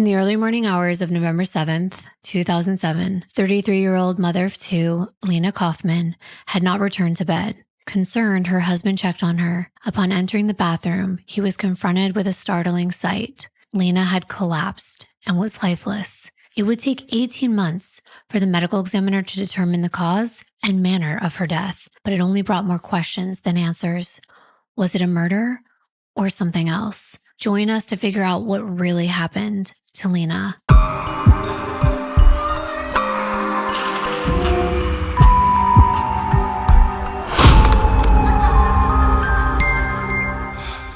In the early morning hours of November 7th, 2007, 33-year-old mother of two, Lina Kaufman, had not returned to bed. Concerned, her husband checked on her. Upon entering the bathroom, he was confronted with a startling sight. Lina had collapsed and was lifeless. It would take 18 months for the medical examiner to determine the cause and manner of her death, but it only brought more questions than answers. Was it a murder or something else? Join us to figure out what really happened to Lina.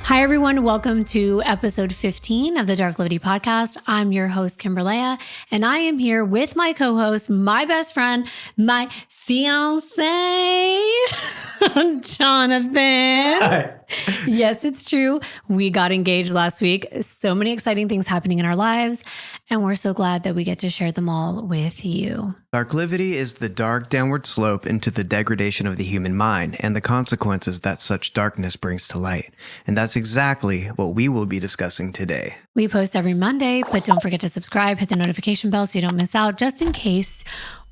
Hi, everyone. Welcome to episode 15 of the Darklivity podcast. I'm your host, Kimbyrleigha, and I am here with my co-host, my best friend, my fiance, Jonathan. Hi. Yes, it's true. We got engaged last week. So many exciting things happening in our lives, and we're so glad that we get to share them all with you. Darklivity is the dark downward slope into the degradation of the human mind and the consequences that such darkness brings to light. And that's exactly what we will be discussing today. We post every Monday, but don't forget to subscribe, hit the notification bell so you don't miss out, just in case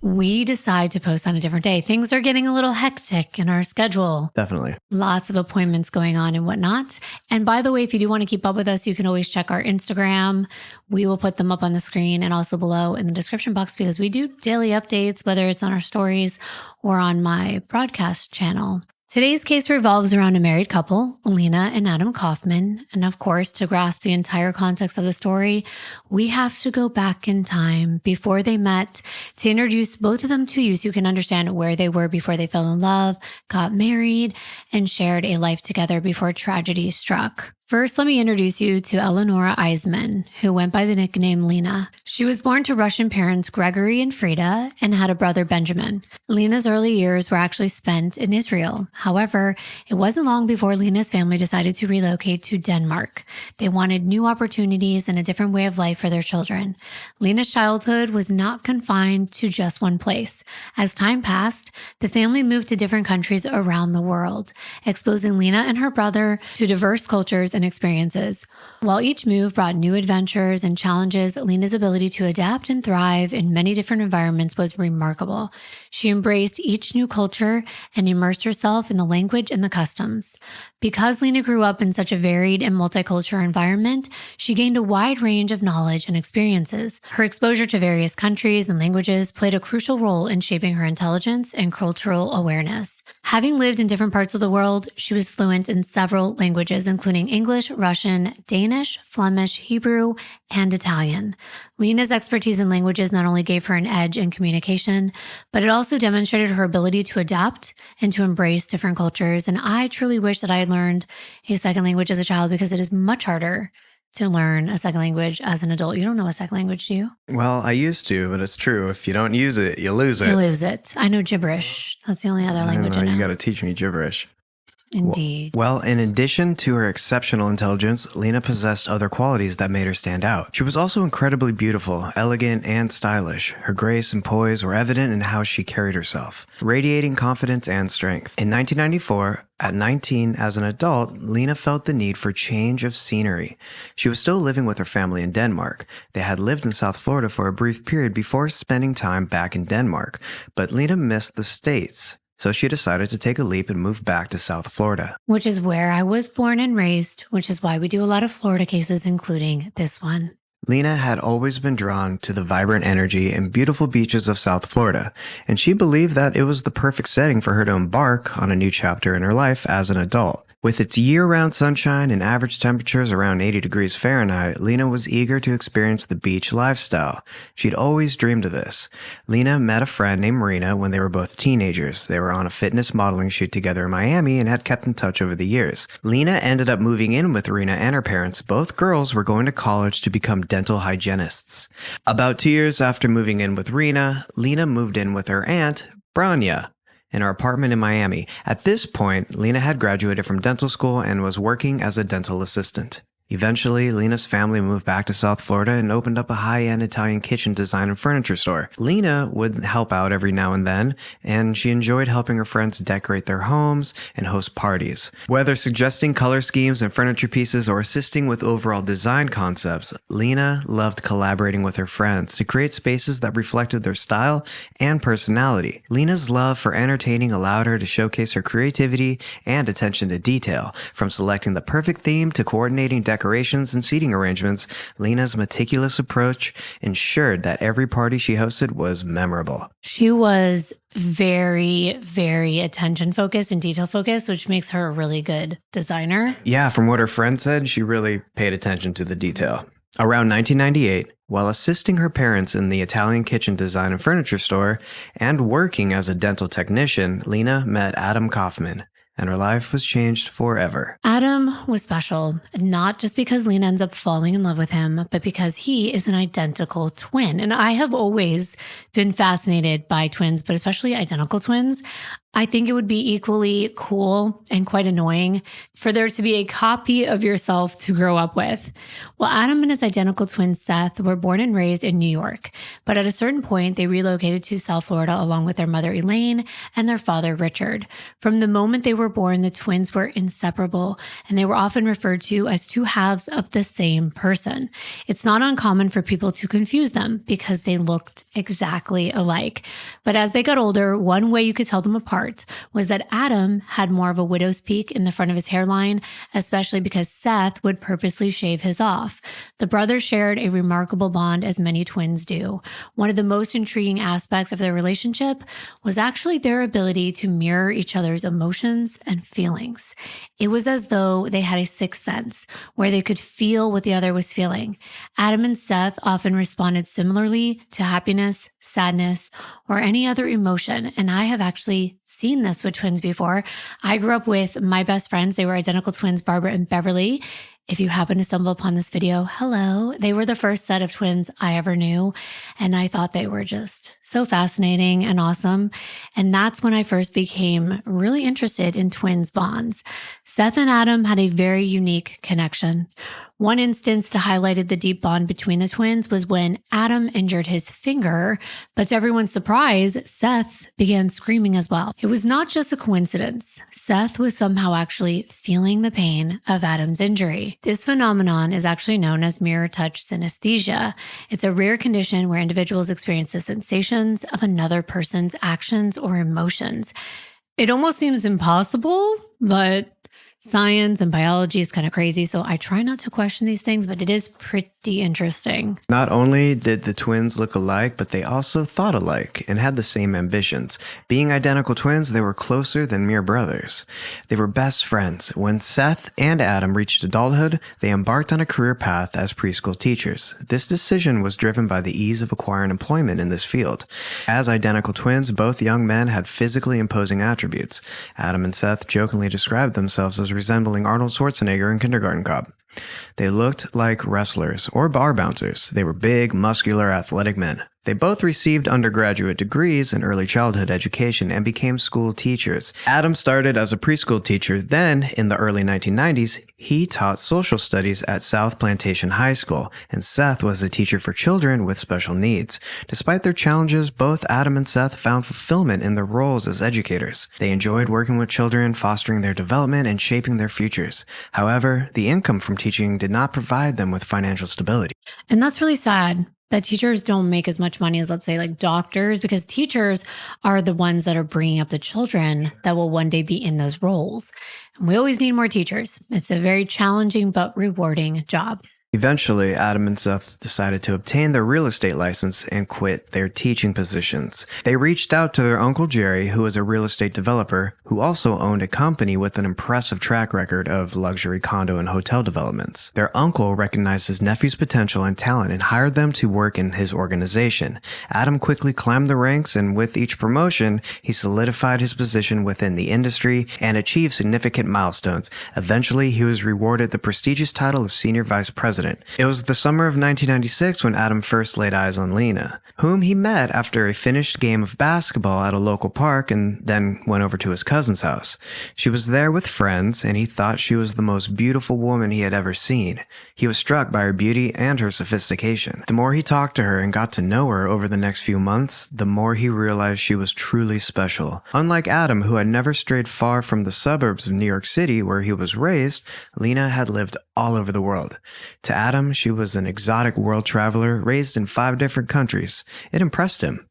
we decide to post on a different day. Things are getting a little hectic in our schedule. Definitely. Lots of appointments going on and whatnot. And by the way, if you do want to keep up with us, you can always check our Instagram. We will put them up on the screen and also below in the description box because we do daily updates, whether it's on our stories or on my broadcast channel. Today's case revolves around a married couple, Lina and Adam Kaufman. And of course, to grasp the entire context of the story, we have to go back in time before they met to introduce both of them to you so you can understand where they were before they fell in love, got married, and shared a life together before tragedy struck. First, let me introduce you to Eleonora Eisman, who went by the nickname Lina. She was born to Russian parents Gregory and Frida and had a brother Benjamin. Lina's early years were actually spent in Israel. However, it wasn't long before Lina's family decided to relocate to Denmark. They wanted new opportunities and a different way of life for their children. Lina's childhood was not confined to just one place. As time passed, the family moved to different countries around the world, exposing Lina and her brother to diverse cultures and experiences. While each move brought new adventures and challenges, Lina's ability to adapt and thrive in many different environments was remarkable. She embraced each new culture and immersed herself in the language and the customs. Because Lina grew up in such a varied and multicultural environment, she gained a wide range of knowledge and experiences. Her exposure to various countries and languages played a crucial role in shaping her intelligence and cultural awareness. Having lived in different parts of the world, she was fluent in several languages, including English, Russian, Danish, Flemish, Hebrew, and Italian. Lina's expertise in languages not only gave her an edge in communication, but it also demonstrated her ability to adapt and to embrace different cultures. And I truly wish that I had learned a second language as a child because it is much harder to learn a second language as an adult. You don't know a second language, do you? Well, I used to, but it's true. If you don't use it, you lose it. You lose it. I know gibberish. That's the only other language I know. You got to teach me gibberish. Indeed. Well, in addition to her exceptional intelligence, Lina possessed other qualities that made her stand out. She was also incredibly beautiful, elegant, and stylish. Her grace and poise were evident in how she carried herself, radiating confidence and strength. In 1994, at 19, as an adult, Lina felt the need for change of scenery. She was still living with her family in Denmark. They had lived in South Florida for a brief period before spending time back in Denmark, but Lina missed the States. So she decided to take a leap and move back to South Florida. Which is where I was born and raised, which is why we do a lot of Florida cases, including this one. Lina had always been drawn to the vibrant energy and beautiful beaches of South Florida, and she believed that it was the perfect setting for her to embark on a new chapter in her life as an adult. With its year-round sunshine and average temperatures around 80 degrees Fahrenheit, Lina was eager to experience the beach lifestyle. She'd always dreamed of this. Lina met a friend named Marina when they were both teenagers. They were on a fitness modeling shoot together in Miami and had kept in touch over the years. Lina ended up moving in with Marina and her parents. Both girls were going to college to become dental hygienists. About 2 years after moving in with Rena, Lina moved in with her aunt, Branya, in her apartment in Miami. At this point, Lina had graduated from dental school and was working as a dental assistant. Eventually, Lina's family moved back to South Florida and opened up a high-end Italian kitchen design and furniture store. Lina would help out every now and then, and she enjoyed helping her friends decorate their homes and host parties. Whether suggesting color schemes and furniture pieces or assisting with overall design concepts, Lina loved collaborating with her friends to create spaces that reflected their style and personality. Lina's love for entertaining allowed her to showcase her creativity and attention to detail. From selecting the perfect theme to coordinating decorations and seating arrangements, Lina's meticulous approach ensured that every party she hosted was memorable. She was very, very attention focused and detail focused, which makes her a really good designer. Yeah, from what her friend said, she really paid attention to the detail. Around 1998, while assisting her parents in the Italian kitchen design and furniture store and working as a dental technician, Lina met Adam Kaufman, and her life was changed forever. Adam was special, not just because Lina ends up falling in love with him, but because he is an identical twin. And I have always been fascinated by twins, but especially identical twins. I think it would be equally cool and quite annoying for there to be a copy of yourself to grow up with. Well, Adam and his identical twin Seth were born and raised in New York, but at a certain point, they relocated to South Florida along with their mother Elaine and their father Richard. From the moment they were born, the twins were inseparable, and they were often referred to as two halves of the same person. It's not uncommon for people to confuse them because they looked exactly alike. But as they got older, one way you could tell them apart was that Adam had more of a widow's peak in the front of his hairline, especially because Seth would purposely shave his off. The brothers shared a remarkable bond, as many twins do. One of the most intriguing aspects of their relationship was actually their ability to mirror each other's emotions and feelings. It was as though they had a sixth sense where they could feel what the other was feeling. Adam and Seth often responded similarly to happiness, sadness, or any other emotion, and I have actually seen this with twins before. I grew up with my best friends. They were identical twins, Barbara and Beverly. If you happen to stumble upon this video, hello. They were the first set of twins I ever knew, and I thought they were just so fascinating and awesome. And that's when I first became really interested in twins' bonds. Seth and Adam had a very unique connection. One instance to highlight the deep bond between the twins was when Adam injured his finger, but to everyone's surprise, Seth began screaming as well. It was not just a coincidence. Seth was somehow actually feeling the pain of Adam's injury. This phenomenon is actually known as mirror touch synesthesia. It's a rare condition where individuals experience the sensations of another person's actions or emotions. It almost seems impossible, but science and biology is kind of crazy, so I try not to question these things, but it is pretty interesting. Not only did the twins look alike, but they also thought alike and had the same ambitions. Being identical twins, they were closer than mere brothers. They were best friends. When Seth and Adam reached adulthood, they embarked on a career path as preschool teachers. This decision was driven by the ease of acquiring employment in this field. As identical twins, both young men had physically imposing attributes. Adam and Seth jokingly described themselves as resembling Arnold Schwarzenegger in Kindergarten Cop. They looked like wrestlers or bar bouncers. They were big, muscular, athletic men. They both received undergraduate degrees in early childhood education and became school teachers. Adam started as a preschool teacher. Then, in the early 1990s, he taught social studies at South Plantation High School, and Seth was a teacher for children with special needs. Despite their challenges, both Adam and Seth found fulfillment in their roles as educators. They enjoyed working with children, fostering their development, and shaping their futures. However, the income from teaching did not provide them with financial stability. And that's really sad that teachers don't make as much money as, let's say, like doctors, because teachers are the ones that are bringing up the children that will one day be in those roles. And we always need more teachers. It's a very challenging but rewarding job. Eventually, Adam and Seth decided to obtain their real estate license and quit their teaching positions. They reached out to their uncle Jerry, who was a real estate developer who also owned a company with an impressive track record of luxury condo and hotel developments. Their uncle recognized his nephew's potential and talent and hired them to work in his organization. Adam quickly climbed the ranks, and with each promotion, he solidified his position within the industry and achieved significant milestones. Eventually, he was rewarded the prestigious title of Senior Vice President incident. It was the summer of 1996 when Adam first laid eyes on Lina, whom he met after a finished game of basketball at a local park and then went over to his cousin's house. She was there with friends, and he thought she was the most beautiful woman he had ever seen. He was struck by her beauty and her sophistication. The more he talked to her and got to know her over the next few months, the more he realized she was truly special. Unlike Adam, who had never strayed far from the suburbs of New York City where he was raised, Lina had lived all over the world. To Adam, she was an exotic world traveler raised in 5 different countries. It impressed him.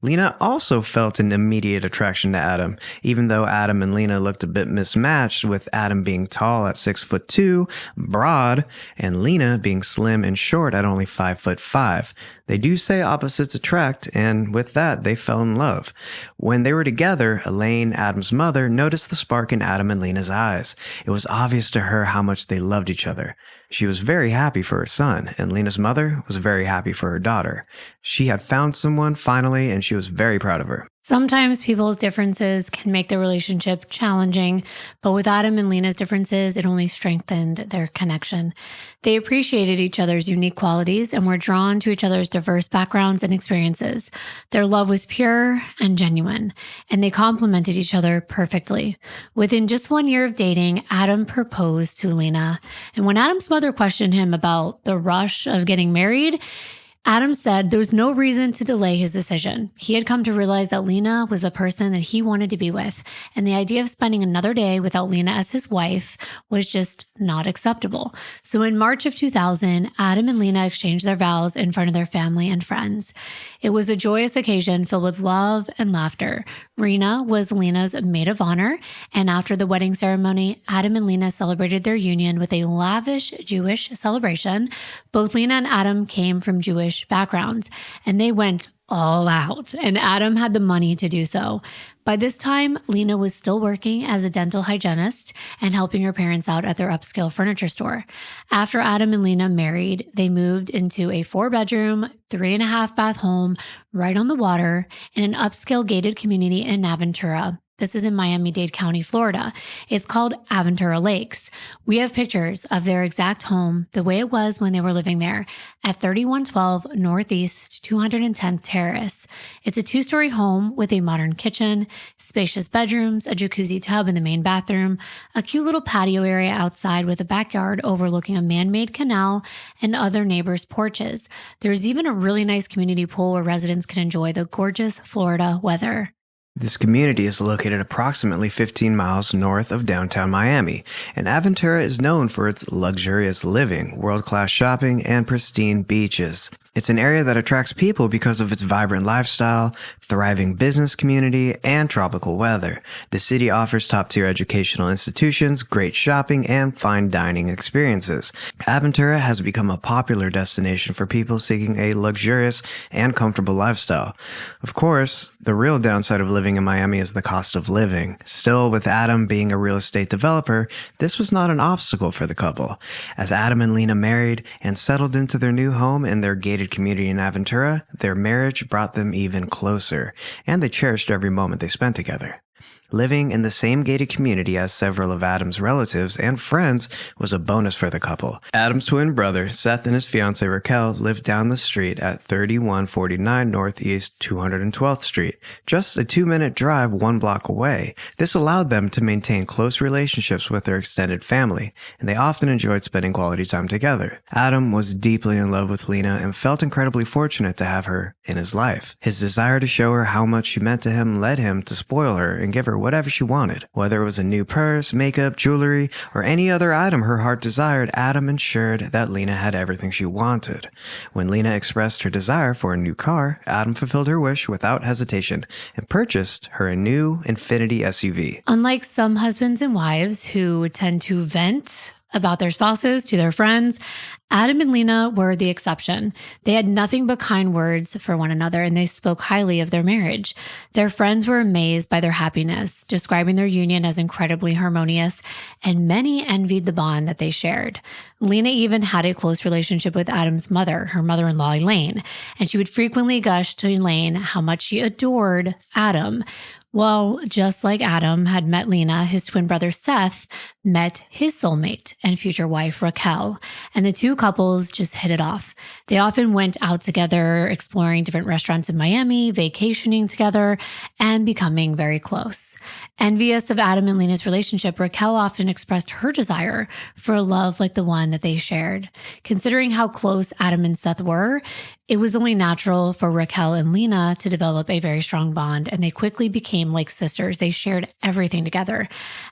Lina also felt an immediate attraction to Adam, even though Adam and Lina looked a bit mismatched, with Adam being tall at 6'2", broad, and Lina being slim and short at only 5'5". They do say opposites attract, and with that, they fell in love. When they were together, Elaine, Adam's mother, noticed the spark in Adam and Lina's eyes. It was obvious to her how much they loved each other. She was very happy for her son, and Lina's mother was very happy for her daughter. She had found someone finally, and she was very proud of her. Sometimes people's differences can make the relationship challenging, but with Adam and Lina's differences, it only strengthened their connection. They appreciated each other's unique qualities and were drawn to each other's diverse backgrounds and experiences. Their love was pure and genuine, and they complemented each other perfectly. Within just 1 year of dating, Adam proposed to Lina. And when Adam's mother questioned him about the rush of getting married, Adam said there was no reason to delay his decision. He had come to realize that Lina was the person that he wanted to be with, and the idea of spending another day without Lina as his wife was just not acceptable. So in March of 2000, Adam and Lina exchanged their vows in front of their family and friends. It was a joyous occasion filled with love and laughter. Rena was Lina's maid of honor, and after the wedding ceremony, Adam and Lina celebrated their union with a lavish Jewish celebration. Both Lina and Adam came from Jewish backgrounds, and they went all out, and Adam had the money to do so. By this time, Lina was still working as a dental hygienist and helping her parents out at their upscale furniture store. After Adam and Lina married, they moved into a 4-bedroom, 3.5-bath home right on the water in an upscale gated community in Aventura. This is in Miami-Dade County, Florida. It's called Aventura Lakes. We have pictures of their exact home, the way it was when they were living there, at 3112 Northeast 210th Terrace. It's a 2-story home with a modern kitchen, spacious bedrooms, a jacuzzi tub in the main bathroom, a cute little patio area outside with a backyard overlooking a man-made canal and other neighbors' porches. There's even a really nice community pool where residents can enjoy the gorgeous Florida weather. This community is located approximately 15 miles north of downtown Miami, and Aventura is known for its luxurious living, world-class shopping, and pristine beaches. It's an area that attracts people because of its vibrant lifestyle, thriving business community, and tropical weather. The city offers top-tier educational institutions, great shopping, and fine dining experiences. Aventura has become a popular destination for people seeking a luxurious and comfortable lifestyle. Of course, the real downside of living in Miami is the cost of living. Still, with Adam being a real estate developer, this was not an obstacle for the couple. As Adam and Lina married and settled into their new home in their gated community in Aventura, their marriage brought them even closer, and they cherished every moment they spent together. Living in the same gated community as several of Adam's relatives and friends was a bonus for the couple. Adam's twin brother, Seth, and his fiance Raquel lived down the street at 3149 Northeast 212th Street, just a 2-minute drive 1 block away. This allowed them to maintain close relationships with their extended family, and they often enjoyed spending quality time together. Adam was deeply in love with Lina and felt incredibly fortunate to have her in his life. His desire to show her how much she meant to him led him to spoil her and give her whatever she wanted. Whether it was a new purse, makeup, jewelry, or any other item her heart desired, Adam ensured that Lina had everything she wanted. When Lina expressed her desire for a new car, Adam fulfilled her wish without hesitation and purchased her a new Infiniti SUV. Unlike some husbands and wives who tend to vent about their spouses to their friends, Adam and Lina were the exception. They had nothing but kind words for one another, and they spoke highly of their marriage. Their friends were amazed by their happiness, describing their union as incredibly harmonious, and many envied the bond that they shared. Lina even had a close relationship with Adam's mother, her mother-in-law Elaine, and she would frequently gush to Elaine how much she adored Adam. Well, just like Adam had met Lina, his twin brother Seth met his soulmate and future wife, Raquel, and the two couples just hit it off. They often went out together, exploring different restaurants in Miami, vacationing together, and becoming very close. Envious of Adam and Lina's relationship, Raquel often expressed her desire for a love like the one that they shared. Considering how close Adam and Seth were, it was only natural for Raquel and Lina to develop a very strong bond, and they quickly became like sisters. They shared everything together.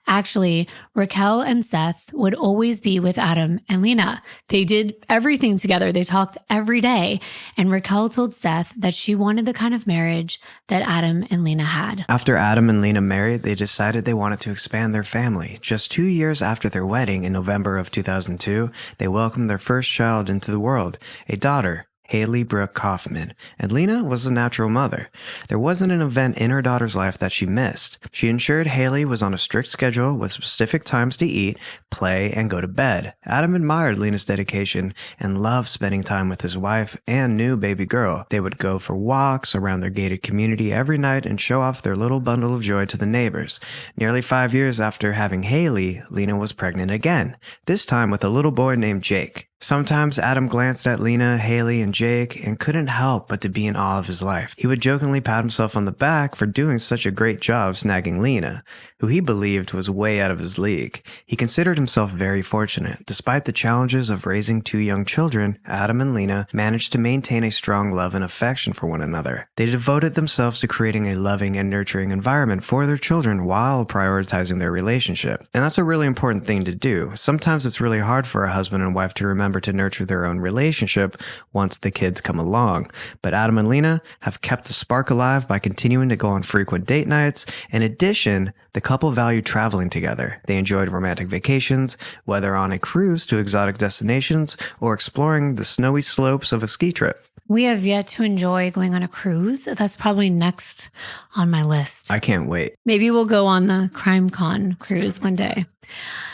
Actually, Raquel and Seth would always be with Adam and Lina. They did everything together. They talked every day. And Raquel told Seth that she wanted the kind of marriage that Adam and Lina had. After Adam and Lina married, they decided they wanted to expand their family. Just 2 years after their wedding in November of 2002, they welcomed their first child into the world, a daughter, Haley Brooke Kaufman, and Lina was the natural mother. There wasn't an event in her daughter's life that she missed. She ensured Haley was on a strict schedule with specific times to eat, play, and go to bed. Adam admired Lina's dedication and loved spending time with his wife and new baby girl. They would go for walks around their gated community every night and show off their little bundle of joy to the neighbors. Nearly 5 years after having Haley, Lina was pregnant again, this time with a little boy named Jake. Sometimes Adam glanced at Lina, Haley, and Jake and couldn't help but to be in awe of his life. He would jokingly pat himself on the back for doing such a great job snagging Lina, who he believed was way out of his league. He considered himself very fortunate. Despite the challenges of raising 2 young children, Adam and Lina managed to maintain a strong love and affection for one another. They devoted themselves to creating a loving and nurturing environment for their children while prioritizing their relationship. And that's a really important thing to do. Sometimes it's really hard for a husband and wife to remember to nurture their own relationship once the kids come along. But Adam and Lina have kept the spark alive by continuing to go on frequent date nights. In addition, the couple valued traveling together. They enjoyed romantic vacations, whether on a cruise to exotic destinations or exploring the snowy slopes of a ski trip. We have yet to enjoy going on a cruise. That's probably next on my list. I can't wait. Maybe we'll go on the Crime Con cruise one day.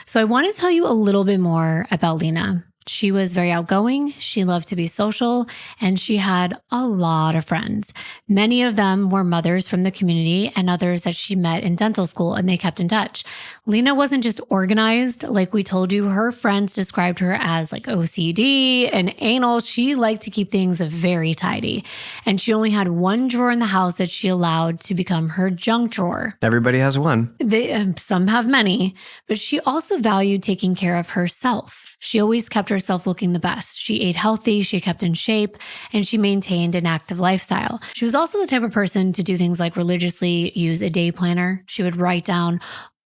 So I want to tell you a little bit more about Lina. She was very outgoing, she loved to be social, and she had a lot of friends. Many of them were mothers from the community and others that she met in dental school, and they kept in touch. Lina wasn't just organized, like we told you. Her friends described her as like OCD and anal. She liked to keep things very tidy, and she only had one drawer in the house that she allowed to become her junk drawer. Everybody has one. Some have many, but she also valued taking care of herself. She always kept herself looking the best. She ate healthy, she kept in shape, and she maintained an active lifestyle. She was also the type of person to do things like religiously use a day planner. She would write down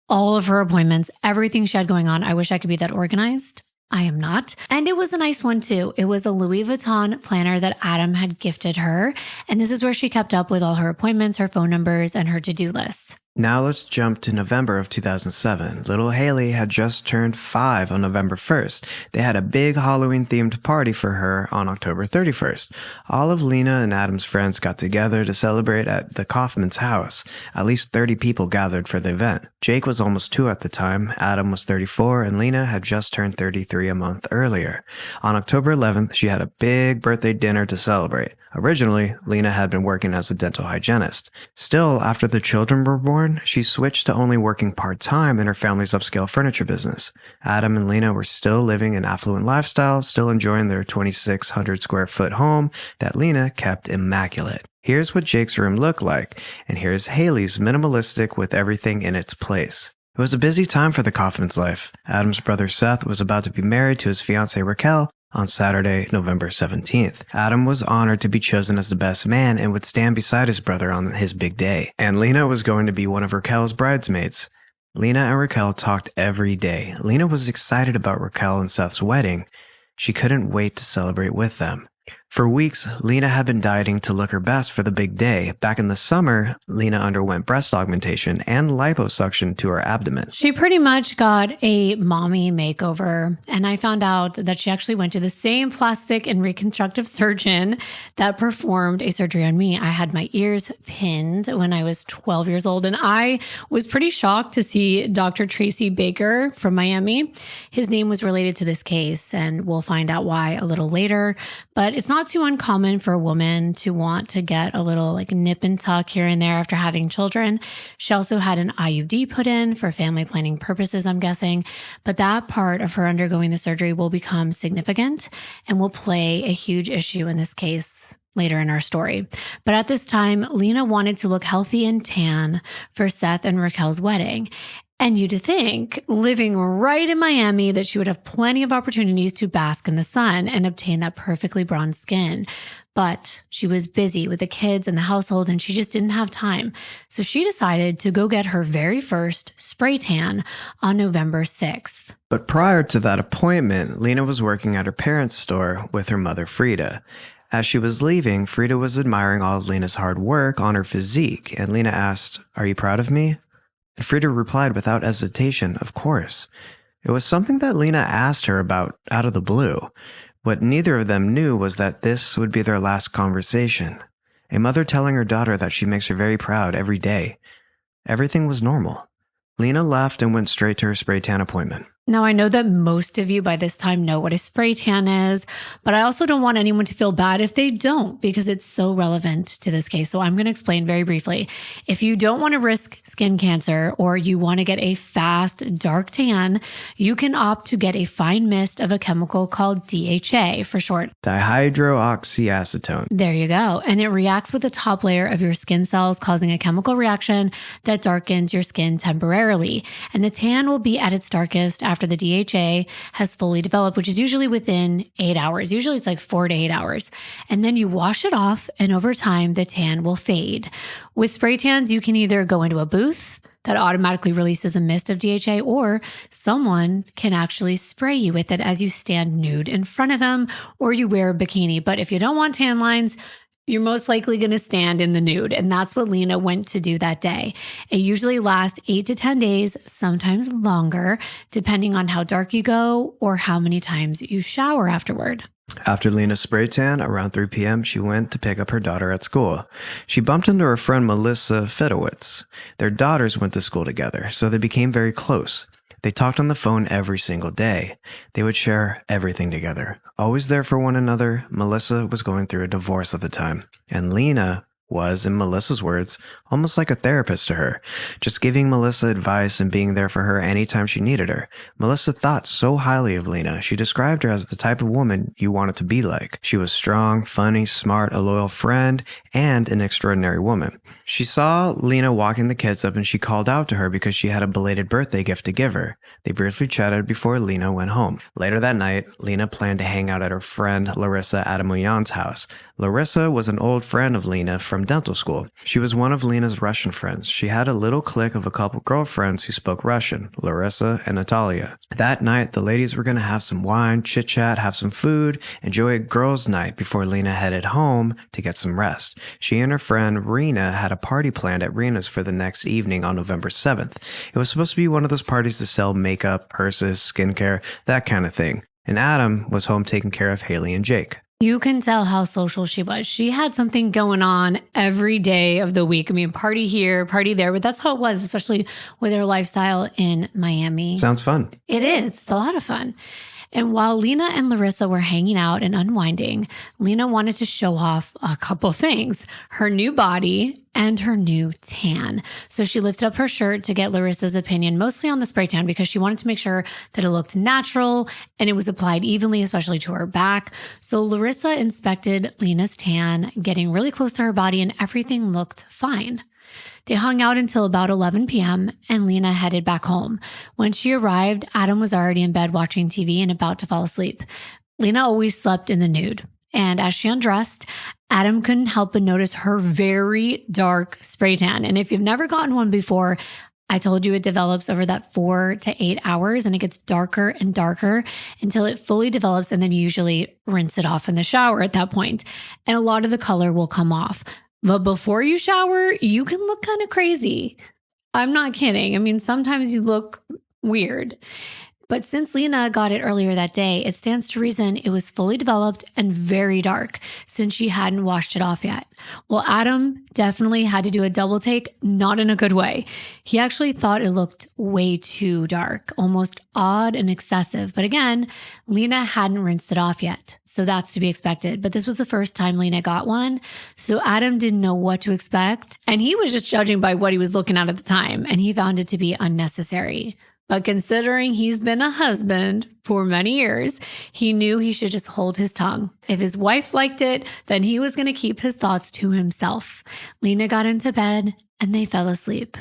all of her appointments, everything she had going on. I wish I could be that organized. I am not. And it was a nice one too. It was a Louis Vuitton planner that Adam had gifted her. And this is where she kept up with all her appointments, her phone numbers, and her to-do lists. Now let's jump to November of 2007. Little Haley had just turned 5 on November 1st. They had a big Halloween-themed party for her on October 31st. All of Lina and Adam's friends got together to celebrate at the Kaufman's house. At least 30 people gathered for the event. Jake was almost 2 at the time, Adam was 34, and Lina had just turned 33 a month earlier. On October 11th, she had a big birthday dinner to celebrate. Originally, Lina had been working as a dental hygienist. Still, after the children were born, she switched to only working part-time in her family's upscale furniture business. Adam and Lina were still living an affluent lifestyle, still enjoying their 2,600 square foot home that Lina kept immaculate. Here's what Jake's room looked like, and here's Haley's minimalistic with everything in its place. It was a busy time for the Kaufman's life. Adam's brother Seth was about to be married to his fiance Raquel on Saturday, November 17th. Adam was honored to be chosen as the best man and would stand beside his brother on his big day. And Lina was going to be one of Raquel's bridesmaids. Lina and Raquel talked every day. Lina was excited about Raquel and Seth's wedding. She couldn't wait to celebrate with them. For weeks, Lina had been dieting to look her best for the big day. Back in the summer, Lina underwent breast augmentation and liposuction to her abdomen. She pretty much got a mommy makeover, and I found out that she actually went to the same plastic and reconstructive surgeon that performed a surgery on me. I had my ears pinned when I was 12 years old, and I was pretty shocked to see Dr. Tracy Baker from Miami. His name was related to this case, and we'll find out why a little later, but it's not not too uncommon for a woman to want to get a little like nip and tuck here and there after having children. She also had an IUD put in for family planning purposes, I'm guessing, but that part of her undergoing the surgery will become significant and will play a huge issue in this case later in our story. But at this time, Lina wanted to look healthy and tan for Seth and Raquel's wedding. And you'd think, living right in Miami, that she would have plenty of opportunities to bask in the sun and obtain that perfectly bronzed skin. But she was busy with the kids and the household, and she just didn't have time. So she decided to go get her very first spray tan on November 6th. But prior to that appointment, Lina was working at her parents' store with her mother, Frida. As she was leaving, Frida was admiring all of Lina's hard work on her physique, and Lina asked, "Are you proud of me?" And Frida replied without hesitation, "Of course." It was something that Lina asked her about out of the blue. What neither of them knew was that this would be their last conversation. A mother telling her daughter that she makes her very proud every day. Everything was normal. Lina left and went straight to her spray tan appointment. Now, I know that most of you by this time know what a spray tan is, but I also don't want anyone to feel bad if they don't, because it's so relevant to this case. So I'm going to explain very briefly. If you don't want to risk skin cancer or you want to get a fast, dark tan, you can opt to get a fine mist of a chemical called DHA for short. Dihydroxyacetone. There you go. And it reacts with the top layer of your skin cells, causing a chemical reaction that darkens your skin temporarily. And the tan will be at its darkest after the DHA has fully developed, which is usually within 8 hours. Usually it's like 4 to 8 hours. And then you wash it off, and over time, the tan will fade. With spray tans, you can either go into a booth that automatically releases a mist of DHA, or someone can actually spray you with it as you stand nude in front of them, or you wear a bikini. But if you don't want tan lines, you're most likely going to stand in the nude. And that's what Lina went to do that day. It usually lasts 8 to 10 days, sometimes longer, depending on how dark you go or how many times you shower afterward. After Lina's spray tan, around 3 p.m., she went to pick up her daughter at school. She bumped into her friend Melissa Fedowitz. Their daughters went to school together, so they became very close. They talked on the phone every single day. They would share everything together. Always there for one another, Melissa was going through a divorce at the time, and Lina was, in Melissa's words, almost like a therapist to her, just giving Melissa advice and being there for her anytime she needed her. Melissa thought so highly of Lina. She described her as the type of woman you wanted to be like. She was strong, funny, smart, a loyal friend, and an extraordinary woman. She saw Lina walking the kids up and she called out to her because she had a belated birthday gift to give her. They briefly chatted before Lina went home. Later that night, Lina planned to hang out at her friend Larissa Adamoyan's house. Larissa was an old friend of Lina from dental school. She was one of Lina's Russian friends. She had a little clique of a couple girlfriends who spoke Russian, Larissa and Natalia. That night, the ladies were going to have some wine, chit-chat, have some food, enjoy a girls' night before Lina headed home to get some rest. She and her friend Rena had a party planned at Rena's for the next evening on November 7th. It was supposed to be one of those parties to sell makeup, purses, skincare, that kind of thing. And Adam was home taking care of Haley and Jake. You can tell how social she was. She had something going on every day of the week. I mean, party here, party there, but that's how it was, especially with her lifestyle in Miami. Sounds fun. It is. It's a lot of fun. And while Lina and Larissa were hanging out and unwinding, Lina wanted to show off a couple things, her new body and her new tan. So she lifted up her shirt to get Larissa's opinion, mostly on the spray tan, because she wanted to make sure that it looked natural and it was applied evenly, especially to her back. So Larissa inspected Lina's tan, getting really close to her body, and everything looked fine. They hung out until about 11 p.m. and Lina headed back home. When she arrived, Adam was already in bed watching TV and about to fall asleep. Lina always slept in the nude. And as she undressed, Adam couldn't help but notice her very dark spray tan. And if you've never gotten one before, I told you it develops over that 4 to 8 hours, and it gets darker and darker until it fully develops, and then you usually rinse it off in the shower at that point. And a lot of the color will come off. But before you shower, you can look kind of crazy. I'm not kidding. I mean, sometimes you look weird. But since Lina got it earlier that day, it stands to reason it was fully developed and very dark since she hadn't washed it off yet. Well, Adam definitely had to do a double take, not in a good way. He actually thought it looked way too dark, almost odd and excessive. But again, Lina hadn't rinsed it off yet, so that's to be expected. But this was the first time Lina got one, so Adam didn't know what to expect, and he was just judging by what he was looking at the time, and he found it to be unnecessary. But considering he's been a husband for many years, he knew he should just hold his tongue. If his wife liked it, then he was going to keep his thoughts to himself. Lina got into bed and they fell asleep.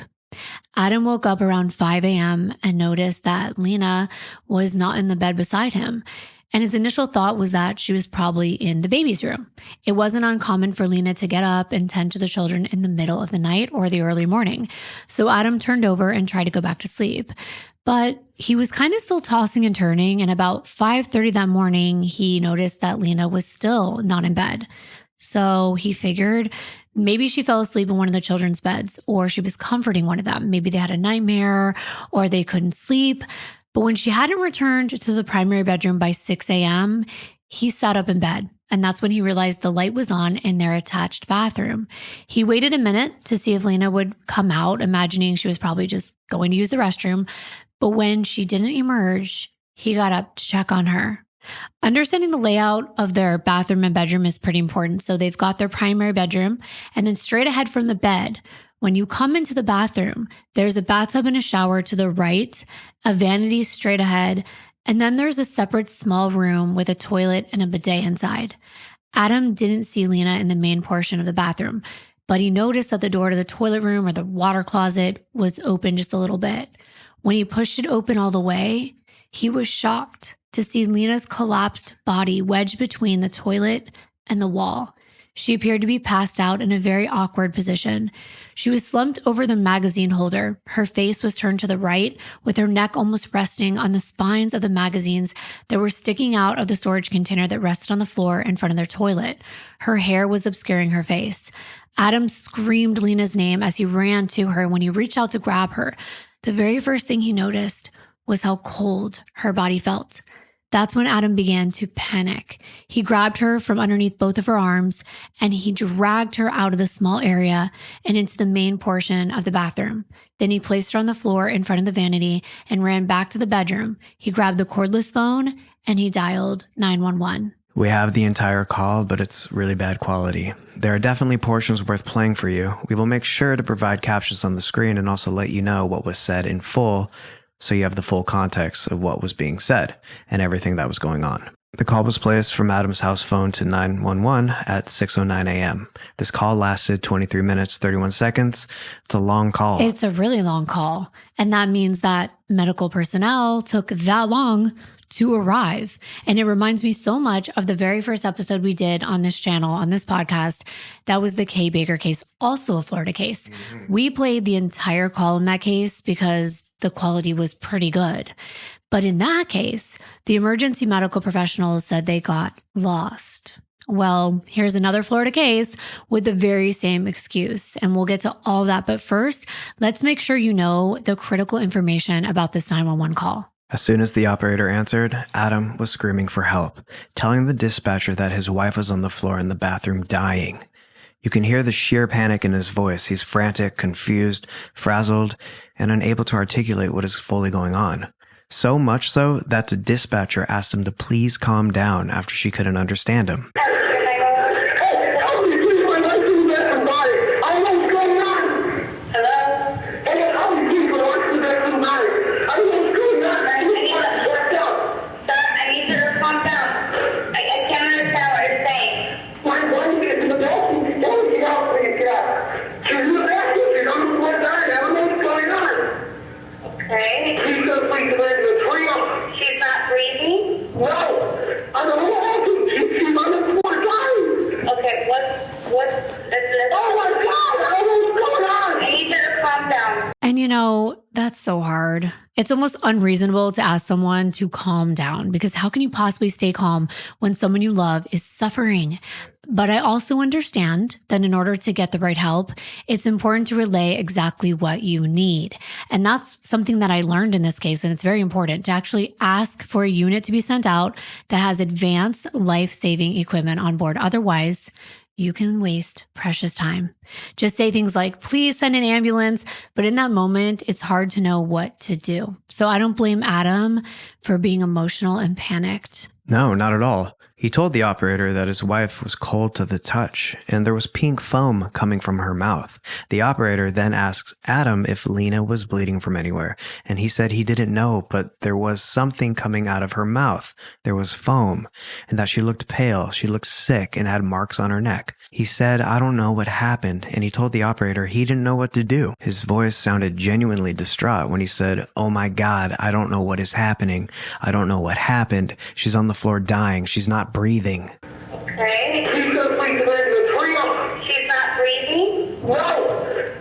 Adam woke up around 5 a.m. and noticed that Lina was not in the bed beside him. And his initial thought was that she was probably in the baby's room. It wasn't uncommon for Lina to get up and tend to the children in the middle of the night or the early morning. So Adam turned over and tried to go back to sleep. But he was kind of still tossing and turning, and about 5:30 that morning, he noticed that Lina was still not in bed. So he figured maybe she fell asleep in one of the children's beds, or she was comforting one of them. Maybe they had a nightmare, or they couldn't sleep. But when she hadn't returned to the primary bedroom by 6 a.m., he sat up in bed. And that's when he realized the light was on in their attached bathroom. He waited a minute to see if Lina would come out, imagining she was probably just going to use the restroom. But when she didn't emerge, he got up to check on her. Understanding the layout of their bathroom and bedroom is pretty important. So they've got their primary bedroom, and then straight ahead from the bed, when you come into the bathroom, there's a bathtub and a shower to the right, a vanity straight ahead, and then there's a separate small room with a toilet and a bidet inside. Adam didn't see Lina in the main portion of the bathroom, but he noticed that the door to the toilet room or the water closet was open just a little bit. When he pushed it open all the way, he was shocked to see Lina's collapsed body wedged between the toilet and the wall. She appeared to be passed out in a very awkward position. She was slumped over the magazine holder. Her face was turned to the right, with her neck almost resting on the spines of the magazines that were sticking out of the storage container that rested on the floor in front of their toilet. Her hair was obscuring her face. Adam screamed Lina's name as he ran to her. When he reached out to grab her, the very first thing he noticed was how cold her body felt. That's when Adam began to panic. He grabbed her from underneath both of her arms and he dragged her out of the small area and into the main portion of the bathroom. Then he placed her on the floor in front of the vanity and ran back to the bedroom. He grabbed the cordless phone and he dialed 911. We have the entire call, but it's really bad quality. There are definitely portions worth playing for you. We will make sure to provide captions on the screen and also let you know what was said in full, so you have the full context of what was being said and everything that was going on. The call was placed from Adam's house phone to 911 at 6:09 a.m. This call lasted 23 minutes, 31 seconds. It's a long call. It's a really long call. And that means that medical personnel took that long to arrive. And it reminds me so much of the very first episode we did on this channel, on this podcast. That was the Kay Baker case, also a Florida case. We played the entire call in that case because the quality was pretty good. But in that case, the emergency medical professionals said they got lost. Well, here's another Florida case with the very same excuse, and we'll get to all that. But first, let's make sure you know the critical information about this 911 call. As soon as the operator answered, Adam was screaming for help, telling the dispatcher that his wife was on the floor in the bathroom dying. You can hear the sheer panic in his voice. He's frantic, confused, frazzled, and unable to articulate what is fully going on. So much so that the dispatcher asked him to please calm down after she couldn't understand him. She's not breathing? No. I don't know what happened. She's on the floor dying. Okay, what? Oh my God, I don't know what's going on. I need her to calm down. And that's so hard. It's almost unreasonable to ask someone to calm down because how can you possibly stay calm when someone you love is suffering? But I also understand that in order to get the right help, it's important to relay exactly what you need. And that's something that I learned in this case. And it's very important to actually ask for a unit to be sent out that has advanced life-saving equipment on board. Otherwise, you can waste precious time. Just say things like, please send an ambulance. But in that moment, it's hard to know what to do. So I don't blame Adam for being emotional and panicked. No, not at all. He told the operator that his wife was cold to the touch and there was pink foam coming from her mouth. The operator then asked Adam if Lina was bleeding from anywhere, and he said he didn't know, but there was something coming out of her mouth. There was foam, and that she looked pale, she looked sick, and had marks on her neck. He said, I don't know what happened, and he told the operator he didn't know what to do. His voice sounded genuinely distraught when he said, oh my God, I don't know what is happening. I don't know what happened. She's on the floor dying. She's not breathing. Okay. She's not breathing. She's not breathing? No.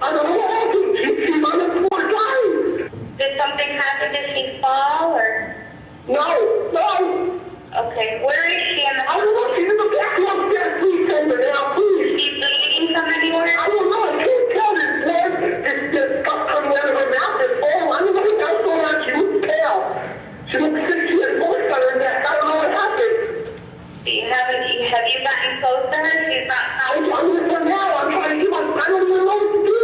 I don't know what happened. She's on the floor dying. Did something happen? Did she fall or? No. Okay. Where is she? I don't know. She's in the bathroom upstairs. Please send her now, please. She's bleeding from anywhere? I don't know. I can't tell. This blood, this stuff coming out of her mouth is full. I don't know what else going on. She looks pale. She looks sick. She has voice on her neck. I don't know what happened. Have you gotten close to her? She's not. I'm with her now. I'm trying to do. I don't even know what to do.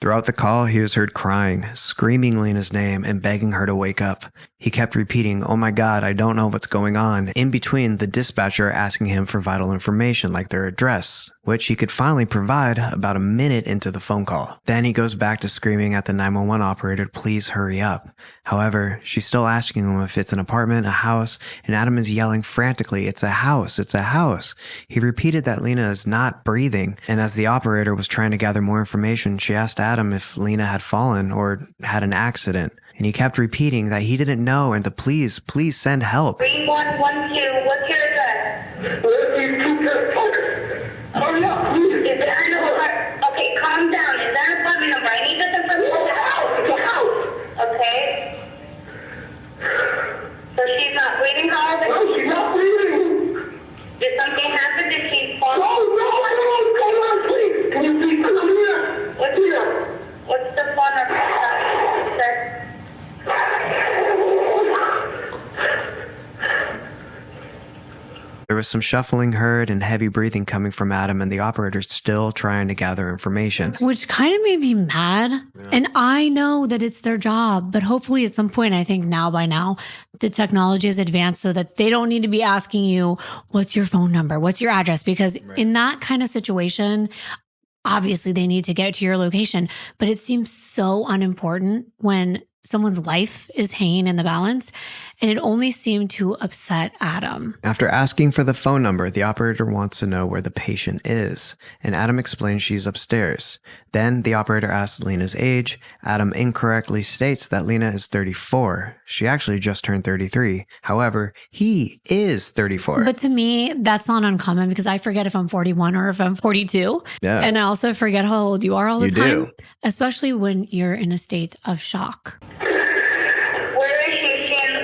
Throughout the call, he was heard crying, screaming Lina's name, and begging her to wake up. He kept repeating, oh my God, I don't know what's going on, in between the dispatcher asking him for vital information like their address, which he could finally provide about a minute into the phone call. Then he goes back to screaming at the 911 operator to please hurry up. However, she's still asking him if it's an apartment, a house, and Adam is yelling frantically, it's a house, it's a house. He repeated that Lina is not breathing, and as the operator was trying to gather more information, she asked Adam if Lina had fallen or had an accident. And he kept repeating that he didn't know and to please send help. 3112, what's your address? Where's these two tires? Hurry up, please. Is there no... Okay, calm down. Is there an apartment number? I need this information. It's a house. Okay. So she's not breathing, Carl? No, she's not breathing. Did something happen? Did she fall? No, I don't know what's going on, please. Can you please come here? What's here? What's the phone number, sir? There was some shuffling heard and heavy breathing coming from Adam, and the operator's still trying to gather information. Which kind of made me mad. Yeah. And I know that it's their job, but hopefully at some point, I think by now, the technology is advanced so that they don't need to be asking you, what's your phone number? What's your address? Because in that kind of situation, obviously they need to get to your location, but it seems so unimportant when someone's life is hanging in the balance, and it only seemed to upset Adam. After asking for the phone number, the operator wants to know where the patient is, and Adam explains she's upstairs. Then the operator asks Lina's age. Adam incorrectly states that Lina is 34. She actually just turned 33. However, he is 34. But to me, that's not uncommon because I forget if I'm 41 or if I'm 42. Yeah. And I also forget how old you are all the time. You do. Especially when you're in a state of shock. Where is she?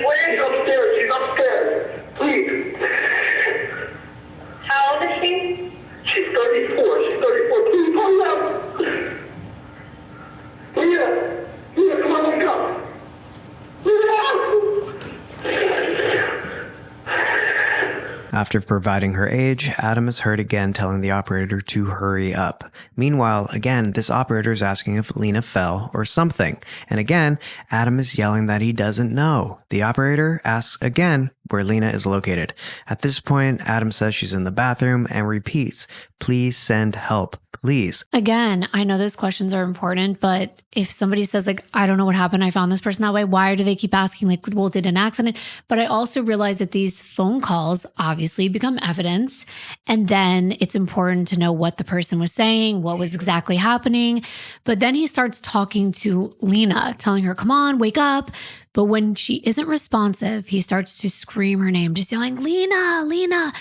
Where is she? Upstairs. She's upstairs. Please. How old is she? She's 34. She's 34. Please hurry up. Lina, come on, wake up. After providing her age, Adam is heard again telling the operator to hurry up. Meanwhile, again, this operator is asking if Lina fell or something. And again, Adam is yelling that he doesn't know. The operator asks again where Lina is located. At this point, Adam says she's in the bathroom and repeats, please send help, please. Again, I know those questions are important, but if somebody says like, I don't know what happened, I found this person that way, why do they keep asking like, well, did an accident? But I also realize that these phone calls obviously become evidence. And then it's important to know what the person was saying, what was exactly happening. But then he starts talking to Lina, telling her, come on, wake up. But when she isn't responsive, he starts to scream her name, just yelling, Lina, Lina.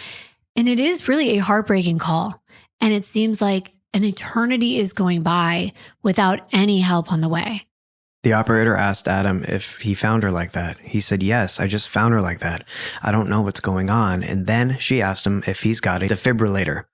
And it is really a heartbreaking call. And it seems like an eternity is going by without any help on the way. The operator asked Adam if he found her like that. He said, yes, I just found her like that. I don't know what's going on. And then she asked him if he's got a defibrillator.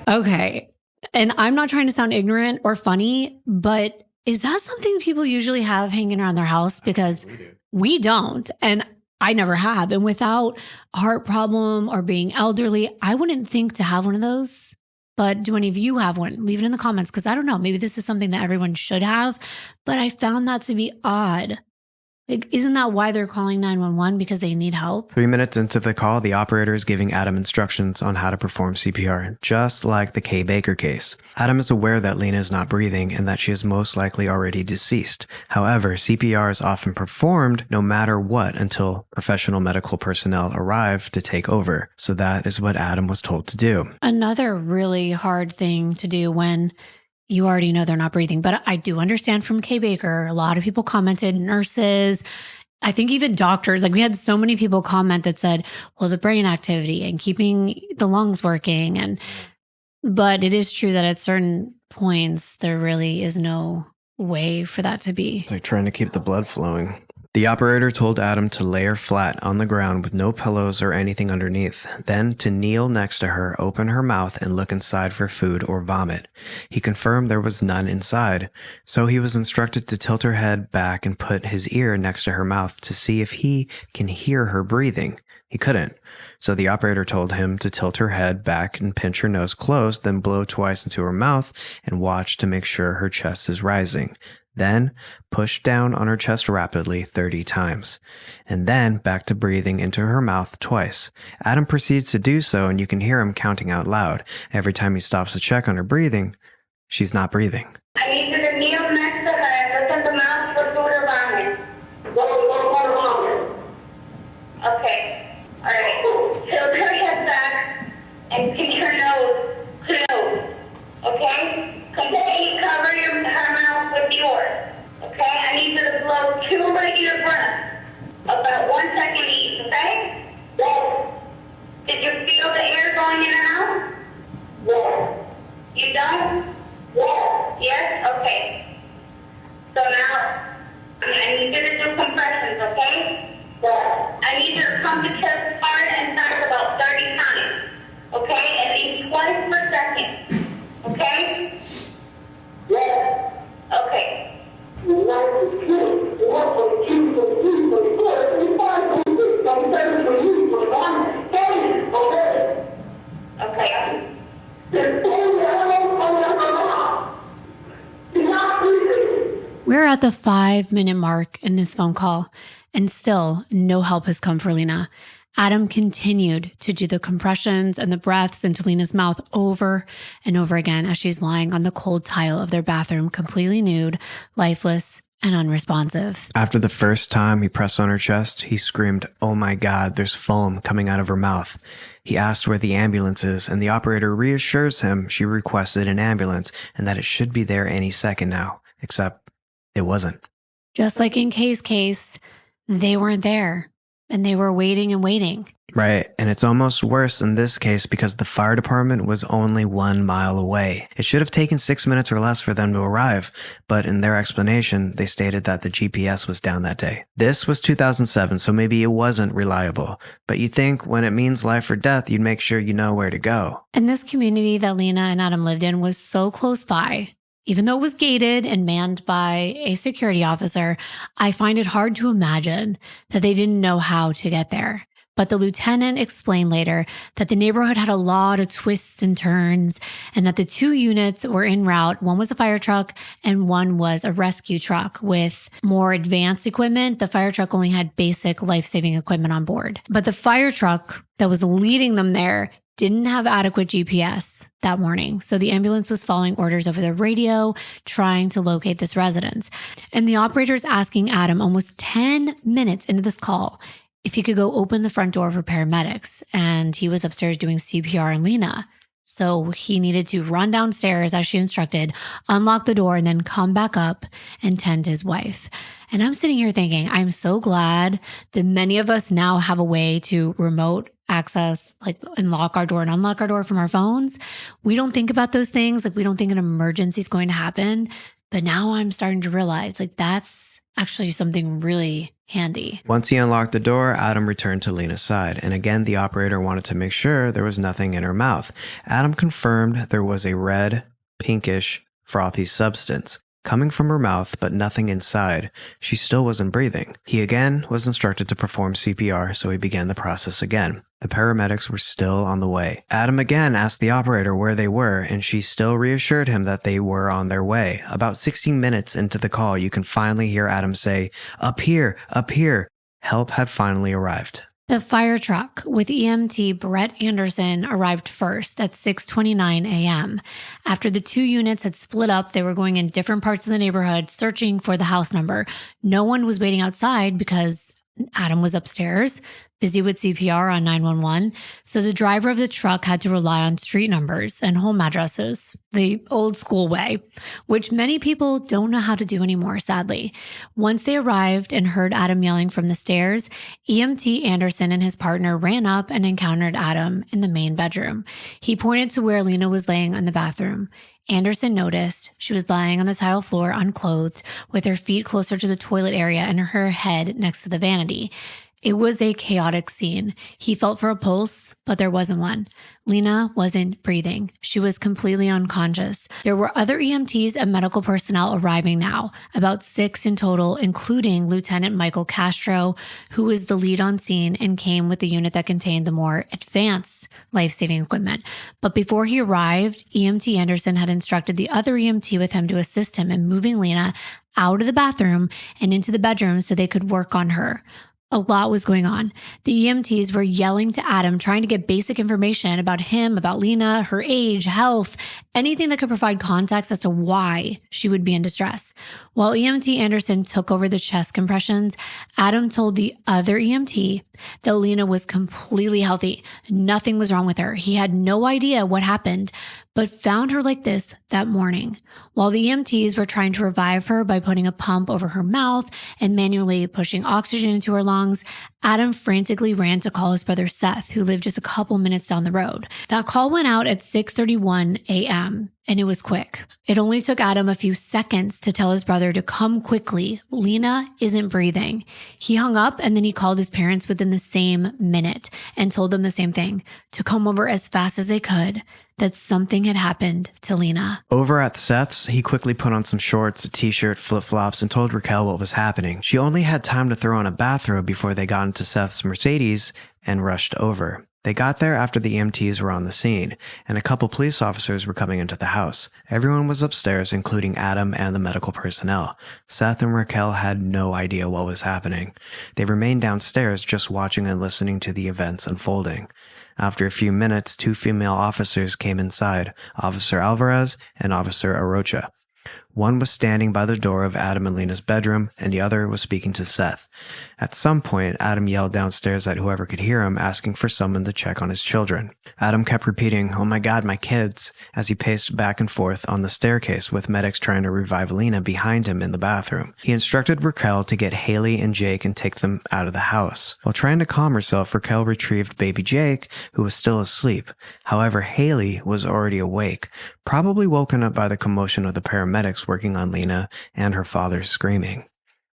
Okay. And I'm not trying to sound ignorant or funny, but is that something people usually have hanging around their house? Because we don't. And I never have. And without a heart problem or being elderly, I wouldn't think to have one of those. But do any of you have one? Leave it in the comments because I don't know. Maybe this is something that everyone should have. But I found that to be odd. Like, isn't that why they're calling 911? Because they need help? 3 minutes into the call, the operator is giving Adam instructions on how to perform CPR, just like the Kay Baker case. Adam is aware that Lina is not breathing and that she is most likely already deceased. However, CPR is often performed no matter what until professional medical personnel arrive to take over. So that is what Adam was told to do. Another really hard thing to do when you already know they're not breathing. But I do understand from Kay Baker, a lot of people commented, nurses, I think even doctors, like we had so many people comment that said, well, the brain activity and keeping the lungs working. But it is true that at certain points, there really is no way for that to be. It's like trying to keep the blood flowing. The operator told Adam to lay her flat on the ground with no pillows or anything underneath, then to kneel next to her, open her mouth, and look inside for food or vomit. He confirmed there was none inside, so he was instructed to tilt her head back and put his ear next to her mouth to see if he can hear her breathing. He couldn't, so the operator told him to tilt her head back and pinch her nose closed, then blow twice into her mouth and watch to make sure her chest is rising. Then push down on her chest rapidly 30 times, and then back to breathing into her mouth twice. Adam proceeds to do so, and you can hear him counting out loud. Every time he stops to check on her breathing, she's not breathing. I need you to kneel next to her and look at the mouth for food or vomit. Okay. All right. Tilt her head back and pinch her nose closed. Okay? Completely cover her mouth with yours. Okay? I need you to blow 2 regular breaths. About 1 second each, okay? Yes. Did you feel the air going in and out? Yes. You don't? Yes. Yes? Okay. So now, I need you to do compressions, okay? Yes. I need you to pump the chest hard and fast about 30 times. Okay? At least twice per second. Okay? Yes. Okay. Okay. We're at the 5-minute mark in this phone call, and still no help has come for Lina. Adam continued to do the compressions and the breaths into Lina's mouth over and over again as she's lying on the cold tile of their bathroom, completely nude, lifeless, and unresponsive. After the first time he pressed on her chest, he screamed, "Oh my God, there's foam coming out of her mouth." He asked where the ambulance is, and the operator reassures him she requested an ambulance and that it should be there any second now, except it wasn't. Just like in Kay's case, they weren't there. And they were waiting and waiting. Right, and it's almost worse in this case because the fire department was only 1 mile away. It should have taken 6 minutes or less for them to arrive, but in their explanation, they stated that the GPS was down that day. This was 2007, so maybe it wasn't reliable, but you think when it means life or death, you'd make sure you know where to go. And this community that Lina and Adam lived in was so close by. Even though it was gated and manned by a security officer, I find it hard to imagine that they didn't know how to get there. But the lieutenant explained later that the neighborhood had a lot of twists and turns and that the 2 units were en route. One was a fire truck and one was a rescue truck with more advanced equipment. The fire truck only had basic life-saving equipment on board. But the fire truck that was leading them there didn't have adequate GPS that morning. So the ambulance was following orders over the radio, trying to locate this residence. And the operator's asking Adam almost 10 minutes into this call if he could go open the front door for paramedics, and he was upstairs doing CPR on Lina. So he needed to run downstairs as she instructed, unlock the door, and then come back up and tend to his wife. And I'm sitting here thinking, I'm so glad that many of us now have a way to remote access, and lock our door and unlock our door from our phones. We don't think about those things. We don't think an emergency is going to happen. But now I'm starting to realize that's actually something really handy. Once he unlocked the door, Adam returned to Lina's side, and again the operator wanted to make sure there was nothing in her mouth. Adam confirmed there was a red, pinkish, frothy substance coming from her mouth, but nothing inside. She still wasn't breathing. He again was instructed to perform CPR, so he began the process again. The paramedics were still on the way. Adam again asked the operator where they were, and she still reassured him that they were on their way. About 16 minutes into the call, you can finally hear Adam say, "Up here, up here." Help had finally arrived. The fire truck with EMT Brett Anderson arrived first at 6:29 a.m. After the two units had split up, they were going in different parts of the neighborhood searching for the house number. No one was waiting outside because Adam was upstairs, busy with CPR on 911. So the driver of the truck had to rely on street numbers and home addresses, the old school way, which many people don't know how to do anymore, sadly. Once they arrived and heard Adam yelling from the stairs, EMT Anderson and his partner ran up and encountered Adam in the main bedroom. He pointed to where Lina was laying in the bathroom. Anderson noticed she was lying on the tile floor unclothed, with her feet closer to the toilet area and her head next to the vanity. It was a chaotic scene. He felt for a pulse, but there wasn't one. Lina wasn't breathing. She was completely unconscious. There were other EMTs and medical personnel arriving now, about 6 in total, including Lieutenant Michael Castro, who was the lead on scene and came with the unit that contained the more advanced life-saving equipment. But before he arrived, EMT Anderson had instructed the other EMT with him to assist him in moving Lina out of the bathroom and into the bedroom so they could work on her. A lot was going on. The EMTs were yelling to Adam, trying to get basic information about him, about Lina, her age, health, anything that could provide context as to why she would be in distress. While EMT Anderson took over the chest compressions, Adam told the other EMT that Lina was completely healthy. Nothing was wrong with her. He had no idea what happened, but found her like this that morning. While the EMTs were trying to revive her by putting a pump over her mouth and manually pushing oxygen into her lungs, Adam frantically ran to call his brother Seth, who lived just a couple minutes down the road. That call went out at 6:31 a.m., and it was quick. It only took Adam a few seconds to tell his brother to come quickly. Lina isn't breathing. He hung up, and then he called his parents within the same minute and told them the same thing, to come over as fast as they could, that something had happened to Lina. Over at Seth's, he quickly put on some shorts, a t-shirt, flip-flops, and told Raquel what was happening. She only had time to throw on a bathrobe before they got into Seth's Mercedes and rushed over. They got there after the EMTs were on the scene, and a couple police officers were coming into the house. Everyone was upstairs, including Adam and the medical personnel. Seth and Raquel had no idea what was happening. They remained downstairs just watching and listening to the events unfolding. After a few minutes, 2 female officers came inside, Officer Alvarez and Officer Arocha. One was standing by the door of Adam and Lina's bedroom, and the other was speaking to Seth. At some point, Adam yelled downstairs at whoever could hear him, asking for someone to check on his children. Adam kept repeating, "Oh my God, my kids," as he paced back and forth on the staircase with medics trying to revive Lina behind him in the bathroom. He instructed Raquel to get Haley and Jake and take them out of the house. While trying to calm herself, Raquel retrieved baby Jake, who was still asleep. However, Haley was already awake, probably woken up by the commotion of the paramedics working on Lina and her father screaming.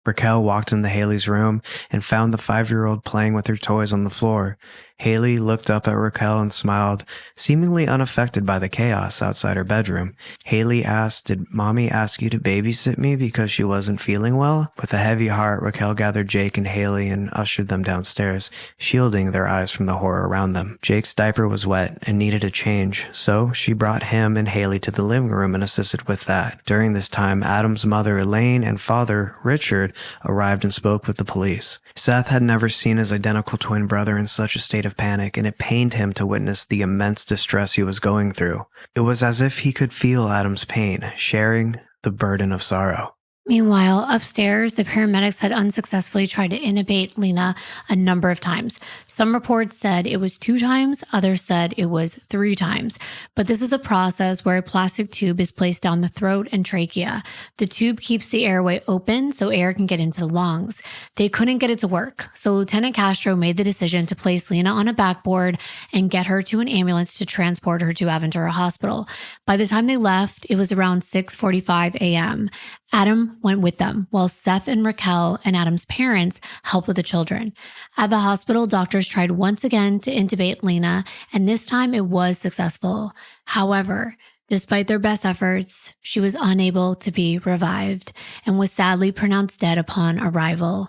Raquel walked into Haley's room and found the 5-year-old playing with her toys on the floor. Haley looked up at Raquel and smiled, seemingly unaffected by the chaos outside her bedroom. Haley asked, "Did Mommy ask you to babysit me because she wasn't feeling well?" With a heavy heart, Raquel gathered Jake and Haley and ushered them downstairs, shielding their eyes from the horror around them. Jake's diaper was wet and needed a change, so she brought him and Haley to the living room and assisted with that. During this time, Adam's mother, Elaine, and father, Richard, arrived and spoke with the police. Seth had never seen his identical twin brother in such a state of panic, and it pained him to witness the immense distress he was going through. It was as if he could feel Adam's pain, sharing the burden of sorrow. Meanwhile, upstairs, the paramedics had unsuccessfully tried to intubate Lina a number of times. Some reports said it was 2 times, others said it was 3 times. But this is a process where a plastic tube is placed down the throat and trachea. The tube keeps the airway open so air can get into the lungs. They couldn't get it to work, so Lieutenant Castro made the decision to place Lina on a backboard and get her to an ambulance to transport her to Aventura Hospital. By the time they left, it was around 6:45 a.m. Adam went with them, while Seth and Raquel and Adam's parents helped with the children. At the hospital, doctors tried once again to intubate Lina, and this time it was successful. However, despite their best efforts, she was unable to be revived and was sadly pronounced dead upon arrival.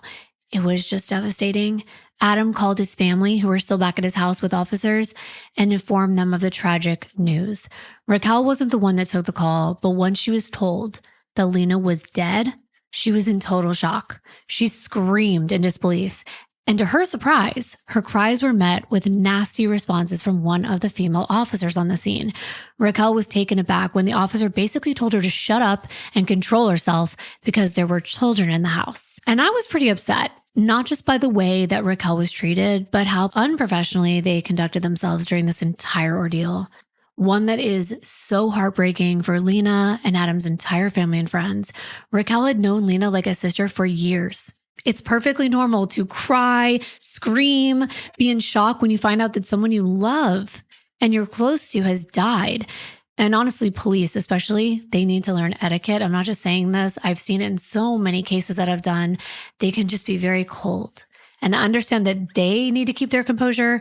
It was just devastating. Adam called his family, who were still back at his house with officers, and informed them of the tragic news. Raquel wasn't the one that took the call, but once she was told that Lina was dead, she was in total shock. She screamed in disbelief. And to her surprise, her cries were met with nasty responses from one of the female officers on the scene. Raquel was taken aback when the officer basically told her to shut up and control herself because there were children in the house. And I was pretty upset, not just by the way that Raquel was treated, but how unprofessionally they conducted themselves during this entire ordeal. One that is so heartbreaking for Lina and Adam's entire family and friends. Raquel had known Lina like a sister for years. It's perfectly normal to cry, scream, be in shock when you find out that someone you love and you're close to has died. And honestly, police especially, they need to learn etiquette. I'm not just saying this. I've seen it in so many cases that I've done. They can just be very cold. And I understand that they need to keep their composure,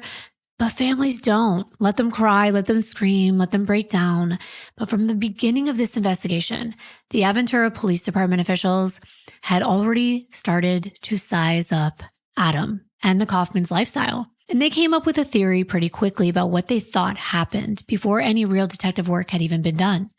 but families don't. Let them cry, let them scream, let them break down. But from the beginning of this investigation, the Aventura Police Department officials had already started to size up Adam and the Kaufman's lifestyle. And they came up with a theory pretty quickly about what they thought happened before any real detective work had even been done.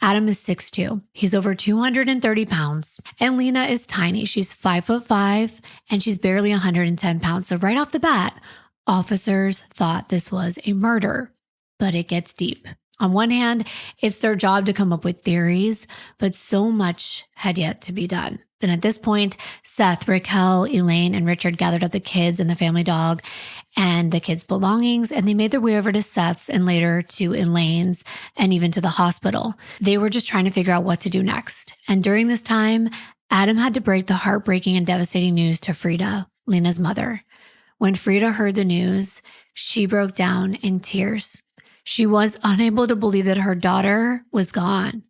Adam is 6'2". He's over 230 pounds. And Lina is tiny. She's 5'5", and she's barely 110 pounds. So right off the bat, officers thought this was a murder, but it gets deep. On one hand, it's their job to come up with theories, but so much had yet to be done. And at this point, Seth, Raquel, Elaine, and Richard gathered up the kids and the family dog and the kids' belongings, and they made their way over to Seth's and later to Elaine's and even to the hospital. They were just trying to figure out what to do next. And during this time, Adam had to break the heartbreaking and devastating news to Frida, Lina's mother. When Frida heard the news, she broke down in tears. She was unable to believe that her daughter was gone.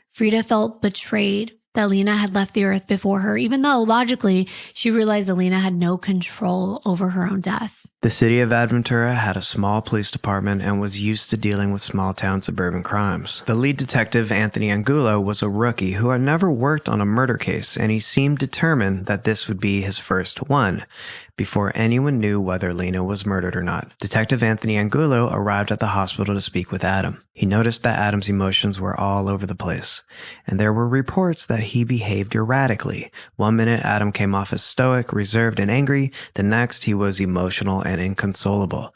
Frida felt betrayed that Lina had left the earth before her, even though logically she realized that Lina had no control over her own death. The city of Aventura had a small police department and was used to dealing with small-town suburban crimes. The lead detective, Anthony Angulo, was a rookie who had never worked on a murder case, and he seemed determined that this would be his first one, before anyone knew whether Lina was murdered or not. Detective Anthony Angulo arrived at the hospital to speak with Adam. He noticed that Adam's emotions were all over the place, and there were reports that he behaved erratically. One minute, Adam came off as stoic, reserved, and angry. The next, he was emotional and inconsolable.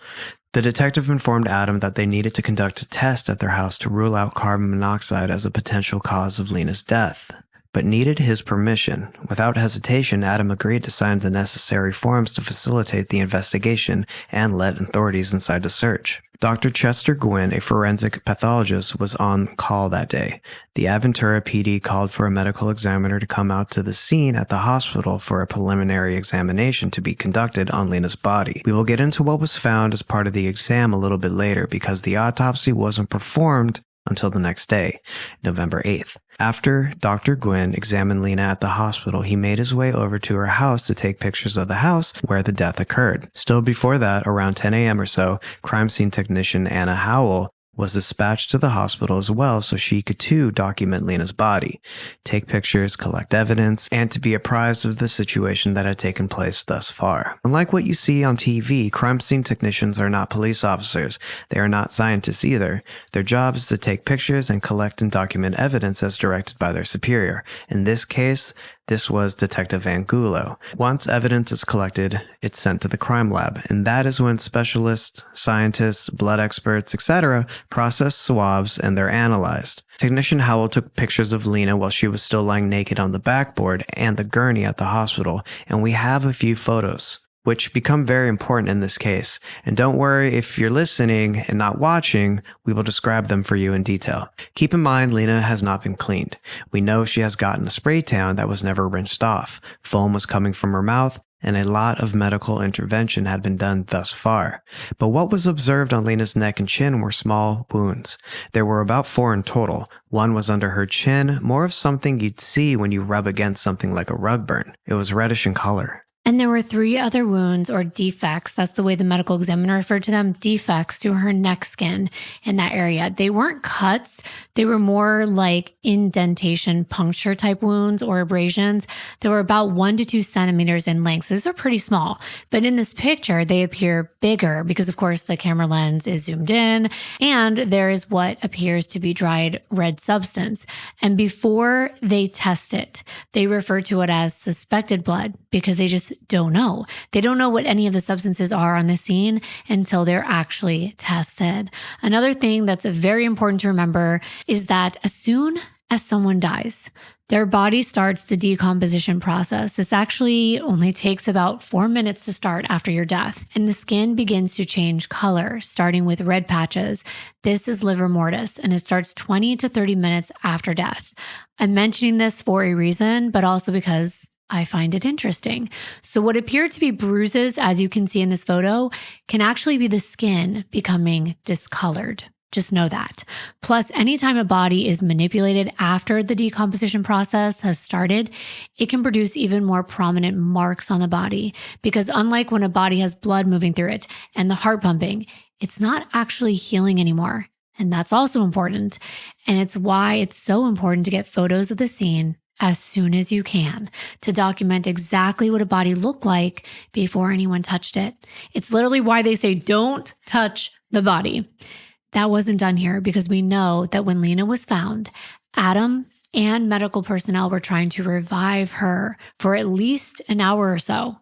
The detective informed Adam that they needed to conduct a test at their house to rule out carbon monoxide as a potential cause of Lina's death, but needed his permission. Without hesitation, Adam agreed to sign the necessary forms to facilitate the investigation and let authorities inside to search. Dr. Chester Gwynn, a forensic pathologist, was on call that day. The Aventura PD called for a medical examiner to come out to the scene at the hospital for a preliminary examination to be conducted on Lina's body. We will get into what was found as part of the exam a little bit later because the autopsy wasn't performed until the next day, November 8th. After Dr. Gwynn examined Lina at the hospital, he made his way over to her house to take pictures of the house where the death occurred. Still before that, around 10 a.m. or so, crime scene technician Anna Howell was dispatched to the hospital as well so she could too document Lina's body, take pictures, collect evidence, and to be apprised of the situation that had taken place thus far. Unlike what you see on TV, crime scene technicians are not police officers. They are not scientists either. Their job is to take pictures and collect and document evidence as directed by their superior. In this case, This was Detective Angulo. Once evidence is collected, it's sent to the crime lab, and that is when specialists, scientists, blood experts, etc. process swabs and they're analyzed. Technician Howell took pictures of Lina while she was still lying naked on the backboard and the gurney at the hospital, and we have a few photos, which become very important in this case. And don't worry, if you're listening and not watching, we will describe them for you in detail. Keep in mind, Lina has not been cleaned. We know she has gotten a spray tan that was never rinsed off. Foam was coming from her mouth, and a lot of medical intervention had been done thus far. But what was observed on Lina's neck and chin were small wounds. There were about 4 in total. One was under her chin, more of something you'd see when you rub against something like a rug burn. It was reddish in color. And there were 3 other wounds or defects. That's the way the medical examiner referred to them, defects to her neck skin in that area. They weren't cuts. They were more like indentation, puncture type wounds or abrasions. They were about 1 to 2 centimeters in length. So these are pretty small. But in this picture, they appear bigger because, of course, the camera lens is zoomed in and there is what appears to be dried red substance. And before they test it, they refer to it as suspected blood because they just don't know. They don't know what any of the substances are on the scene until they're actually tested. Another thing that's very important to remember is that as soon as someone dies, their body starts the decomposition process. This actually only takes about 4 minutes to start after your death, and the skin begins to change color, starting with red patches. This is livor mortis, and it starts 20 to 30 minutes after death. I'm mentioning this for a reason, but also because I find it interesting. So what appear to be bruises, as you can see in this photo, can actually be the skin becoming discolored. Just know that. Plus, anytime a body is manipulated after the decomposition process has started, it can produce even more prominent marks on the body because unlike when a body has blood moving through it and the heart pumping, it's not actually healing anymore. And that's also important. And it's why it's so important to get photos of the scene as soon as you can to document exactly what a body looked like before anyone touched it. It's literally why they say don't touch the body. That wasn't done here because we know that when Lina was found, Adam and medical personnel were trying to revive her for at least an hour or so.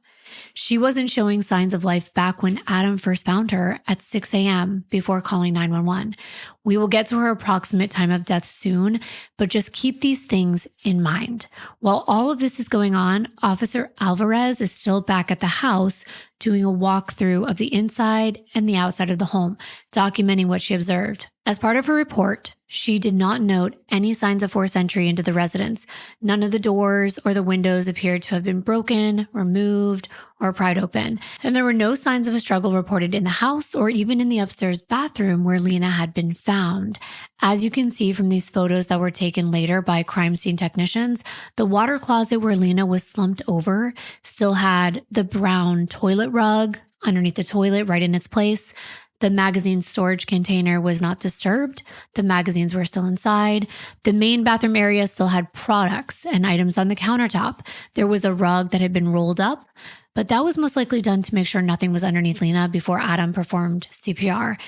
She wasn't showing signs of life back when Adam first found her at 6 a.m. before calling 911. We will get to her approximate time of death soon, but just keep these things in mind. While all of this is going on, Officer Alvarez is still back at the house doing a walkthrough of the inside and the outside of the home, documenting what she observed. As part of her report, she did not note any signs of forced entry into the residence. None of the doors or the windows appeared to have been broken, removed, or pried open. And there were no signs of a struggle reported in the house or even in the upstairs bathroom where Lina had been found. As you can see from these photos that were taken later by crime scene technicians, the water closet where Lina was slumped over still had the brown toilet rug underneath the toilet right in its place. The magazine storage container was not disturbed. The magazines were still inside. The main bathroom area still had products and items on the countertop. There was a rug that had been rolled up, but that was most likely done to make sure nothing was underneath Lina before Adam performed CPR.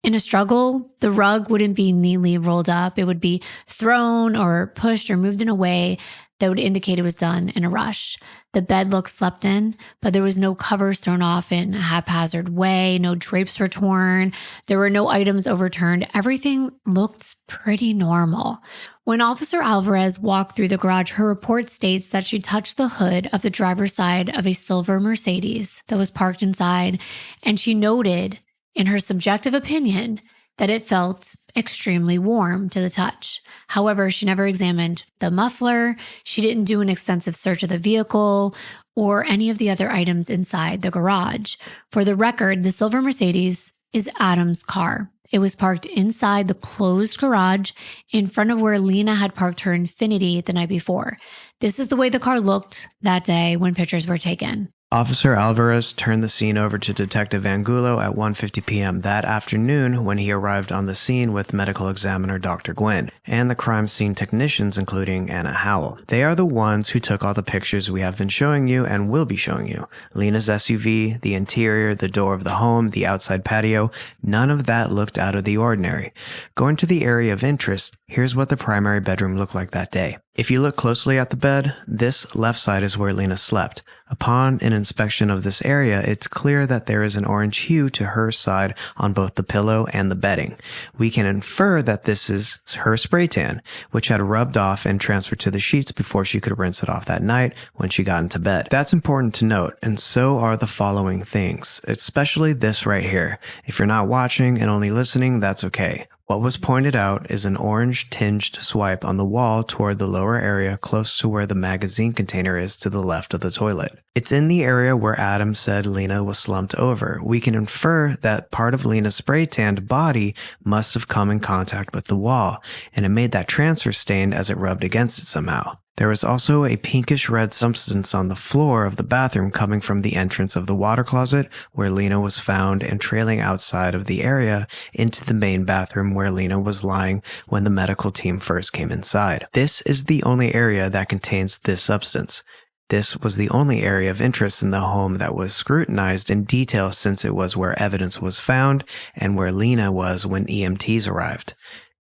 In a struggle, the rug wouldn't be neatly rolled up. It would be thrown or pushed or moved in a way that would indicate it was done in a rush. The bed looked slept in, but there was no covers thrown off in a haphazard way. No drapes were torn. There were no items overturned. Everything looked pretty normal. When Officer Alvarez walked through the garage, her report states that she touched the hood of the driver's side of a silver Mercedes that was parked inside, and she noted, in her subjective opinion, that it felt extremely warm to the touch. However, she never examined the muffler. She didn't do an extensive search of the vehicle or any of the other items inside the garage. For the record, the silver Mercedes is Adam's car. It was parked inside the closed garage in front of where Lina had parked her Infiniti the night before. This is the way the car looked that day when pictures were taken. Officer Alvarez turned the scene over to Detective Angulo at 1:50 p.m. that afternoon when he arrived on the scene with medical examiner Dr. Gwynn and the crime scene technicians including Anna Howell. They are the ones who took all the pictures we have been showing you and will be showing you. Lina's SUV, the interior, the door of the home, the outside patio, none of that looked out of the ordinary. Going to the area of interest, here's what the primary bedroom looked like that day. If you look closely at the bed, this left side is where Lina slept. Upon an inspection of this area, it's clear that there is an orange hue to her side on both the pillow and the bedding. We can infer that this is her spray tan, which had rubbed off and transferred to the sheets before she could rinse it off that night when she got into bed. That's important to note, and so are the following things, especially this right here. If you're not watching and only listening, that's okay. What was pointed out is an orange-tinged swipe on the wall toward the lower area close to where the magazine container is to the left of the toilet. It's in the area where Adam said Lina was slumped over. We can infer that part of Lina's spray-tanned body must have come in contact with the wall, and it made that transfer stain as it rubbed against it somehow. There was also a pinkish-red substance on the floor of the bathroom coming from the entrance of the water closet where Lina was found and trailing outside of the area into the main bathroom where Lina was lying when the medical team first came inside. This is the only area that contains this substance. This was the only area of interest in the home that was scrutinized in detail since it was where evidence was found and where Lina was when EMTs arrived.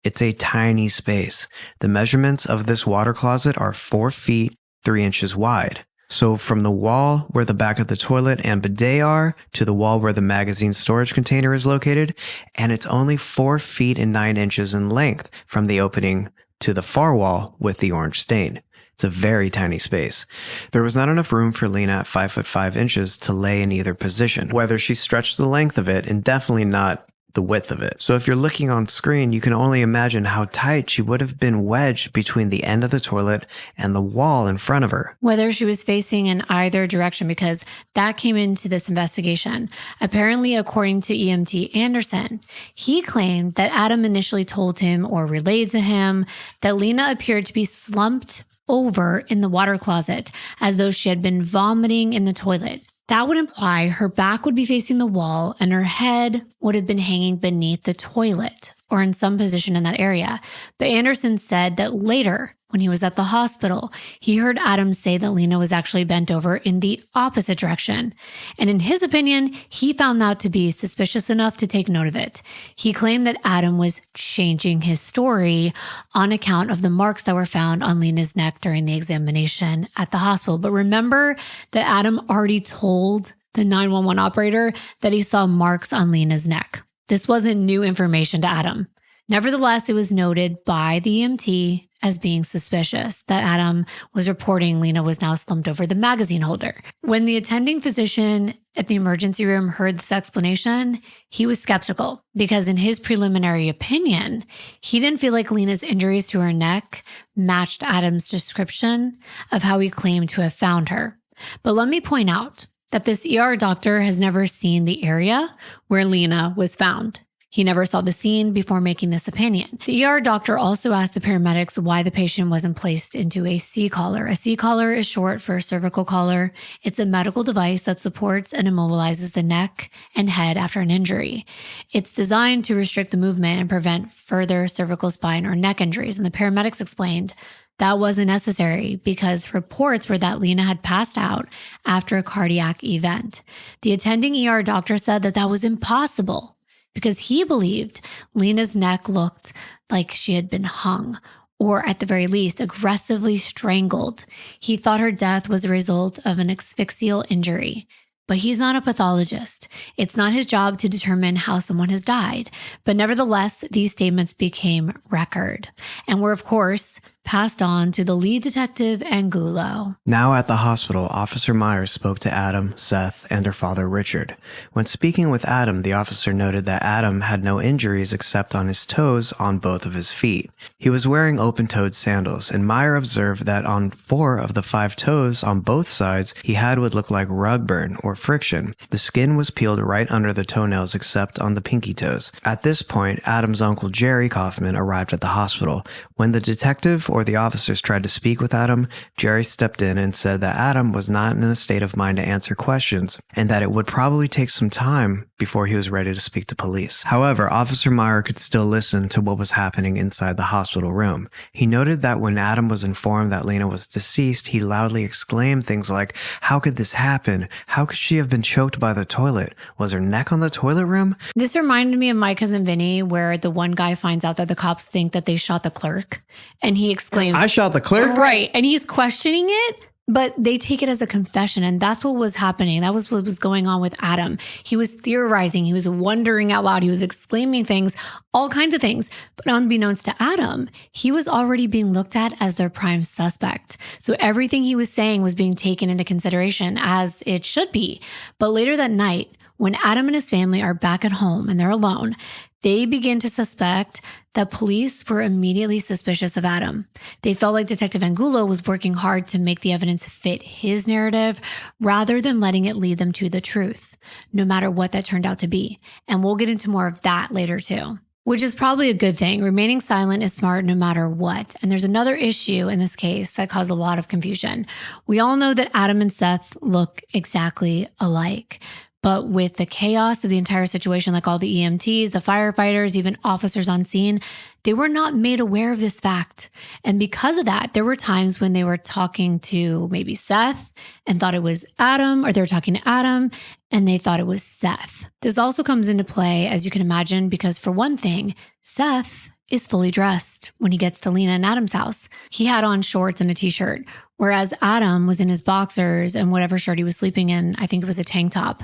It's a tiny space. The measurements of this water closet are 4 feet, 3 inches wide. So from the wall where the back of the toilet and bidet are to the wall where the magazine storage container is located, and it's only 4 feet and 9 inches in length from the opening to the far wall with the orange stain. It's a very tiny space. There was not enough room for Lina at 5 foot 5 inches to lay in either position, whether she stretched the length of it and definitely not the width of it. So if you're looking on screen, you can only imagine how tight she would have been wedged between the end of the toilet and the wall in front of her. Whether she was facing in either direction, because that came into this investigation. Apparently, according to EMT Anderson, he claimed that Adam initially told him or relayed to him that Lina appeared to be slumped over in the water closet as though she had been vomiting in the toilet. That would imply her back would be facing the wall and her head would have been hanging beneath the toilet or in some position in that area. But Anderson said that later, when he was at the hospital, he heard Adam say that Lina was actually bent over in the opposite direction. And in his opinion, he found that to be suspicious enough to take note of it. He claimed that Adam was changing his story on account of the marks that were found on Lina's neck during the examination at the hospital. But remember that Adam already told the 911 operator that he saw marks on Lina's neck. This wasn't new information to Adam. Nevertheless, it was noted by the EMT as being suspicious that Adam was reporting Lina was now slumped over the magazine holder. When the attending physician at the emergency room heard this explanation, he was skeptical because in his preliminary opinion, he didn't feel like Lina's injuries to her neck matched Adam's description of how he claimed to have found her. But let me point out that this ER doctor has never seen the area where Lina was found. He never saw the scene before making this opinion. The ER doctor also asked the paramedics why the patient wasn't placed into a C-collar. A C-collar is short for cervical collar. It's a medical device that supports and immobilizes the neck and head after an injury. It's designed to restrict the movement and prevent further cervical spine or neck injuries. And the paramedics explained that wasn't necessary because reports were that Lina had passed out after a cardiac event. The attending ER doctor said that that was impossible, because he believed Lina's neck looked like she had been hung, or at the very least, aggressively strangled. He thought her death was a result of an asphyxial injury. But he's not a pathologist. It's not his job to determine how someone has died. But nevertheless, these statements became record and were, of course, passed on to the lead detective, Angulo. Now at the hospital, Officer Myers spoke to Adam, Seth, and her father, Richard. When speaking with Adam, the officer noted that Adam had no injuries except on his toes on both of his feet. He was wearing open-toed sandals, and Meyer observed that on 4 of the 5 toes on both sides, he had what looked like rug burn or friction. The skin was peeled right under the toenails except on the pinky toes. At this point, Adam's uncle, Jerry Kaufman, arrived at the hospital. When the detective or before the officers tried to speak with Adam, Jerry stepped in and said that Adam was not in a state of mind to answer questions and that it would probably take some time before he was ready to speak to police. However, Officer Meyer could still listen to what was happening inside the hospital room. He noted that when Adam was informed that Lina was deceased, he loudly exclaimed things like, "How could this happen? How could she have been choked by the toilet? Was her neck on the toilet rim?" This reminded me of My Cousin Vinny, where the one guy finds out that the cops think that they shot the clerk. And he exclaims, "I shot the clerk?" Right. And he's questioning it, but they take it as a confession. And that's what was happening. That was what was going on with Adam. He was theorizing. He was wondering out loud. He was exclaiming things, all kinds of things. But unbeknownst to Adam, he was already being looked at as their prime suspect. So everything he was saying was being taken into consideration, as it should be. But later that night, when Adam and his family are back at home and they're alone, they begin to suspect that police were immediately suspicious of Adam. They felt like Detective Angulo was working hard to make the evidence fit his narrative rather than letting it lead them to the truth, no matter what that turned out to be. And we'll get into more of that later too. Which is probably a good thing. Remaining silent is smart no matter what. And there's another issue in this case that caused a lot of confusion. We all know that Adam and Seth look exactly alike. But with the chaos of the entire situation, like all the EMTs, the firefighters, even officers on scene, they were not made aware of this fact. And because of that, there were times when they were talking to maybe Seth and thought it was Adam, or they were talking to Adam and they thought it was Seth. This also comes into play, as you can imagine, because for one thing, Seth is fully dressed when he gets to Lina and Adam's house. He had on shorts and a t-shirt, whereas Adam was in his boxers and whatever shirt he was sleeping in, I think it was a tank top,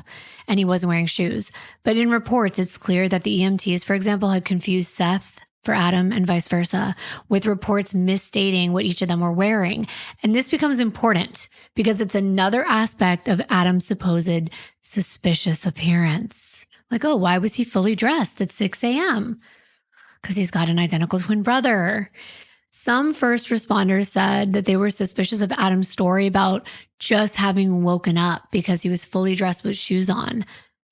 and he wasn't wearing shoes. But in reports, it's clear that the EMTs, for example, had confused Seth for Adam and vice versa, with reports misstating what each of them were wearing. And this becomes important because it's another aspect of Adam's supposed suspicious appearance. Like, oh, why was he fully dressed at 6 a.m.? Because he's got an identical twin brother. Some first responders said that they were suspicious of Adam's story about just having woken up because he was fully dressed with shoes on.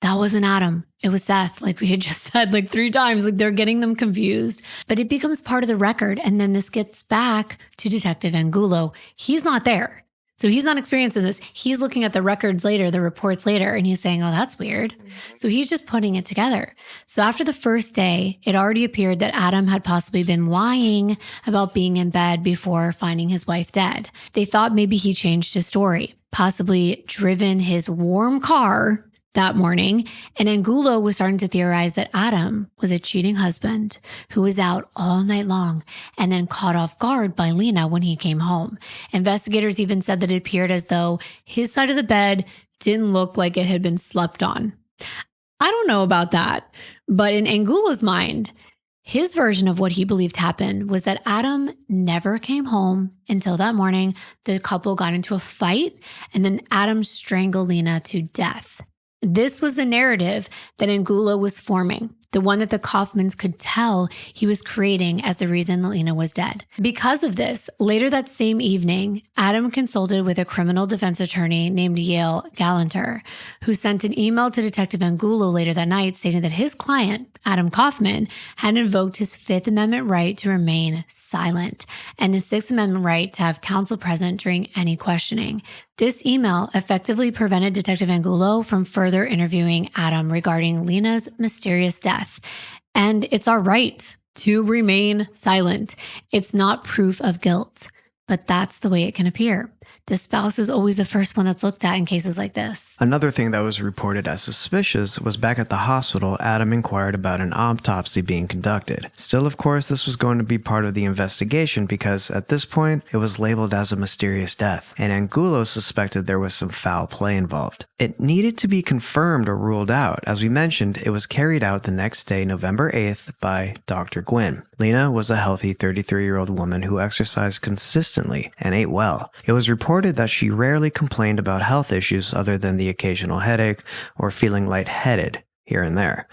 That wasn't Adam. It was Seth, like we had just said like 3 times. Like they're getting them confused. But it becomes part of the record. And then this gets back to Detective Angulo. He's not there. So he's not experiencing this. He's looking at the records later, the reports later, and he's saying, oh, that's weird. So he's just putting it together. So after the first day, it already appeared that Adam had possibly been lying about being in bed before finding his wife dead. They thought maybe he changed his story, possibly driven his warm car that morning, and Angulo was starting to theorize that Adam was a cheating husband who was out all night long and then caught off guard by Lina when he came home. Investigators even said that it appeared as though his side of the bed didn't look like it had been slept on. I don't know about that, but in Angulo's mind, his version of what he believed happened was that Adam never came home until that morning. The couple got into a fight, and then Adam strangled Lina to death. This was the narrative that Angulo was forming, the one that the Kaufmans could tell he was creating as the reason that Lina was dead. Because of this, later that same evening, Adam consulted with a criminal defense attorney named Yale Gallanter, who sent an email to Detective Angulo later that night stating that his client, Adam Kaufman, had invoked his Fifth Amendment right to remain silent and his Sixth Amendment right to have counsel present during any questioning. This email effectively prevented Detective Angulo from further interviewing Adam regarding Lina's mysterious death. And it's our right to remain silent. It's not proof of guilt, but that's the way it can appear. The spouse is always the first one that's looked at in cases like this. Another thing that was reported as suspicious was back at the hospital, Adam inquired about an autopsy being conducted. Still, of course, this was going to be part of the investigation because at this point, it was labeled as a mysterious death, and Angulo suspected there was some foul play involved. It needed to be confirmed or ruled out. As we mentioned, it was carried out the next day, November 8th, by Dr. Gwynn. Lina was a healthy 33-year-old woman who exercised consistently and ate well. It was reported that she rarely complained about health issues other than the occasional headache or feeling lightheaded here and there.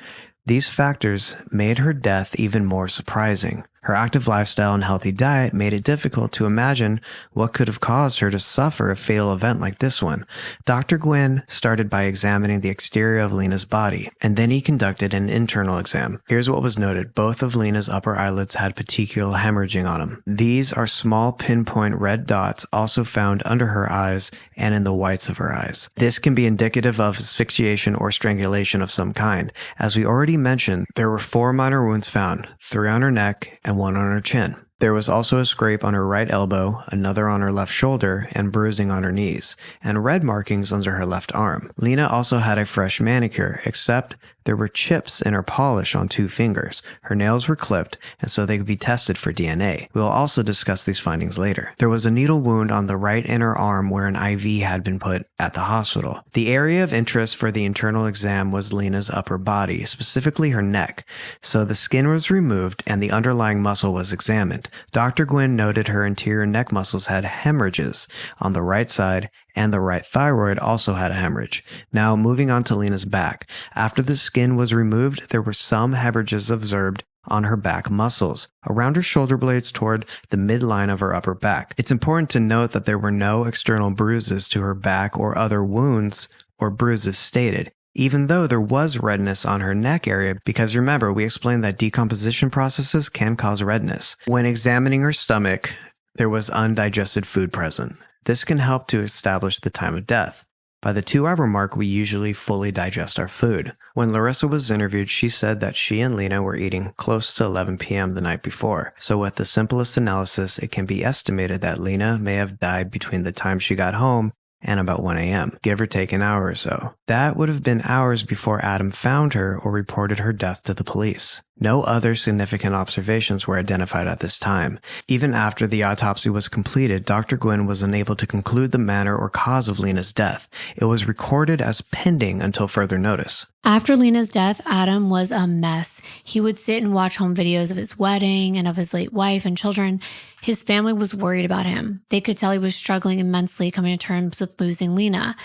These factors made her death even more surprising. Her active lifestyle and healthy diet made it difficult to imagine what could have caused her to suffer a fatal event like this one. Dr. Gwynn started by examining the exterior of Lina's body, and then he conducted an internal exam. Here's what was noted. Both of Lina's upper eyelids had petechial hemorrhaging on them. These are small pinpoint red dots also found under her eyes and in the whites of her eyes. This can be indicative of asphyxiation or strangulation of some kind. As we already mentioned, there were 4 minor wounds found, 3 on her neck and 1 on her chin. There was also a scrape on her right elbow, another on her left shoulder, and bruising on her knees, and red markings under her left arm. Lina also had a fresh manicure, except there were chips in her polish on 2 fingers. Her nails were clipped, and so they could be tested for DNA. We will also discuss these findings later. There was a needle wound on the right inner arm where an IV had been put at the hospital. The area of interest for the internal exam was Lina's upper body, specifically her neck. So the skin was removed and the underlying muscle was examined. Dr. Gwynn noted her interior neck muscles had hemorrhages on the right side, and the right thyroid also had a hemorrhage. Now, moving on to Lina's back. After the skin was removed, there were some hemorrhages observed on her back muscles, around her shoulder blades toward the midline of her upper back. It's important to note that there were no external bruises to her back or other wounds or bruises stated, even though there was redness on her neck area, because remember, we explained that decomposition processes can cause redness. When examining her stomach, there was undigested food present. This can help to establish the time of death. By the 2-hour mark, we usually fully digest our food. When Larissa was interviewed, she said that she and Lina were eating close to 11 p.m. the night before. So with the simplest analysis, it can be estimated that Lina may have died between the time she got home and about 1 a.m., give or take an hour or so. That would have been hours before Adam found her or reported her death to the police. No other significant observations were identified at this time. Even after the autopsy was completed, Dr. Gwynn was unable to conclude the manner or cause of Lina's death. It was recorded as pending until further notice. After Lina's death, Adam was a mess. He would sit and watch home videos of his wedding and of his late wife and children. His family was worried about him. They could tell he was struggling immensely coming to terms with losing Lina.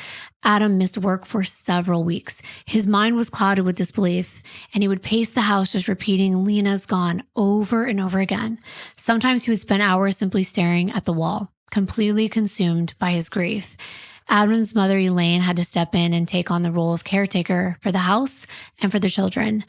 Adam missed work for several weeks. His mind was clouded with disbelief, and he would pace the house just repeating "Lina's gone" over and over again. Sometimes he would spend hours simply staring at the wall, completely consumed by his grief. Adam's mother, Elaine, had to step in and take on the role of caretaker for the house and for the children.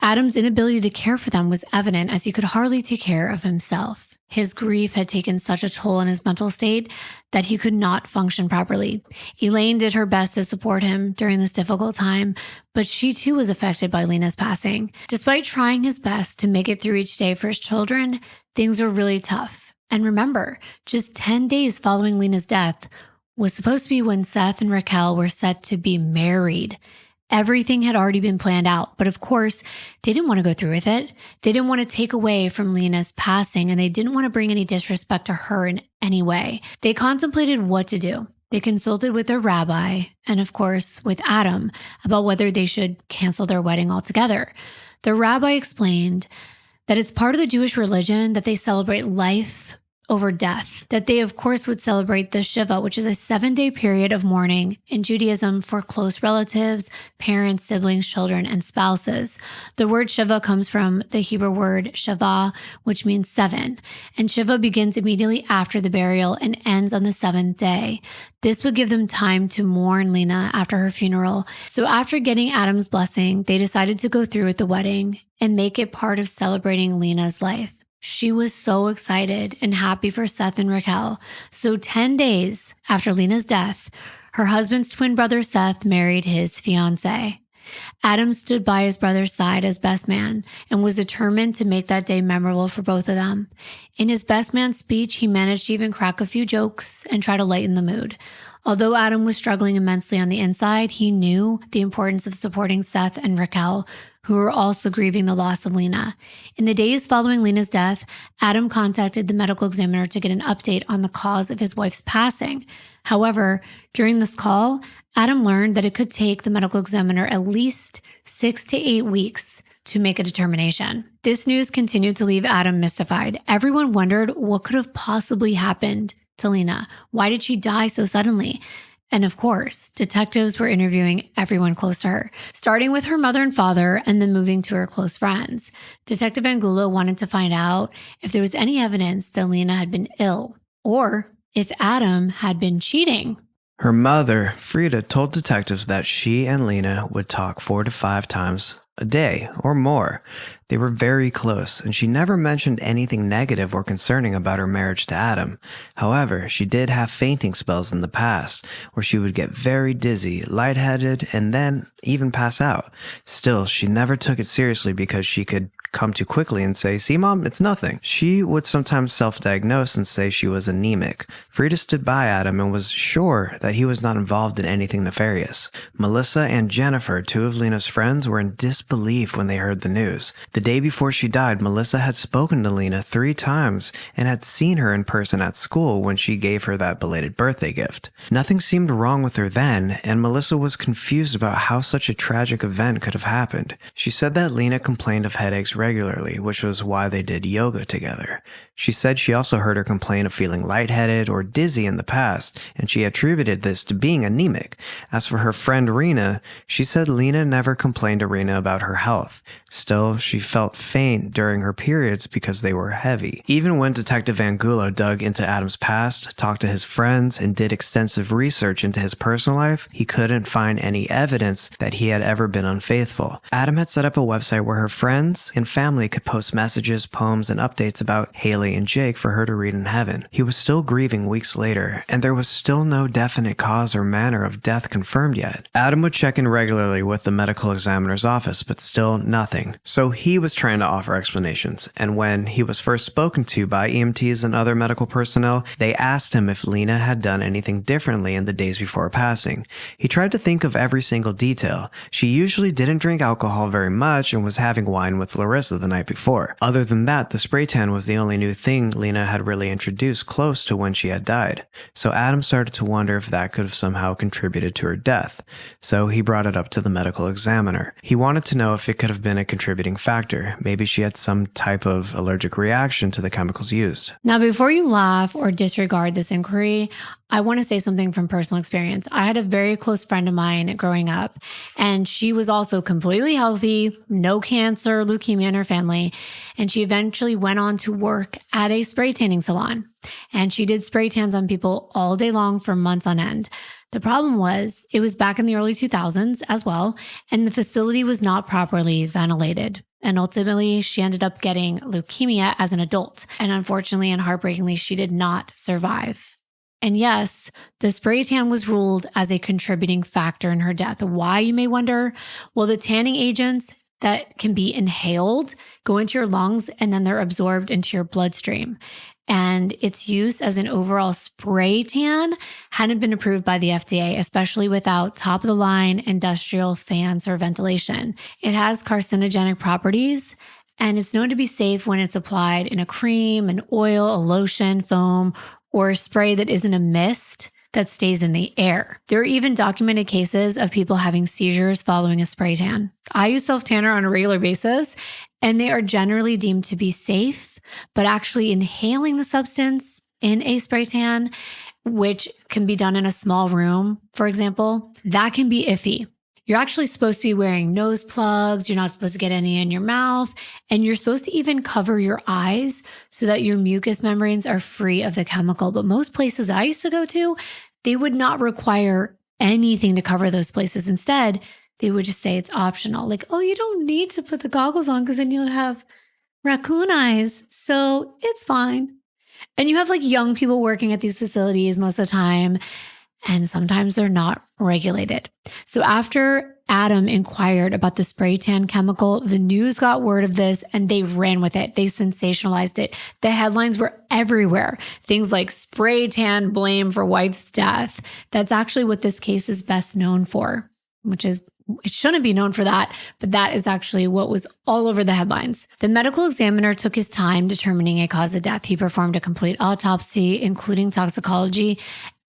Adam's inability to care for them was evident as he could hardly take care of himself. His grief had taken such a toll on his mental state that he could not function properly. Elaine did her best to support him during this difficult time, but she too was affected by Lina's passing. Despite trying his best to make it through each day for his children, things were really tough. And remember, just 10 days following Lina's death was supposed to be when Seth and Raquel were set to be married. Everything had already been planned out, but of course, they didn't want to go through with it. They didn't want to take away from Lina's passing, and they didn't want to bring any disrespect to her in any way. They contemplated what to do. They consulted with their rabbi, and of course, with Adam, about whether they should cancel their wedding altogether. The rabbi explained that it's part of the Jewish religion that they celebrate life over death, that they of course would celebrate the Shiva, which is a 7-day period of mourning in Judaism for close relatives, parents, siblings, children, and spouses. The word Shiva comes from the Hebrew word Shiva, which means 7, and Shiva begins immediately after the burial and ends on the 7th day. This would give them time to mourn Lina after her funeral. So after getting Adam's blessing, they decided to go through with the wedding and make it part of celebrating Lina's life. She was so excited and happy for Seth and Raquel. So 10 days after Lina's death, her husband's twin brother Seth married his fiance. Adam stood by his brother's side as best man and was determined to make that day memorable for both of them. In his best man speech, he managed to even crack a few jokes and try to lighten the mood. Although Adam was struggling immensely on the inside, he knew the importance of supporting Seth and Raquel, who were also grieving the loss of Lina. In the days following Lina's death, Adam contacted the medical examiner to get an update on the cause of his wife's passing. However, during this call, Adam learned that it could take the medical examiner at least 6 to 8 weeks to make a determination. This news continued to leave Adam mystified. Everyone wondered what could have possibly happened to Lina. Why did she die so suddenly? And of course, detectives were interviewing everyone close to her, starting with her mother and father and then moving to her close friends. Detective Angulo wanted to find out if there was any evidence that Lina had been ill or if Adam had been cheating. Her mother, Frida, told detectives that she and Lina would talk 4 to 5 times a day or more. They were very close, and she never mentioned anything negative or concerning about her marriage to Adam. However, she did have fainting spells in the past, where she would get very dizzy, lightheaded, and then even pass out. Still, she never took it seriously because she could come too quickly and say, "See, Mom, it's nothing." She would sometimes self-diagnose and say she was anemic. Frida stood by Adam and was sure that he was not involved in anything nefarious. Melissa and Jennifer, 2 of Lina's friends, were in disbelief when they heard the news. The day before she died, Melissa had spoken to Lina 3 times and had seen her in person at school when she gave her that belated birthday gift. Nothing seemed wrong with her then, and Melissa was confused about how such a tragic event could have happened. She said that Lina complained of headaches regularly, which was why they did yoga together. She said she also heard her complain of feeling lightheaded or dizzy in the past, and she attributed this to being anemic. As for her friend Rena, she said Lina never complained to Rena about her health. Still, she felt faint during her periods because they were heavy. Even when Detective Angulo dug into Adam's past, talked to his friends, and did extensive research into his personal life, he couldn't find any evidence that he had ever been unfaithful. Adam had set up a website where her friends and family could post messages, poems, and updates about Haley and Jake for her to read in heaven. He was still grieving weeks later, and there was still no definite cause or manner of death confirmed yet. Adam would check in regularly with the medical examiner's office, but still nothing. So he was trying to offer explanations, and when he was first spoken to by EMTs and other medical personnel, they asked him if Lina had done anything differently in the days before her passing. He tried to think of every single detail. She usually didn't drink alcohol very much and was having wine with Larissa the night before. Other than that, the spray tan was the only new thing Lina had really introduced close to when she had died. So Adam started to wonder if that could have somehow contributed to her death. So he brought it up to the medical examiner. He wanted to know if it could have been a contributing factor. Maybe she had some type of allergic reaction to the chemicals used. Now, before you laugh or disregard this inquiry, I want to say something from personal experience. I had a very close friend of mine growing up, and she was also completely healthy, no cancer, leukemia in her family, and she eventually went on to work at a spray tanning salon. And she did spray tans on people all day long for months on end. The problem was, it was back in the early 2000s as well, and the facility was not properly ventilated. And ultimately, she ended up getting leukemia as an adult. And unfortunately and heartbreakingly, she did not survive. And yes, the spray tan was ruled as a contributing factor in her death. Why, you may wonder? Well, the tanning agents that can be inhaled go into your lungs and then they're absorbed into your bloodstream. And its use as an overall spray tan hadn't been approved by the FDA, especially without top-of-the-line industrial fans or ventilation. It has carcinogenic properties, and it's known to be safe when it's applied in a cream, an oil, a lotion, foam, or a spray that isn't a mist that stays in the air. There are even documented cases of people having seizures following a spray tan. I use self-tanner on a regular basis, and they are generally deemed to be safe, but actually inhaling the substance in a spray tan, which can be done in a small room, for example, that can be iffy. You're actually supposed to be wearing nose plugs. You're not supposed to get any in your mouth. And you're supposed to even cover your eyes so that your mucous membranes are free of the chemical. But most places I used to go to, they would not require anything to cover those places. Instead, they would just say it's optional. Like, oh, you don't need to put the goggles on because then you'll have raccoon eyes. So it's fine. And you have like young people working at these facilities most of the time. And sometimes they're not regulated. So after Adam inquired about the spray tan chemical, the news got word of this and they ran with it. They sensationalized it. The headlines were everywhere. Things like spray tan blame for wife's death. That's actually what this case is best known for, which is, it shouldn't be known for that, but that is actually what was all over the headlines. The medical examiner took his time determining a cause of death. He performed a complete autopsy, including toxicology.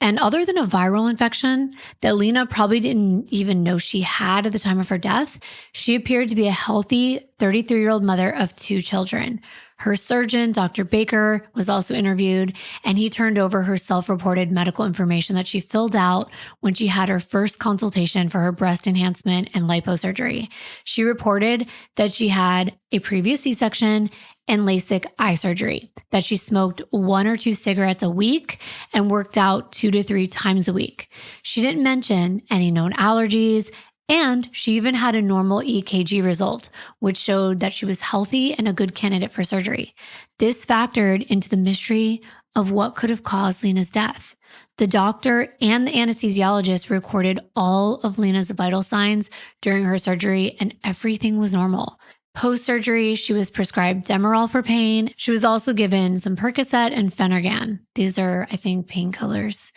And other than a viral infection that Lina probably didn't even know she had at the time of her death, she appeared to be a healthy 33-year-old mother of 2 children. Her surgeon, Dr. Baker, was also interviewed, and he turned over her self-reported medical information that she filled out when she had her first consultation for her breast enhancement and liposurgery. She reported that she had a previous C-section and LASIK eye surgery, that she smoked 1 or 2 cigarettes a week and worked out 2 to 3 times a week. She didn't mention any known allergies, and she even had a normal EKG result, which showed that she was healthy and a good candidate for surgery. This factored into the mystery of what could have caused Lina's death. The doctor and the anesthesiologist recorded all of Lina's vital signs during her surgery, and everything was normal. Post-surgery, she was prescribed Demerol for pain. She was also given some Percocet and Phenergan. These are, I think, painkillers.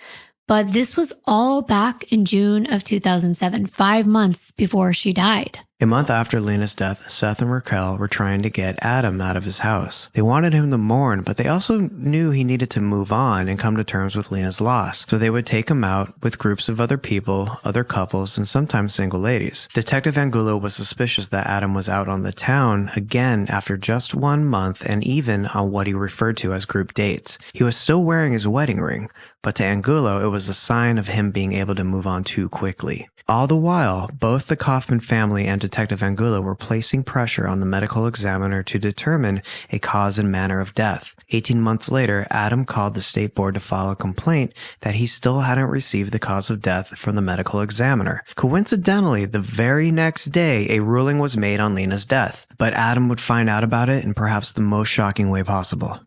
But this was all back in June of 2007, 5 months before she died. A month after Lina's death, Seth and Raquel were trying to get Adam out of his house. They wanted him to mourn, but they also knew he needed to move on and come to terms with Lina's loss. So they would take him out with groups of other people, other couples, and sometimes single ladies. Detective Angulo was suspicious that Adam was out on the town again after just 1 month and even on what he referred to as group dates. He was still wearing his wedding ring, but to Angulo, it was a sign of him being able to move on too quickly. All the while, both the Kaufman family and Detective Angulo were placing pressure on the medical examiner to determine a cause and manner of death. 18 months later, Adam called the state board to file a complaint that he still hadn't received the cause of death from the medical examiner. Coincidentally, the very next day, a ruling was made on Lina's death, but Adam would find out about it in perhaps the most shocking way possible.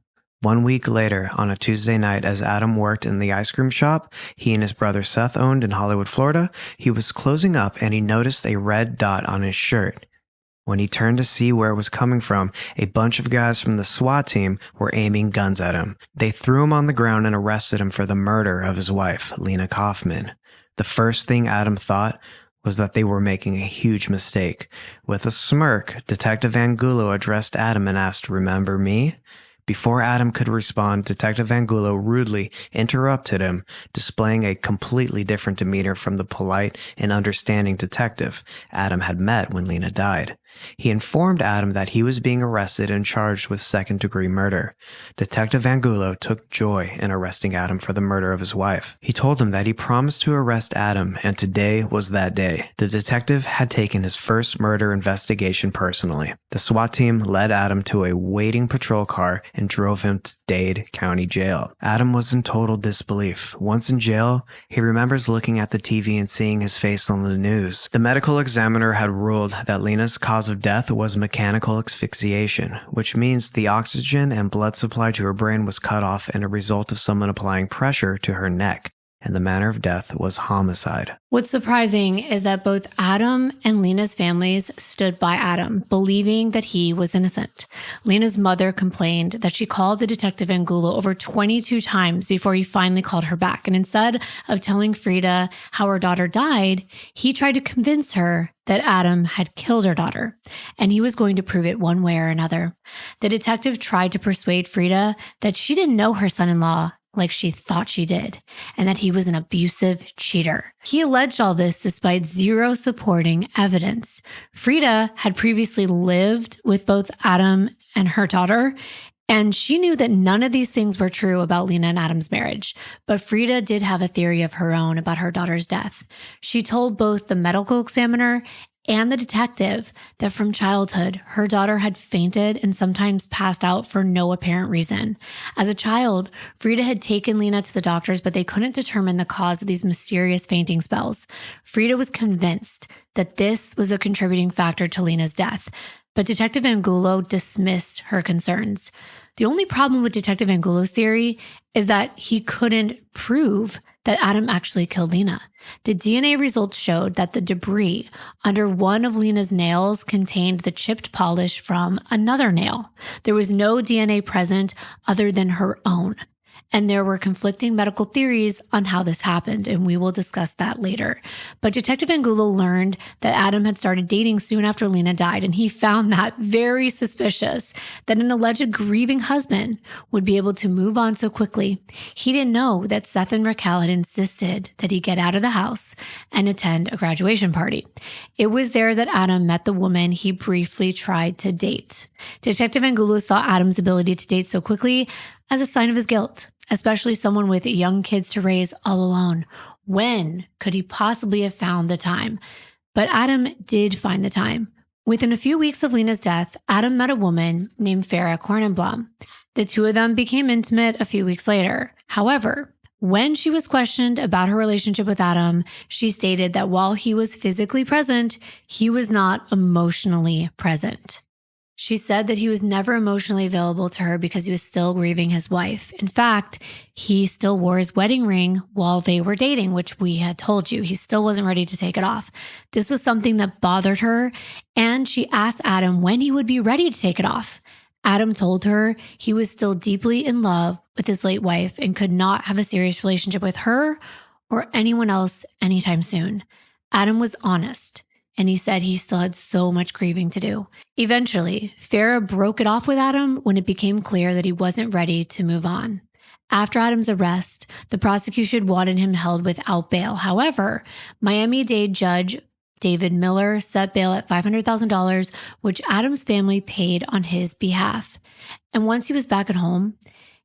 1 week later, on a Tuesday night, as Adam worked in the ice cream shop he and his brother Seth owned in Hollywood, Florida, he was closing up and he noticed a red dot on his shirt. When he turned to see where it was coming from, a bunch of guys from the SWAT team were aiming guns at him. They threw him on the ground and arrested him for the murder of his wife, Lina Kaufman. The first thing Adam thought was that they were making a huge mistake. With a smirk, Detective Angulo addressed Adam and asked, "Remember me?" Before Adam could respond, Detective Angulo rudely interrupted him, displaying a completely different demeanor from the polite and understanding detective Adam had met when Lina died. He informed Adam that he was being arrested and charged with second-degree murder. Detective Angulo took joy in arresting Adam for the murder of his wife. He told him that he promised to arrest Adam, and today was that day. The detective had taken his first murder investigation personally. The SWAT team led Adam to a waiting patrol car and drove him to Dade County Jail. Adam was in total disbelief. Once in jail, he remembers looking at the TV and seeing his face on the news. The medical examiner had ruled that Lina's cause of death was mechanical asphyxiation, which means the oxygen and blood supply to her brain was cut off and a result of someone applying pressure to her neck, and the manner of death was homicide. What's surprising is that both Adam and Lina's families stood by Adam, believing that he was innocent. Lina's mother complained that she called the Detective Angulo over 22 times before he finally called her back. And instead of telling Frida how her daughter died, he tried to convince her that Adam had killed her daughter, and he was going to prove it one way or another. The detective tried to persuade Frida that she didn't know her son-in-law like she thought she did, and that he was an abusive cheater. He alleged all this despite zero supporting evidence. Frida had previously lived with both Adam and her daughter, and she knew that none of these things were true about Lina and Adam's marriage. But Frida did have a theory of her own about her daughter's death. She told both the medical examiner and the detective that from childhood, her daughter had fainted and sometimes passed out for no apparent reason. As a child, Frida had taken Lina to the doctors, but they couldn't determine the cause of these mysterious fainting spells. Frida was convinced that this was a contributing factor to Lina's death, but Detective Angulo dismissed her concerns. The only problem with Detective Angulo's theory is that he couldn't prove that Adam actually killed Lina. The DNA results showed that the debris under one of Lina's nails contained the chipped polish from another nail. There was no DNA present other than her own. And there were conflicting medical theories on how this happened, and we will discuss that later. But Detective Angulo learned that Adam had started dating soon after Lina died, and he found that very suspicious that an alleged grieving husband would be able to move on so quickly. He didn't know that Seth and Raquel had insisted that he get out of the house and attend a graduation party. It was there that Adam met the woman he briefly tried to date. Detective Angulo saw Adam's ability to date so quickly as a sign of his guilt, especially someone with young kids to raise all alone. When could he possibly have found the time? But Adam did find the time. Within a few weeks of Lina's death, Adam met a woman named Farah Kornenblum. The two of them became intimate a few weeks later. However, when she was questioned about her relationship with Adam, she stated that while he was physically present, he was not emotionally present. She said that he was never emotionally available to her because he was still grieving his wife. In fact, he still wore his wedding ring while they were dating, which we had told you. He still wasn't ready to take it off. This was something that bothered her, and she asked Adam when he would be ready to take it off. Adam told her he was still deeply in love with his late wife and could not have a serious relationship with her or anyone else anytime soon. Adam was honest, and he said he still had so much grieving to do. Eventually, Farah broke it off with Adam when it became clear that he wasn't ready to move on. After Adam's arrest, the prosecution wanted him held without bail. However, Miami-Dade Judge David Miller set bail at $500,000, which Adam's family paid on his behalf. And once he was back at home,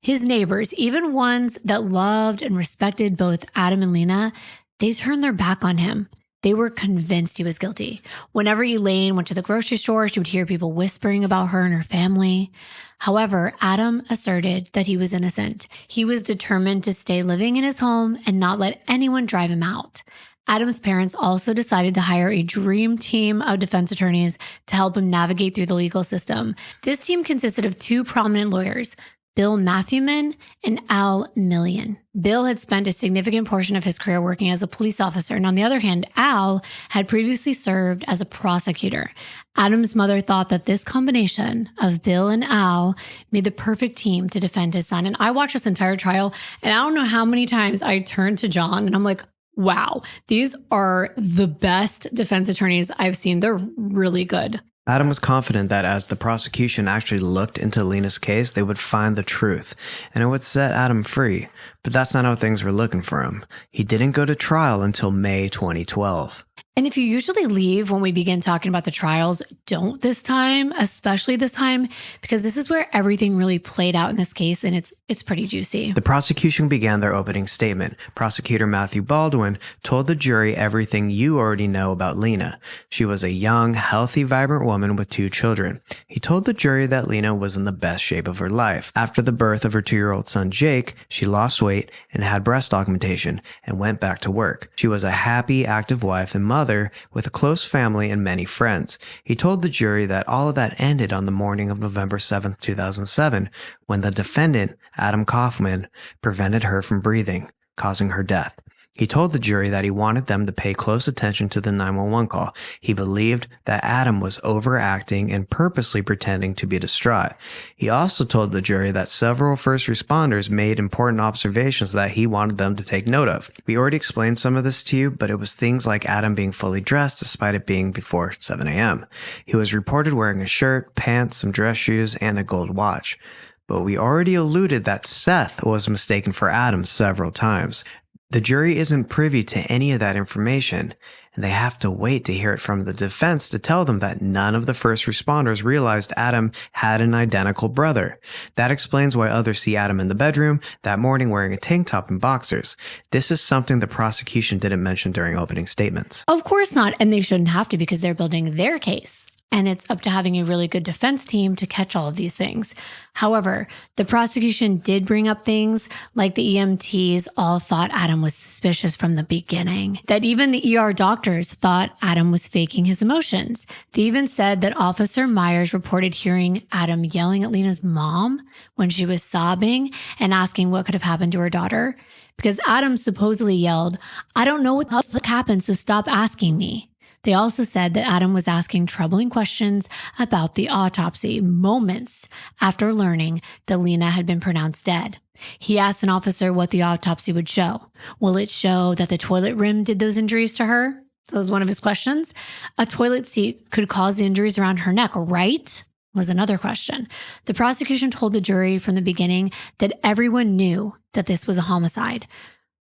his neighbors, even ones that loved and respected both Adam and Lina, they turned their back on him. They were convinced he was guilty. Whenever Elaine went to the grocery store, she would hear people whispering about her and her family. However, Adam asserted that he was innocent. He was determined to stay living in his home and not let anyone drive him out. Adam's parents also decided to hire a dream team of defense attorneys to help him navigate through the legal system. This team consisted of two prominent lawyers, Bill Matthewman and Al Millian. Bill had spent a significant portion of his career working as a police officer, and on the other hand, Al had previously served as a prosecutor. Adam's mother thought that this combination of Bill and Al made the perfect team to defend his son. And I watched this entire trial, and I don't know how many times I turned to John, and I'm like, wow, these are the best defense attorneys I've seen. They're really good. Adam was confident that as the prosecution actually looked into Lina's case, they would find the truth, and it would set Adam free. But that's not how things were looking for him. He didn't go to trial until May 2012. And if you usually leave when we begin talking about the trials, don't this time, especially this time, because this is where everything really played out in this case, and it's pretty juicy. The prosecution began their opening statement. Prosecutor Matthew Baldwin told the jury everything you already know about Lina. She was a young, healthy, vibrant woman with 2 children. He told the jury that Lina was in the best shape of her life. After the birth of her 2-year-old son Jake, she lost weight and had breast augmentation and went back to work. She was a happy, active wife and mother with a close family and many friends. He told the jury that all of that ended on the morning of November 7, 2007, when the defendant, Adam Kaufman, prevented her from breathing, causing her death. He told the jury that he wanted them to pay close attention to the 911 call. He believed that Adam was overacting and purposely pretending to be distraught. He also told the jury that several first responders made important observations that he wanted them to take note of. We already explained some of this to you, but it was things like Adam being fully dressed despite it being before 7 a.m. He was reported wearing a shirt, pants, some dress shoes, and a gold watch. But we already alluded that Seth was mistaken for Adam several times. The jury isn't privy to any of that information, and they have to wait to hear it from the defense to tell them that none of the first responders realized Adam had an identical brother. That explains why others see Adam in the bedroom that morning wearing a tank top and boxers. This is something the prosecution didn't mention during opening statements. Of course not, and they shouldn't have to because they're building their case. And it's up to having a really good defense team to catch all of these things. However, the prosecution did bring up things like the EMTs all thought Adam was suspicious from the beginning, that even the ER doctors thought Adam was faking his emotions. They even said that Officer Myers reported hearing Adam yelling at Lina's mom when she was sobbing and asking what could have happened to her daughter, because Adam supposedly yelled, "I don't know what the fuck happened, so stop asking me." They also said that Adam was asking troubling questions about the autopsy moments after learning that Lina had been pronounced dead. He asked an officer what the autopsy would show. Will it show that the toilet rim did those injuries to her? That was one of his questions. A toilet seat could cause the injuries around her neck, right? Was another question. The prosecution told the jury from the beginning that everyone knew that this was a homicide.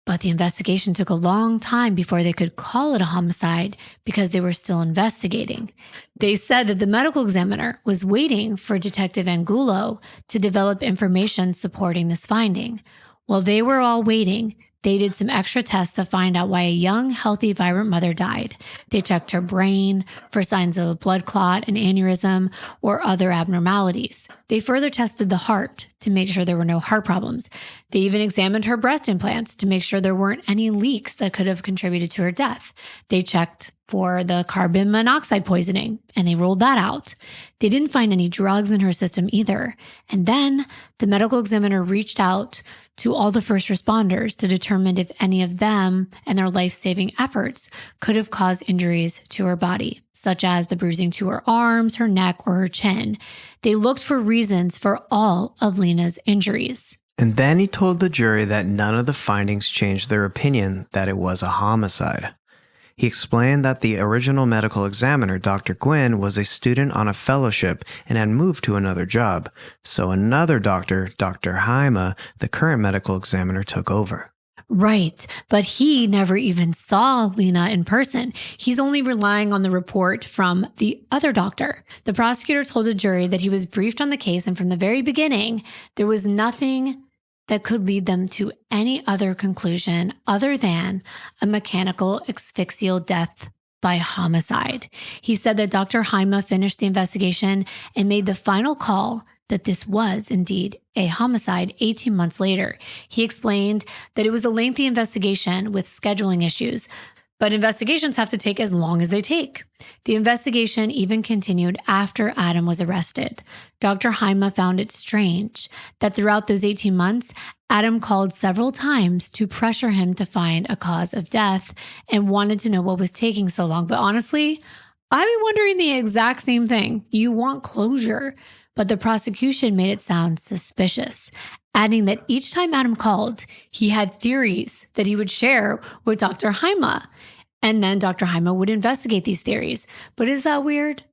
But the investigation took a long time before they could call it a homicide because they were still investigating. They said that the medical examiner was waiting for Detective Angulo to develop information supporting this finding. While they were all waiting, they did some extra tests to find out why a young, healthy, vibrant mother died. They checked her brain for signs of a blood clot, an aneurysm, or other abnormalities. They further tested the heart to make sure there were no heart problems. They even examined her breast implants to make sure there weren't any leaks that could have contributed to her death. They checked for the carbon monoxide poisoning, and they ruled that out. They didn't find any drugs in her system either. And then the medical examiner reached out to all the first responders to determine if any of them and their life-saving efforts could have caused injuries to her body, such as the bruising to her arms, her neck, or her chin. They looked for reasons for all of Lina's injuries. And then he told the jury that none of the findings changed their opinion that it was a homicide. He explained that the original medical examiner, Dr. Gwynn, was a student on a fellowship and had moved to another job. So another doctor, Dr. Haima, the current medical examiner, took over. Right, but he never even saw Lina in person. He's only relying on the report from the other doctor. The prosecutor told the jury that he was briefed on the case, and from the very beginning, there was nothing that could lead them to any other conclusion other than a mechanical asphyxial death by homicide. He said that Dr. Haima finished the investigation and made the final call that this was indeed a homicide 18 months later. He explained that it was a lengthy investigation with scheduling issues, but investigations have to take as long as they take. The investigation even continued after Adam was arrested. Dr. Haima found it strange that throughout those 18 months, Adam called several times to pressure him to find a cause of death and wanted to know what was taking so long. But honestly, I've been wondering the exact same thing. You want closure, but the prosecution made it sound suspicious, adding that each time Adam called, he had theories that he would share with Dr. Haima. And then Dr. Haima would investigate these theories. But is that weird?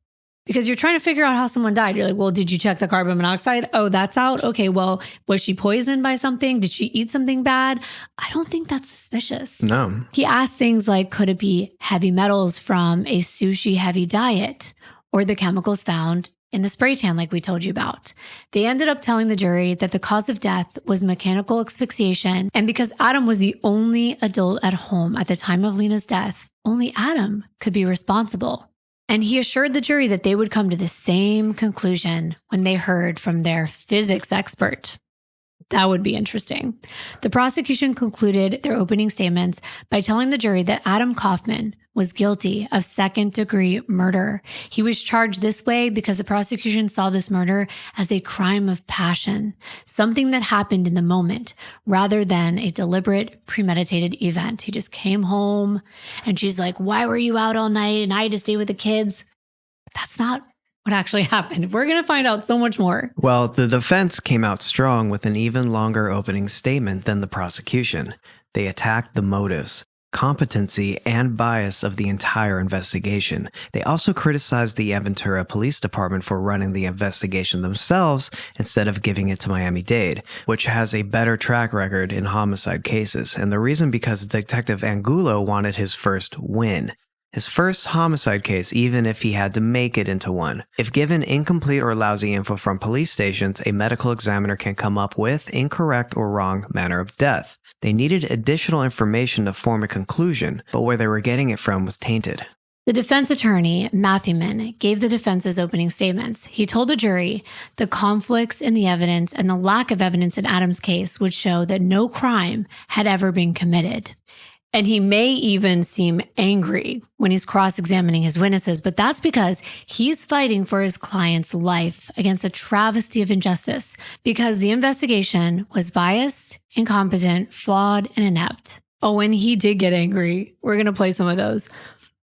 Because you're trying to figure out how someone died. You're like, well, did you check the carbon monoxide? Oh, that's out. Okay, well, was she poisoned by something? Did she eat something bad? I don't think that's suspicious. No. He asked things like, could it be heavy metals from a sushi heavy diet or the chemicals found in the spray tan like we told you about? They ended up telling the jury that the cause of death was mechanical asphyxiation, and because Adam was the only adult at home at the time of Lina's death, only Adam could be responsible. And he assured the jury that they would come to the same conclusion when they heard from their physics expert. That would be interesting. The prosecution concluded their opening statements by telling the jury that Adam Kaufman was guilty of second-degree murder. He was charged this way because the prosecution saw this murder as a crime of passion, something that happened in the moment rather than a deliberate, premeditated event. He just came home and she's like, why were you out all night? And I had to stay with the kids. That's not what actually happened. We're going to find out so much more. Well, the defense came out strong with an even longer opening statement than the prosecution. They attacked the motives, competency, and bias of the entire investigation. They also criticized the Aventura Police Department for running the investigation themselves instead of giving it to Miami-Dade, which has a better track record in homicide cases. And the reason because Detective Angulo wanted his first win. His first homicide case, even if he had to make it into one. If given incomplete or lousy info from police stations, a medical examiner can come up with incorrect or wrong manner of death. They needed additional information to form a conclusion, but where they were getting it from was tainted. The defense attorney, Matthewman, gave the defense's opening statements. He told the jury the conflicts in the evidence and the lack of evidence in Adam's case would show that no crime had ever been committed. And he may even seem angry when he's cross-examining his witnesses, but that's because he's fighting for his client's life against a travesty of injustice because the investigation was biased, incompetent, flawed, and inept. Oh, and he did get angry. We're going to play some of those.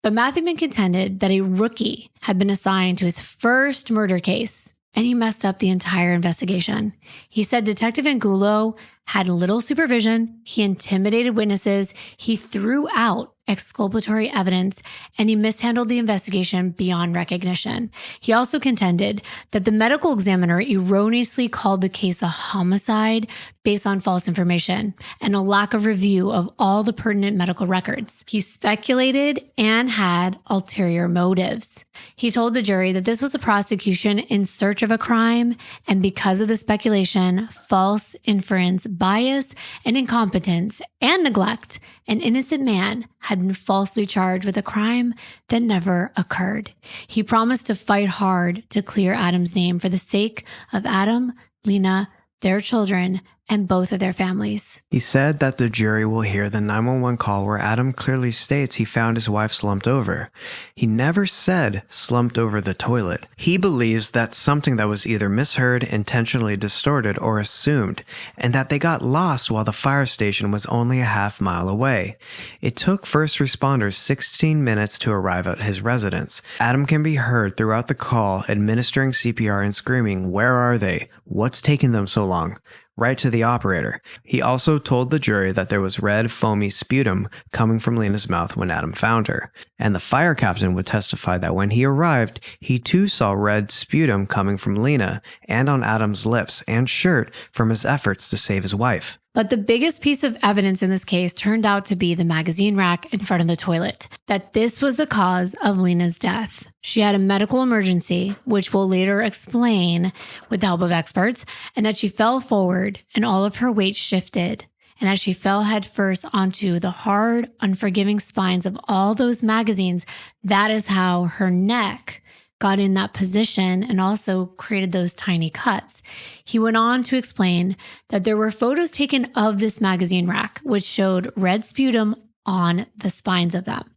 But Matthewman contended that a rookie had been assigned to his first murder case, and he messed up the entire investigation. He said Detective Angulo had little supervision, he intimidated witnesses, he threw out exculpatory evidence, and he mishandled the investigation beyond recognition. He also contended that the medical examiner erroneously called the case a homicide based on false information and a lack of review of all the pertinent medical records. He speculated and had ulterior motives. He told the jury that this was a prosecution in search of a crime, and because of the speculation, false inference, bias, and incompetence and neglect, an innocent man had been falsely charged with a crime that never occurred. He promised to fight hard to clear Adam's name for the sake of Adam, Lina, their children, and both of their families. He said that the jury will hear the 911 call where Adam clearly states he found his wife slumped over. He never said slumped over the toilet. He believes that's something that was either misheard, intentionally distorted, or assumed, and that they got lost while the fire station was only a half-mile away. It took first responders 16 minutes to arrive at his residence. Adam can be heard throughout the call administering CPR and screaming, "Where are they? What's taking them so long?" right to the operator. He also told the jury that there was red, foamy sputum coming from Lina's mouth when Adam found her. And the fire captain would testify that when he arrived, he too saw red sputum coming from Lina and on Adam's lips and shirt from his efforts to save his wife. But the biggest piece of evidence in this case turned out to be the magazine rack in front of the toilet, that this was the cause of Lina's death. She had a medical emergency, which we'll later explain with the help of experts, and that she fell forward and all of her weight shifted. And as she fell headfirst onto the hard, unforgiving spines of all those magazines, that is how her neck got in that position and also created those tiny cuts. He went on to explain that there were photos taken of this magazine rack, which showed red sputum on the spines of them.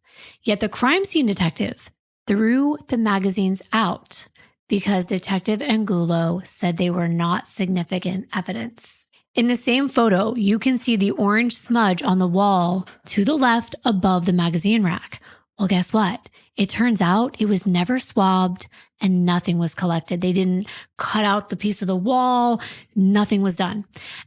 Yet the crime scene detective threw the magazines out because Detective Angulo said they were not significant evidence. In the same photo, you can see the orange smudge on the wall to the left above the magazine rack. Well, guess what? It turns out it was never swabbed and nothing was collected. They didn't cut out the piece of the wall. Nothing was done.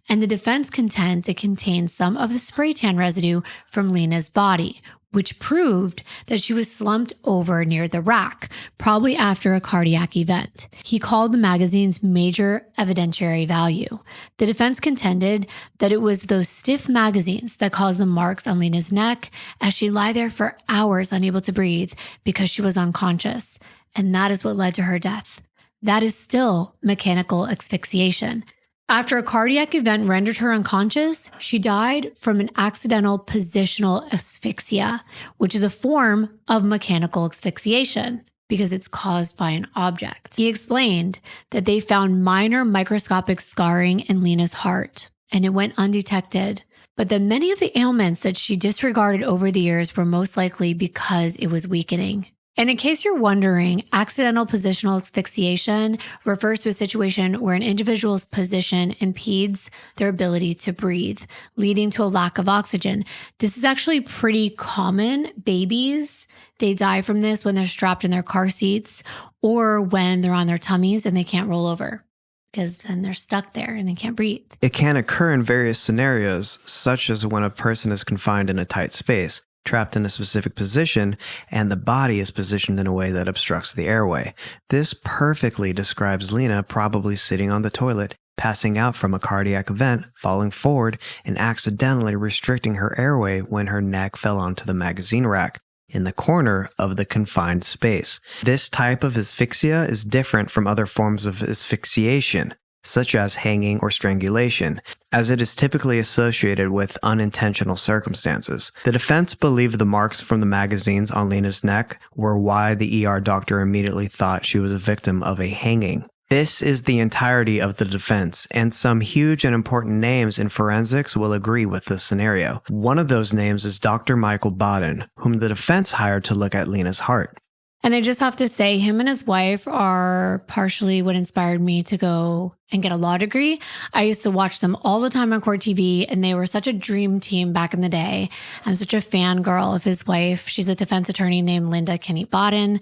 And the defense contends it contains some of the spray tan residue from Lina's body, which proved that she was slumped over near the rack, probably after a cardiac event. He called the magazine's major evidentiary value. The defense contended that it was those stiff magazines that caused the marks on Lina's neck as she lay there for hours unable to breathe because she was unconscious. And that is what led to her death. That is still mechanical asphyxiation. After a cardiac event rendered her unconscious, she died from an accidental positional asphyxia, which is a form of mechanical asphyxiation because it's caused by an object. He explained that they found minor microscopic scarring in Lina's heart, and it went undetected, but that many of the ailments that she disregarded over the years were most likely because it was weakening. And in case you're wondering, accidental positional asphyxiation refers to a situation where an individual's position impedes their ability to breathe, leading to a lack of oxygen. This is actually pretty common. Babies, they die from this when they're strapped in their car seats or when they're on their tummies and they can't roll over, because then they're stuck there and they can't breathe. It can occur in various scenarios, such as when a person is confined in a tight space, trapped in a specific position, and the body is positioned in a way that obstructs the airway. This perfectly describes Lina probably sitting on the toilet, passing out from a cardiac event, falling forward, and accidentally restricting her airway when her neck fell onto the magazine rack in the corner of the confined space. This type of asphyxia is different from other forms of asphyxiation, such as hanging or strangulation, as it is typically associated with unintentional circumstances. The defense believed the marks from the magazines on Lina's neck were why the ER doctor immediately thought she was a victim of a hanging. This is the entirety of the defense, and some huge and important names in forensics will agree with this scenario. One of those names is Dr. Michael Baden, whom the defense hired to look at Lina's heart. And I just have to say, him and his wife are partially what inspired me to go and get a law degree. I used to watch them all the time on court TV, and they were such a dream team back in the day. I'm such a fangirl of his wife. She's a defense attorney named Linda Kaufman.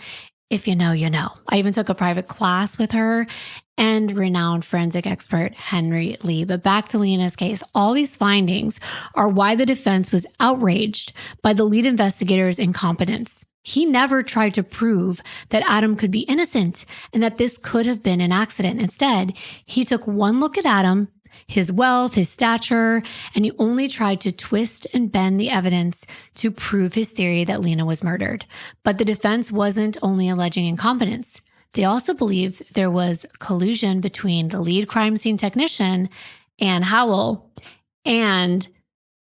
If you know, you know. I even took a private class with her and renowned forensic expert Henry Lee. But back to Lina's case, all these findings are why the defense was outraged by the lead investigator's incompetence. He never tried to prove that Adam could be innocent and that this could have been an accident. Instead, he took one look at Adam, his wealth, his stature, and he only tried to twist and bend the evidence to prove his theory that Lina was murdered. But the defense wasn't only alleging incompetence. They also believed there was collusion between the lead crime scene technician, Ann Howell, and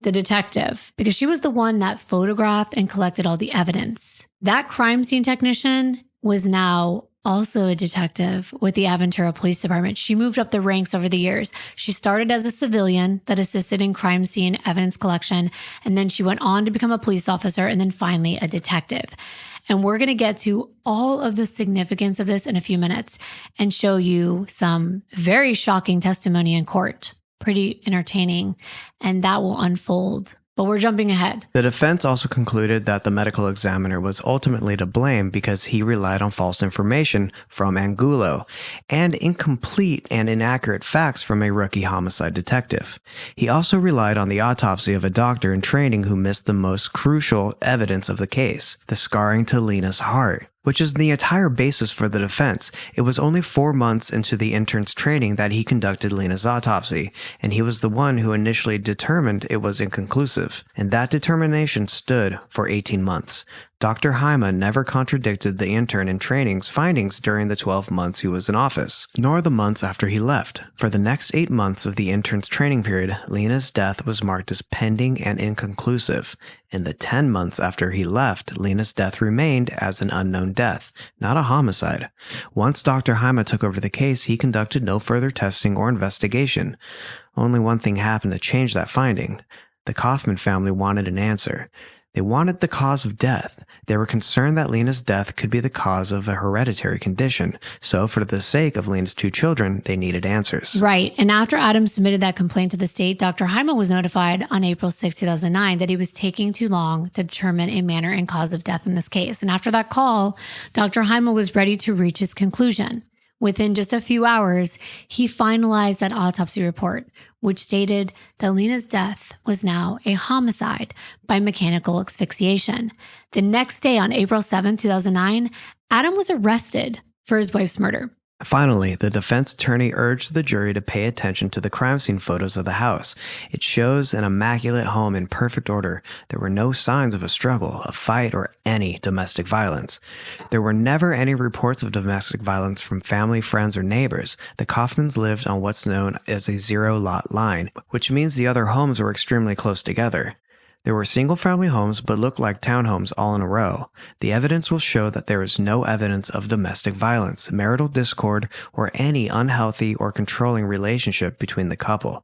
the detective, because she was the one that photographed and collected all the evidence. That crime scene technician was now also a detective with the Aventura Police Department. She moved up the ranks over the years. She started as a civilian that assisted in crime scene evidence collection, and then she went on to become a police officer, and then finally a detective. And we're going to get to all of the significance of this in a few minutes and show you some very shocking testimony in court. Pretty entertaining, and that will unfold. But we're jumping ahead. The defense also concluded that the medical examiner was ultimately to blame because he relied on false information from Angulo and incomplete and inaccurate facts from a rookie homicide detective. He also relied on the autopsy of a doctor in training who missed the most crucial evidence of the case, the scarring to Lina's heart, which is the entire basis for the defense. It was only 4 months into the intern's training that he conducted Lina's autopsy, and he was the one who initially determined it was inconclusive, and that determination stood for 18 months. Dr. Hyma never contradicted the intern in training's findings during the 12 months he was in office, nor the months after he left. For the next 8 months of the intern's training period, Lina's death was marked as pending and inconclusive. In the 10 months after he left, Lina's death remained as an unknown death, not a homicide. Once Dr. Hyma took over the case, he conducted no further testing or investigation. Only one thing happened to change that finding. The Kaufman family wanted an answer. They wanted the cause of death. They were concerned that Lina's death could be the cause of a hereditary condition. So for the sake of Lina's 2 children, they needed answers. Right. And after Adam submitted that complaint to the state, Dr. Hyma was notified on April 6, 2009 that he was taking too long to determine a manner and cause of death in this case. And after that call, Dr. Hyma was ready to reach his conclusion. Within just a few hours, he finalized that autopsy report, which stated that Lina's death was now a homicide by mechanical asphyxiation. The next day, on April 7, 2009, Adam was arrested for his wife's murder. Finally, the defense attorney urged the jury to pay attention to the crime scene photos of the house. It shows an immaculate home in perfect order. There were no signs of a struggle, a fight, or any domestic violence. There were never any reports of domestic violence from family, friends, or neighbors. The Kaufmans lived on what's known as a zero-lot line, which means the other homes were extremely close together. There were single-family homes but looked like townhomes all in a row. The evidence will show that there is no evidence of domestic violence, marital discord, or any unhealthy or controlling relationship between the couple.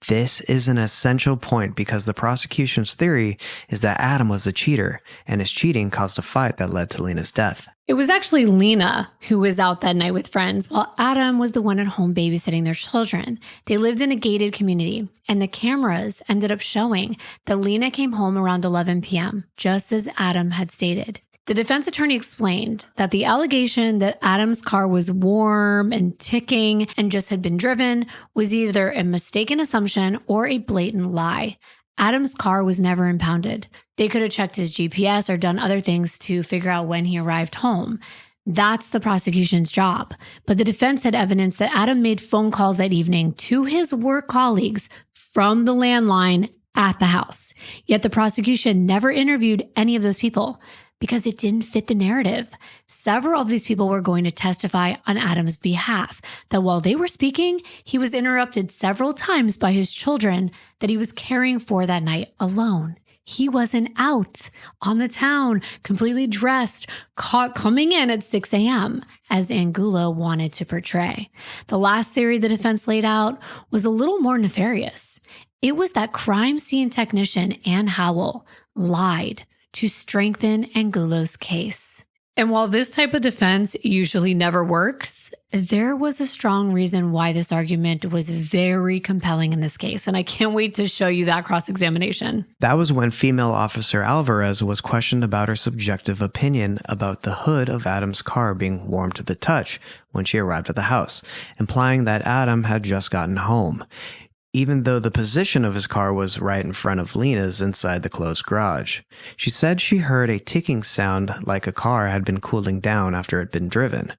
This is an essential point because the prosecution's theory is that Adam was a cheater, and his cheating caused a fight that led to Lina's death. It was actually Lina who was out that night with friends, while Adam was the one at home babysitting their children. They lived in a gated community, and the cameras ended up showing that Lina came home around 11 p.m., just as Adam had stated. The defense attorney explained that the allegation that Adam's car was warm and ticking and just had been driven was either a mistaken assumption or a blatant lie. Adam's car was never impounded. They could have checked his GPS or done other things to figure out when he arrived home. That's the prosecution's job. But the defense had evidence that Adam made phone calls that evening to his work colleagues from the landline at the house. Yet the prosecution never interviewed any of those people because it didn't fit the narrative. Several of these people were going to testify on Adam's behalf, that while they were speaking, he was interrupted several times by his children that he was caring for that night alone. He wasn't out on the town, completely dressed, caught coming in at 6 a.m., as Angulo wanted to portray. The last theory the defense laid out was a little more nefarious. It was that crime scene technician Ann Howell lied to strengthen Angulo's case. And while this type of defense usually never works, there was a strong reason why this argument was very compelling in this case. And I can't wait to show you that cross-examination. That was when female officer Alvarez was questioned about her subjective opinion about the hood of Adam's car being warm to the touch when she arrived at the house, implying that Adam had just gotten home, even though the position of his car was right in front of Lina's inside the closed garage. She said she heard a ticking sound like a car had been cooling down after it had been driven,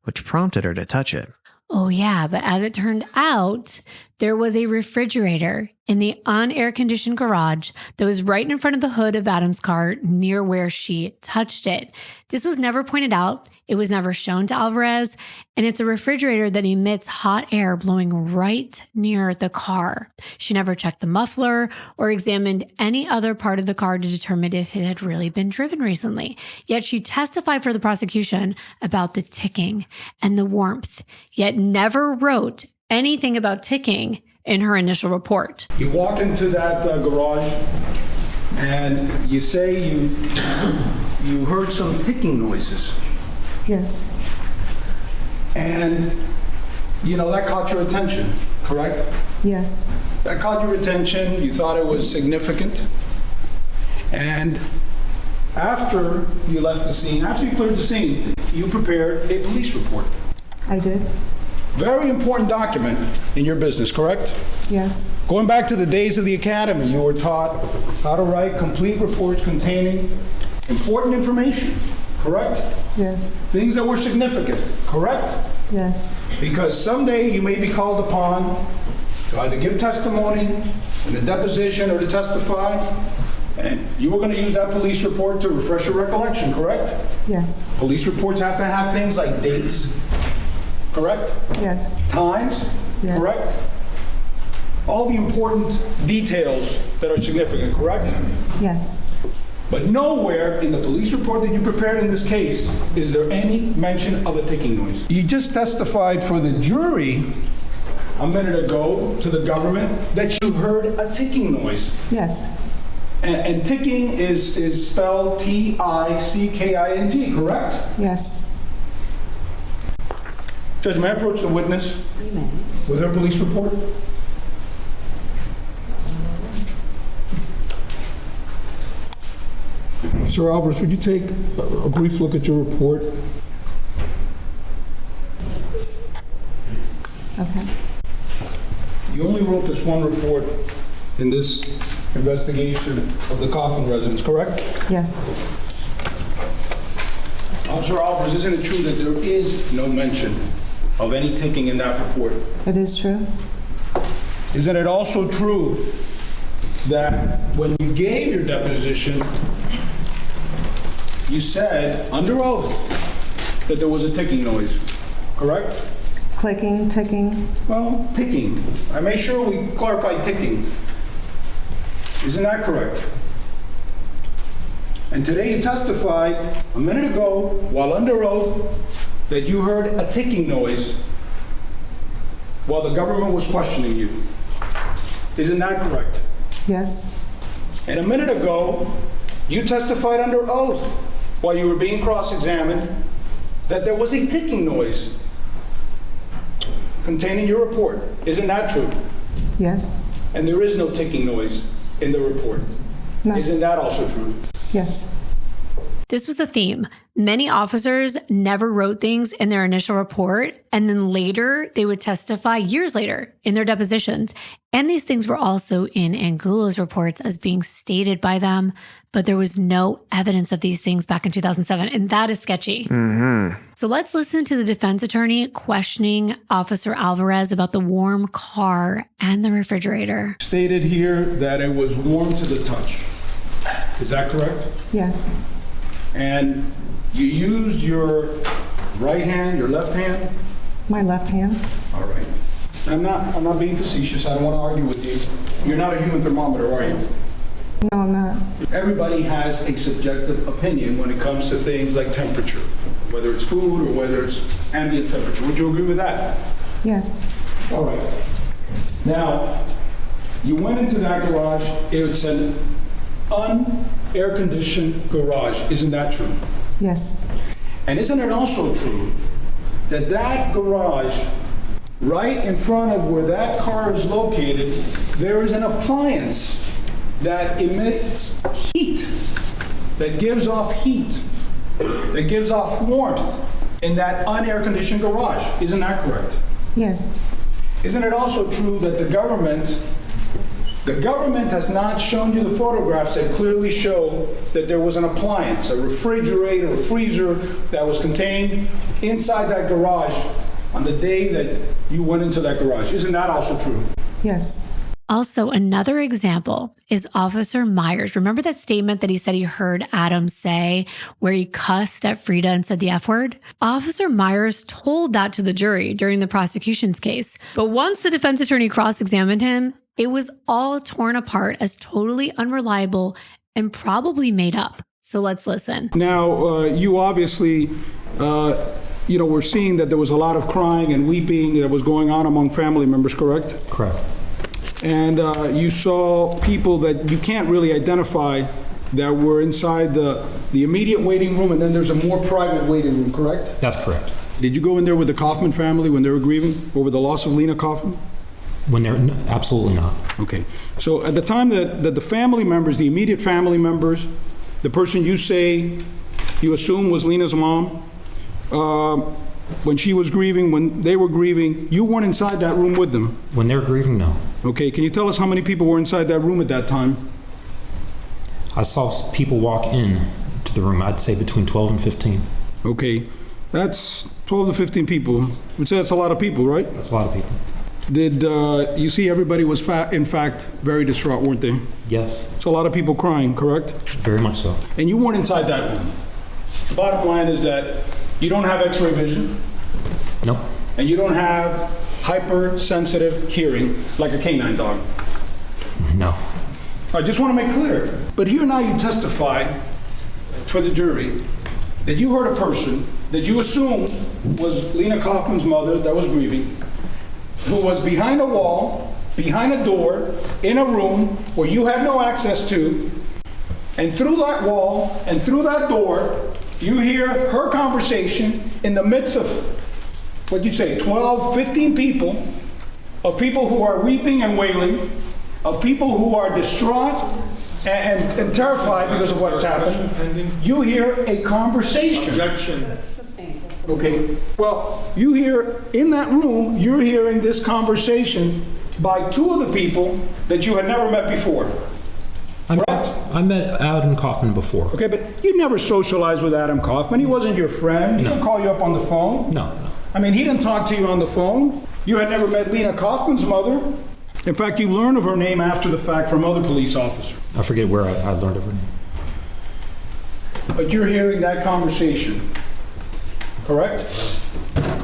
which prompted her to touch it. Oh yeah, but as it turned out, there was a refrigerator in the unair-conditioned garage that was right in front of the hood of Adam's car near where she touched it. This was never pointed out. It was never shown to Alvarez, and it's a refrigerator that emits hot air blowing right near the car. She never checked the muffler or examined any other part of the car to determine if it had really been driven recently. Yet she testified for the prosecution about the ticking and the warmth, yet never wrote anything about ticking in her initial report. You walk into that garage and you say you heard some ticking noises. Yes. And, that caught your attention, correct? Yes. That caught your attention, you thought it was significant. And after you left the scene, after you cleared the scene, you prepared a police report. I did. Very important document in your business, correct? Yes. Going back to the days of the academy, you were taught how to write complete reports containing important information, correct? Yes. Things that were significant, correct? Yes. Because someday you may be called upon to either give testimony in a deposition or to testify, and you were going to use that police report to refresh your recollection, correct? Yes. Police reports have to have things like dates, correct? Yes. Times, Yes. correct? All the important details that are significant, correct? Yes. But nowhere in the police report that you prepared in this case is there any mention of a ticking noise. You just testified for the jury a minute ago to the government that you heard a ticking noise. Yes. And ticking is spelled T-I-C-K-I-N-G, correct? Yes. Judge, may I approach the witness with her police report? Sir Alvarez, would you take a brief look at your report? Okay. You only wrote this one report in this investigation of the Kaufman residence, correct? Yes. Officer Alvarez, isn't it true that there is no mention of any ticking in that report? It is true. Isn't it also true that when you gave your deposition, you said under oath that there was a ticking noise, correct? Clicking, ticking. Well, ticking. I made sure we clarified ticking. Isn't that correct? And today you testified a minute ago, while under oath, that you heard a ticking noise while the government was questioning you. Isn't that correct? Yes. And a minute ago, you testified under oath while you were being cross-examined that there was a ticking noise contained in your report. Isn't that true? Yes. And there is no ticking noise in the report. No. Isn't that also true? Yes. This was a theme. Many officers never wrote things in their initial report, and then later they would testify years later in their depositions. And these things were also in Angulo's reports as being stated by them, but there was no evidence of these things back in 2007, and that is sketchy. So let's listen to the defense attorney questioning Officer Alvarez about the warm car and the refrigerator. Stated here that it was warm to the touch. Is that correct? Yes. And you used your right hand, your left hand? My left hand. All right. I'm not being facetious. I don't want to argue with you. You're not a human thermometer, are you? No, I'm not. Everybody has a subjective opinion when it comes to things like temperature, whether it's food or whether it's ambient temperature. Would you agree with that? Yes. All right. Now, you went into that garage. It's an unair-conditioned garage. Isn't that true? Yes. And isn't it also true that that garage, right in front of where that car is located, there is an appliance that emits heat, that gives off heat, that gives off warmth in that unair-conditioned garage? Isn't that correct? Yes. Isn't it also true that the government has not shown you the photographs that clearly show that there was an appliance, a refrigerator, a freezer that was contained inside that garage on the day that you went into that garage? Isn't that also true? Yes. Also, another example is Officer Myers. Remember that statement that he said he heard Adam say where he cussed at Frida and said the F word? Officer Myers told that to the jury during the prosecution's case. But once the defense attorney cross-examined him, it was all torn apart as totally unreliable and probably made up. So let's listen. Now, you obviously, were seeing that there was a lot of crying and weeping that was going on among family members, correct? Correct. And you saw people that you can't really identify that were inside the immediate waiting room, and then there's a more private waiting room, correct? That's correct. Did you go in there with the Kaufman family when they were grieving over the loss of Lina Kaufman? Absolutely not. Okay. So at the time that the family members, the immediate family members, the person you say you assume was Lina's mom, when she was grieving, when they were grieving, you weren't inside that room with them? When they were grieving, no. Okay, can you tell us how many people were inside that room at that time? I saw people walk in to the room, I'd say between 12 and 15. Okay, that's 12 to 15 people, which that's a lot of people, right? That's a lot of people. Did you see everybody was in fact very distraught, weren't they? Yes. So a lot of people crying, correct? Very much so. And you weren't inside that room. The bottom line is that you don't have x-ray vision. Nope. And you don't have hypersensitive hearing like a canine dog. No. I just want to make clear. But here now you testify for the jury that you heard a person that you assume was Lina Kaufman's mother that was grieving, who was behind a wall, behind a door, in a room where you had no access to, and through that wall and through that door, you hear her conversation in the midst of, what'd you say, 12, 15 people, of people who are weeping and wailing, of people who are distraught and terrified because of what's happened. You hear a conversation. Objection. Okay, well, you hear, in that room, you're hearing this conversation by two of the people that you had never met before. I met Adam Kaufman before. Okay, but you never socialized with Adam Kaufman. He wasn't your friend. He didn't call you up on the phone. No. I mean, he didn't talk to you on the phone. You had never met Lina Kaufman's mother. In fact, you learned of her name after the fact from other police officers. I forget where I learned of her name. But you're hearing that conversation, correct?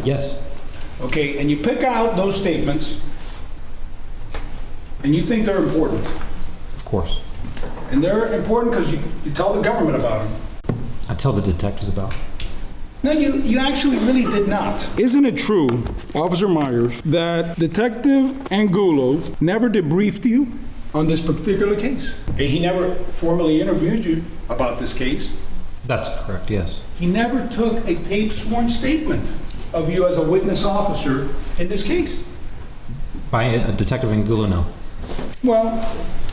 Yes. Okay, and you pick out those statements, and you think they're important. Of course. And they're important because you tell the government about them. I tell the detectives about it. No, you actually really did not. Isn't it true, Officer Myers, that Detective Angulo never debriefed you on this particular case? He never formally interviewed you about this case. That's correct, yes. He never took a tape sworn statement of you as a witness officer in this case. By a Detective Angulo, no. Well,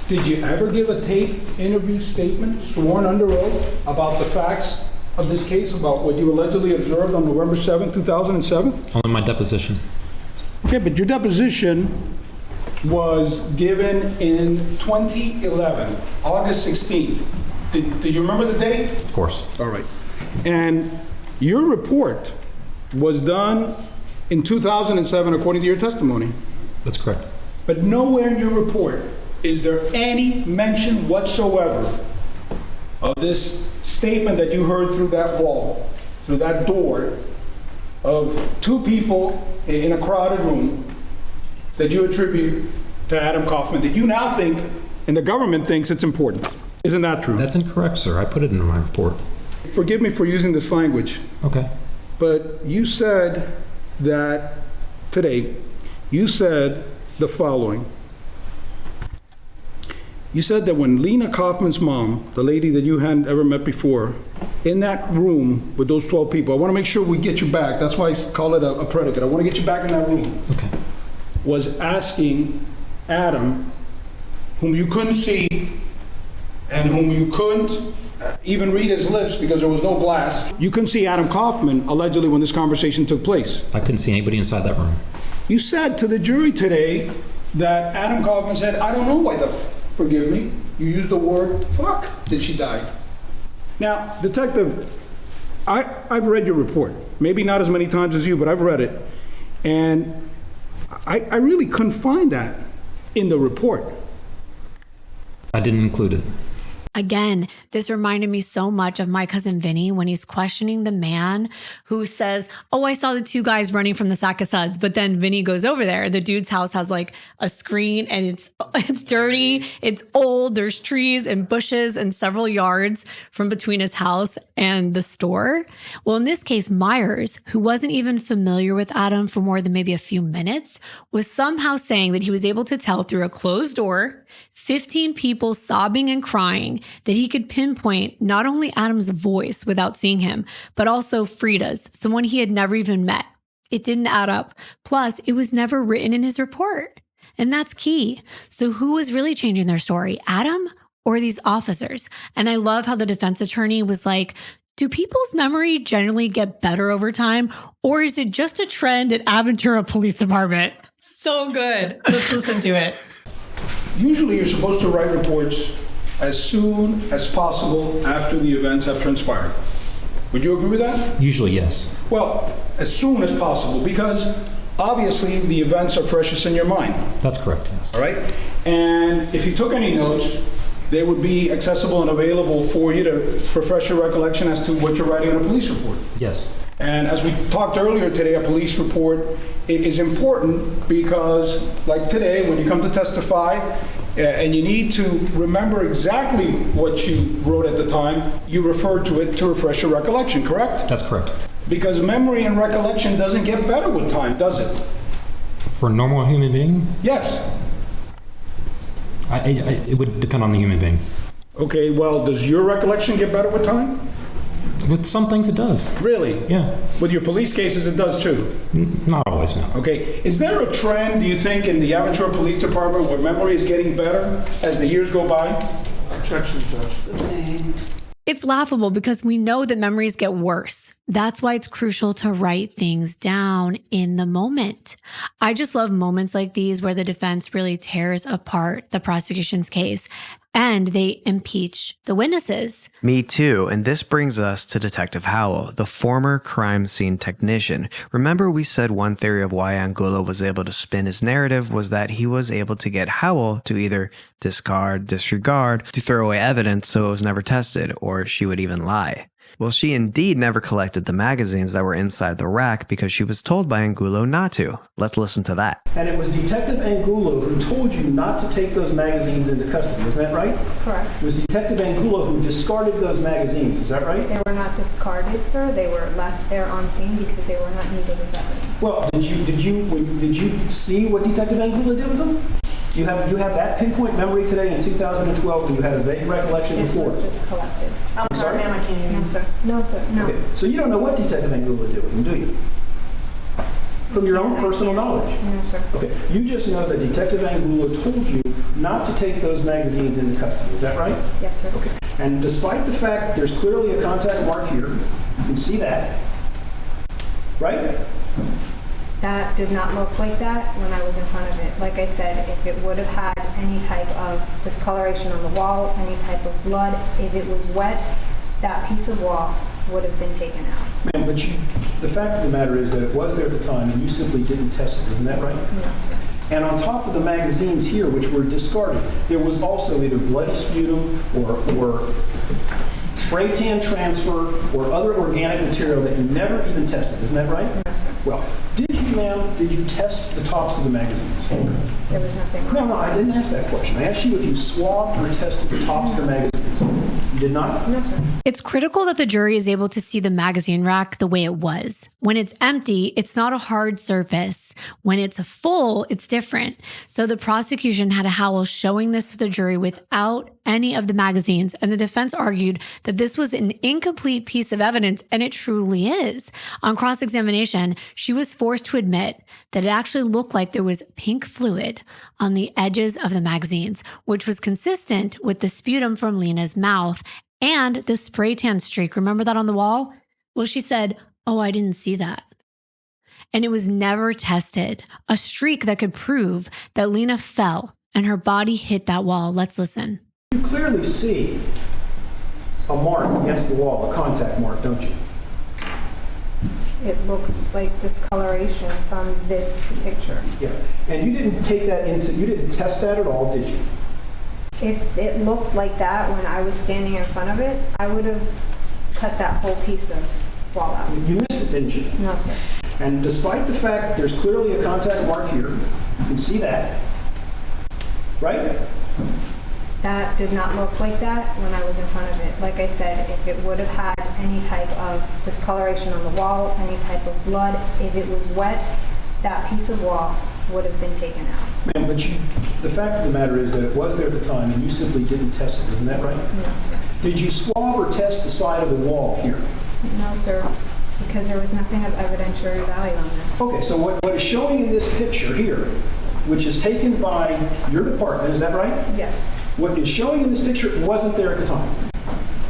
did you ever give a tape interview statement sworn under oath about the facts of this case, about what you allegedly observed on November 7th, 2007? Only my deposition. Okay, but your deposition was given in 2011, August 16th. Did you remember the date? Of course. All right. And your report was done in 2007, according to your testimony. That's correct. But nowhere in your report is there any mention whatsoever of this statement that you heard through that wall, through that door, of two people in a crowded room that you attribute to Adam Kaufman, that you now think, and the government thinks it's important. Isn't that true? That's incorrect, sir. I put it in my report. Forgive me for using this language, Okay. but you said that today, you said the following. You said that when Lina Kaufman's mom, the lady that you hadn't ever met before, in that room with those 12 people, I want to make sure we get you back. That's why I call it a predicate. I want to get you back in that room. Okay. Was asking Adam, whom you couldn't see and whom you couldn't even read his lips because there was no glass. You couldn't see Adam Kaufman, allegedly, when this conversation took place. I couldn't see anybody inside that room. You said to the jury today that Adam Kaufman said, I don't know why the, forgive me, you used the word fuck, did she die? Now, detective, I've read your report. Maybe not as many times as you, but I've read it. And I really couldn't find that in the report. I didn't include it. Again, this reminded me so much of my cousin Vinny when he's questioning the man who says, oh, I saw the two guys running from the sack of suds. But then Vinny goes over there. The dude's house has like a screen and it's dirty. It's old. There's trees and bushes and several yards from between his house and the store. Well, in this case, Myers, who wasn't even familiar with Adam for more than maybe a few minutes, was somehow saying that he was able to tell through a closed door, 15 people sobbing and crying, that he could pinpoint not only Adam's voice without seeing him, but also Frida's, someone he had never even met. It didn't add up. Plus, it was never written in his report. And that's key. So who was really changing their story, Adam or these officers? And I love how the defense attorney was like, do people's memory generally get better over time? Or is it just a trend at Aventura Police Department? So good. Let's listen to it. Usually you're supposed to write reports as soon as possible after the events have transpired. Would you agree with that? Usually, yes. Well, as soon as possible, because obviously the events are freshest in your mind, That's correct, yes. all right? And if you took any notes, they would be accessible and available for you to refresh your recollection as to what you're writing in a police report. Yes. And as we talked earlier today, a police report is important because, like today, when you come to testify and you need to remember exactly what you wrote at the time, you refer to it to refresh your recollection, correct? That's correct. Because memory and recollection doesn't get better with time, does it? For a normal human being, Yes. it would depend on the human being. Okay, well, does your recollection get better with time? With some things, it does. Really? Yeah. With your police cases, it does too. Not always, no. Okay, is there a trend, do you think, in the Aventura Police Department where memory is getting better as the years go by? Objection, Judge. It's laughable because we know that memories get worse. That's why it's crucial to write things down in the moment. I just love moments like these where the defense really tears apart the prosecution's case and they impeach the witnesses. Me too, and this brings us to Detective Howell, the former crime scene technician. Remember we said one theory of why Angulo was able to spin his narrative was that he was able to get Howell to either disregard, to throw away evidence so it was never tested, or she would even lie. Well, she indeed never collected the magazines that were inside the rack because she was told by Angulo not to. Let's listen to that. And it was Detective Angulo who told you not to take those magazines into custody, isn't that right? Correct. It was Detective Angulo who discarded those magazines, is that right? They were not discarded, sir. They were left there on scene because they were not needed as evidence. Well, did you see what Detective Angulo did with them? You have that pinpoint memory today in 2012 when you had a vague recollection This before. was just collected. I'm sorry, ma'am, I can't hear you. No, sir. No, sir. No. Okay. So you don't know what Detective Angulo did with them, do you? From your own personal knowledge? No, sir. Okay. You just know that Detective Angulo told you not to take those magazines into custody, is that right? Yes, sir. Okay. And despite the fact that there's clearly a contact mark here, you can see that, right? That did not look like that when I was in front of it. Like I said, if it would have had any type of discoloration on the wall, any type of blood, if it was wet, that piece of wall would have been taken out. Ma'am, but the fact of the matter is that it was there at the time and you simply didn't test it, isn't that right? No, sir. And on top of the magazines here, which were discarded, there was also either bloody sputum or spray tan transfer or other organic material that you never even tested, isn't that right? No, sir. Well, did you test the tops of the magazines? There was nothing. No, I didn't ask that question. I asked you if you swabbed or tested the tops of the magazines. You did not? No, sir. It's critical that the jury is able to see the magazine rack the way it was. When it's empty, it's not a hard surface. When it's full, it's different. So the prosecution had a Howell showing this to the jury without any of the magazines, and the defense argued that this was an incomplete piece of evidence, and it truly is. On cross-examination, she was forced to admit that it actually looked like there was pink fluid on the edges of the magazines, which was consistent with the sputum from Lina's mouth and the spray tan streak. Remember that on the wall? Well, she said, "Oh, I didn't see that." And it was never tested. A streak that could prove that Lina fell and her body hit that wall. Let's listen. You clearly see a mark against the wall, a contact mark, don't you? It looks like discoloration from this picture. Yeah. And you didn't you didn't test that at all, did you? If it looked like that when I was standing in front of it, I would have cut that whole piece of wall out. You missed it, didn't you? No, sir. And despite the fact that there's clearly a contact mark here, you can see that, right? That did not look like that when I was in front of it. Like I said, if it would have had any type of discoloration on the wall, any type of blood, if it was wet, that piece of wall would have been taken out. Ma'am, but the fact of the matter is that it was there at the time and you simply didn't test it, isn't that right? No, sir. Did you swab or test the side of the wall here? No, sir, because there was nothing of evidentiary value on that. Okay, so what is showing in this picture here, which is taken by your department, is that right? Yes. What is showing in this picture wasn't there at the time.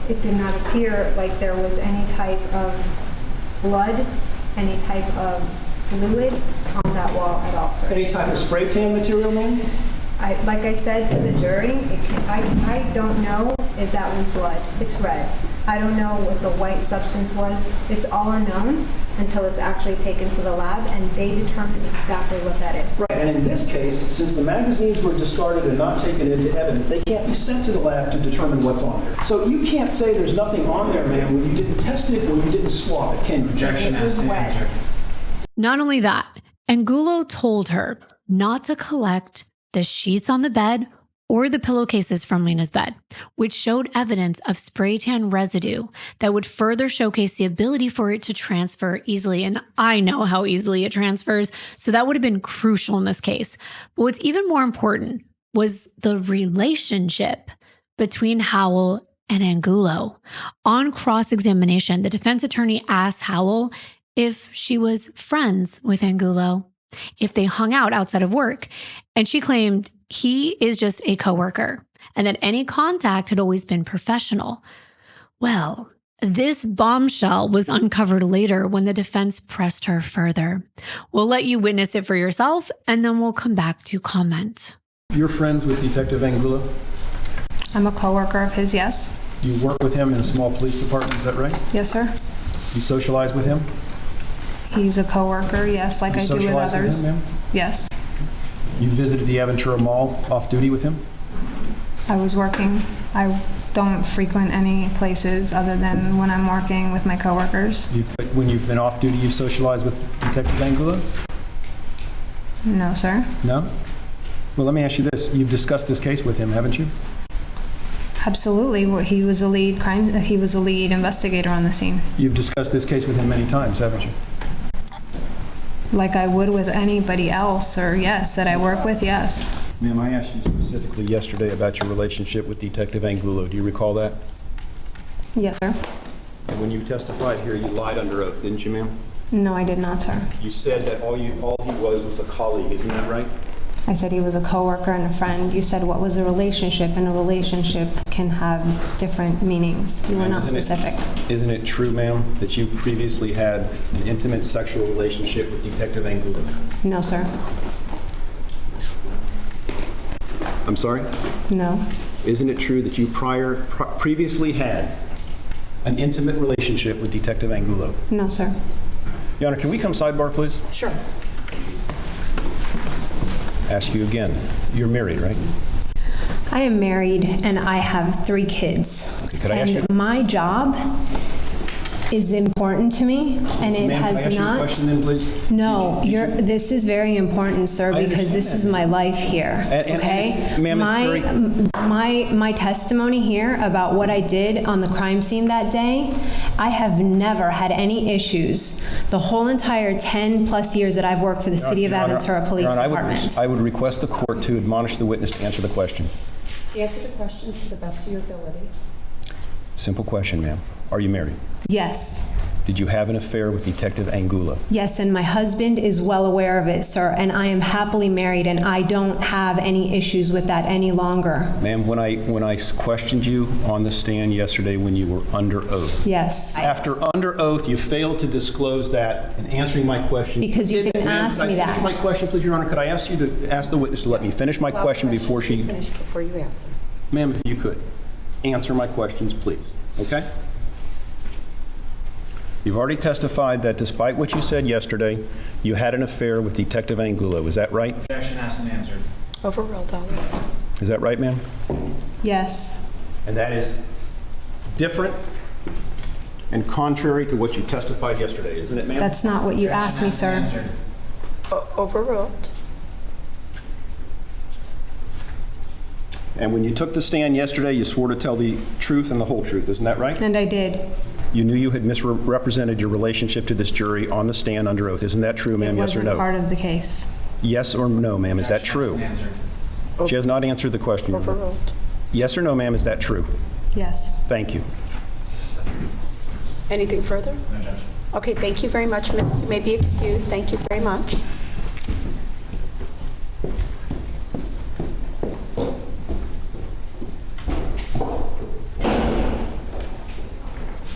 It did not appear like there was any type of blood, any type of fluid on that wall at all, sir. Any type of spray tan material, ma'am? Like I said to the jury, I don't know if that was blood. It's red. I don't know what the white substance was. It's all unknown until it's actually taken to the lab and they determine exactly what that is. Right, and in this case, since the magazines were discarded and not taken into evidence, they can't be sent to the lab to determine what's on there. So you can't say there's nothing on there, ma'am, when you didn't test it or you didn't swab it, can you? Objection It was has to wet. answer. Not only that, Angulo told her not to collect the sheets on the bed or the pillowcases from Lina's bed, which showed evidence of spray tan residue that would further showcase the ability for it to transfer easily. And I know how easily it transfers, so that would have been crucial in this case. But what's even more important was the relationship between Howell and Angulo. On cross-examination, the defense attorney asked Howell if she was friends with Angulo, if they hung out outside of work. And she claimed he is just a coworker and that any contact had always been professional. Well, this bombshell was uncovered later when the defense pressed her further. We'll let you witness it for yourself, and then we'll come back to comment. You're friends with Detective Angulo? I'm a coworker of his, yes. You work with him in a small police department, is that right? Yes, sir. You socialize with him? He's a coworker, yes, like You I do with socialize with others. him, ma'am? Yes. You visited the Aventura Mall off-duty with him? I was working. I don't frequent any places other than when I'm working with my coworkers. When you've been off-duty, you've socialized with Detective Angulo? No, sir. No? Well, let me ask you this. You've discussed this case with him, haven't you? Absolutely. Well, he was a lead investigator on the scene. You've discussed this case with him many times, haven't you? Like I would with anybody else, or yes, that I work with, yes. Ma'am, I asked you specifically yesterday about your relationship with Detective Angulo. Do you recall that? Yes, sir. And when you testified here, you lied under oath, didn't you, ma'am? No, I did not, sir. You said that all he was a colleague, isn't that right? I said he was a coworker and a friend. You said what was a relationship, and a relationship can have different meanings. You were not specific. Isn't it true, ma'am, that you previously had an intimate sexual relationship with Detective Angulo? No, sir. I'm sorry? No. Isn't it true that you previously had an intimate relationship with Detective Angulo? No, sir. Your Honor, can we come sidebar, please? Sure. Ask you again. You're married, right? I am married and I have 3 kids. Okay, could I ask you? My job is important to me, and it Ma'am, has can I ask you a not. question then, please? No, this is very important, sir, I because this understand is that. my life here, And okay? it's- ma'am, it's My testimony here about what I did on the crime scene that day, I have never had any issues the whole entire 10-plus years that I've worked for the City of Your Honor, Aventura Police Your Honor, Department. I would request the court to admonish the witness to answer the question. Answer the questions to the best of your ability. Simple question, ma'am. Are you married? Yes. Did you have an affair with Detective Angulo? Yes, and my husband is well aware of it, sir, and I am happily married, and I don't have any issues with that any longer. Ma'am, when I questioned you on the stand yesterday when you were under oath, Yes. after under oath, you failed to disclose that in answering my question. Because you didn't Ma'am, ask could I me finish that. my question, please, Your Honor? Could I ask you to ask the witness to let me finish my question before she... Finish before you answer. Ma'am, if you could, answer my questions, please, okay? You've already testified that despite what you said yesterday, you had an affair with Detective Angulo. Is that right? Objection, asked and answered. Overruled, Ali. Is that right, ma'am? Yes. And that is different and contrary to what you testified yesterday, isn't it, ma'am? That's not what you asked me, sir. Answered. Overruled. And when you took the stand yesterday, you swore to tell the truth and the whole truth, isn't that right? And I did. You knew you had misrepresented your relationship to this jury on the stand under oath. Isn't that true, ma'am? It Yes or wasn't no? part of the case. Yes or no, ma'am? Is that true? Objection, asked and answered. She has not answered the question. Your Honor. Overruled. Yes or no, ma'am? Is that true? Yes. Thank you. Anything further? No objection. Okay, thank you very much, Miss. You may be excused. Thank you very much.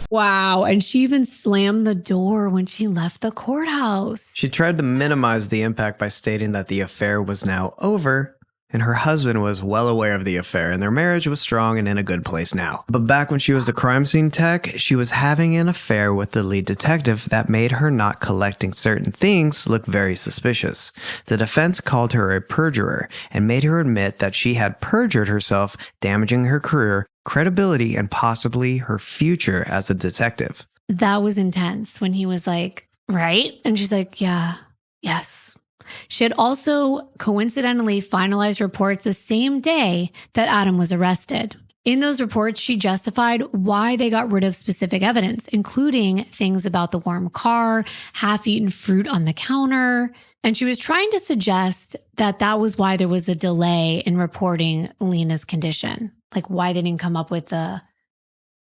Wow. And she even slammed the door when she left the courthouse. She tried to minimize the impact by stating that the affair was now over, and her husband was well aware of the affair, and their marriage was strong and in a good place now. But back when she was a crime scene tech, she was having an affair with the lead detective that made her not collecting certain things look very suspicious. The defense called her a perjurer and made her admit that she had perjured herself, damaging her career, credibility, and possibly her future as a detective. That was intense when he was like, right? And she's like, yeah, yes. She had also coincidentally finalized reports the same day that Adam was arrested. In those reports, she justified why they got rid of specific evidence, including things about the warm car, half-eaten fruit on the counter. And she was trying to suggest that that was why there was a delay in reporting Lina's condition, like why they didn't come up with the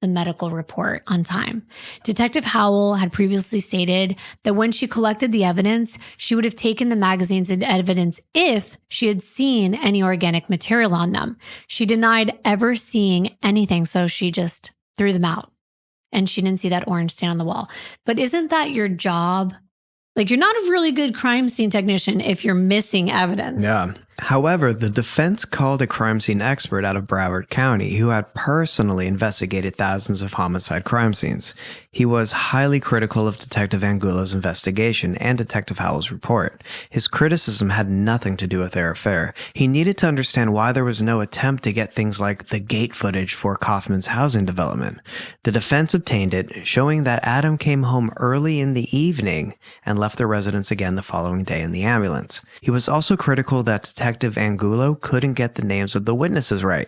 medical report on time. Detective Howell had previously stated that when she collected the evidence, she would have taken the magazines into evidence if she had seen any organic material on them. She denied ever seeing anything, so she just threw them out. And she didn't see that orange stain on the wall. But isn't that your job? Like, you're not a really good crime scene technician if you're missing evidence. Yeah. However, the defense called a crime scene expert out of Broward County who had personally investigated thousands of homicide crime scenes. He was highly critical of Detective Angulo's investigation and Detective Howell's report. His criticism had nothing to do with their affair. He needed to understand why there was no attempt to get things like the gate footage for Kaufman's housing development. The defense obtained it, showing that Adam came home early in the evening and left the residence again the following day in the ambulance. He was also critical that Detective Angulo couldn't get the names of the witnesses right,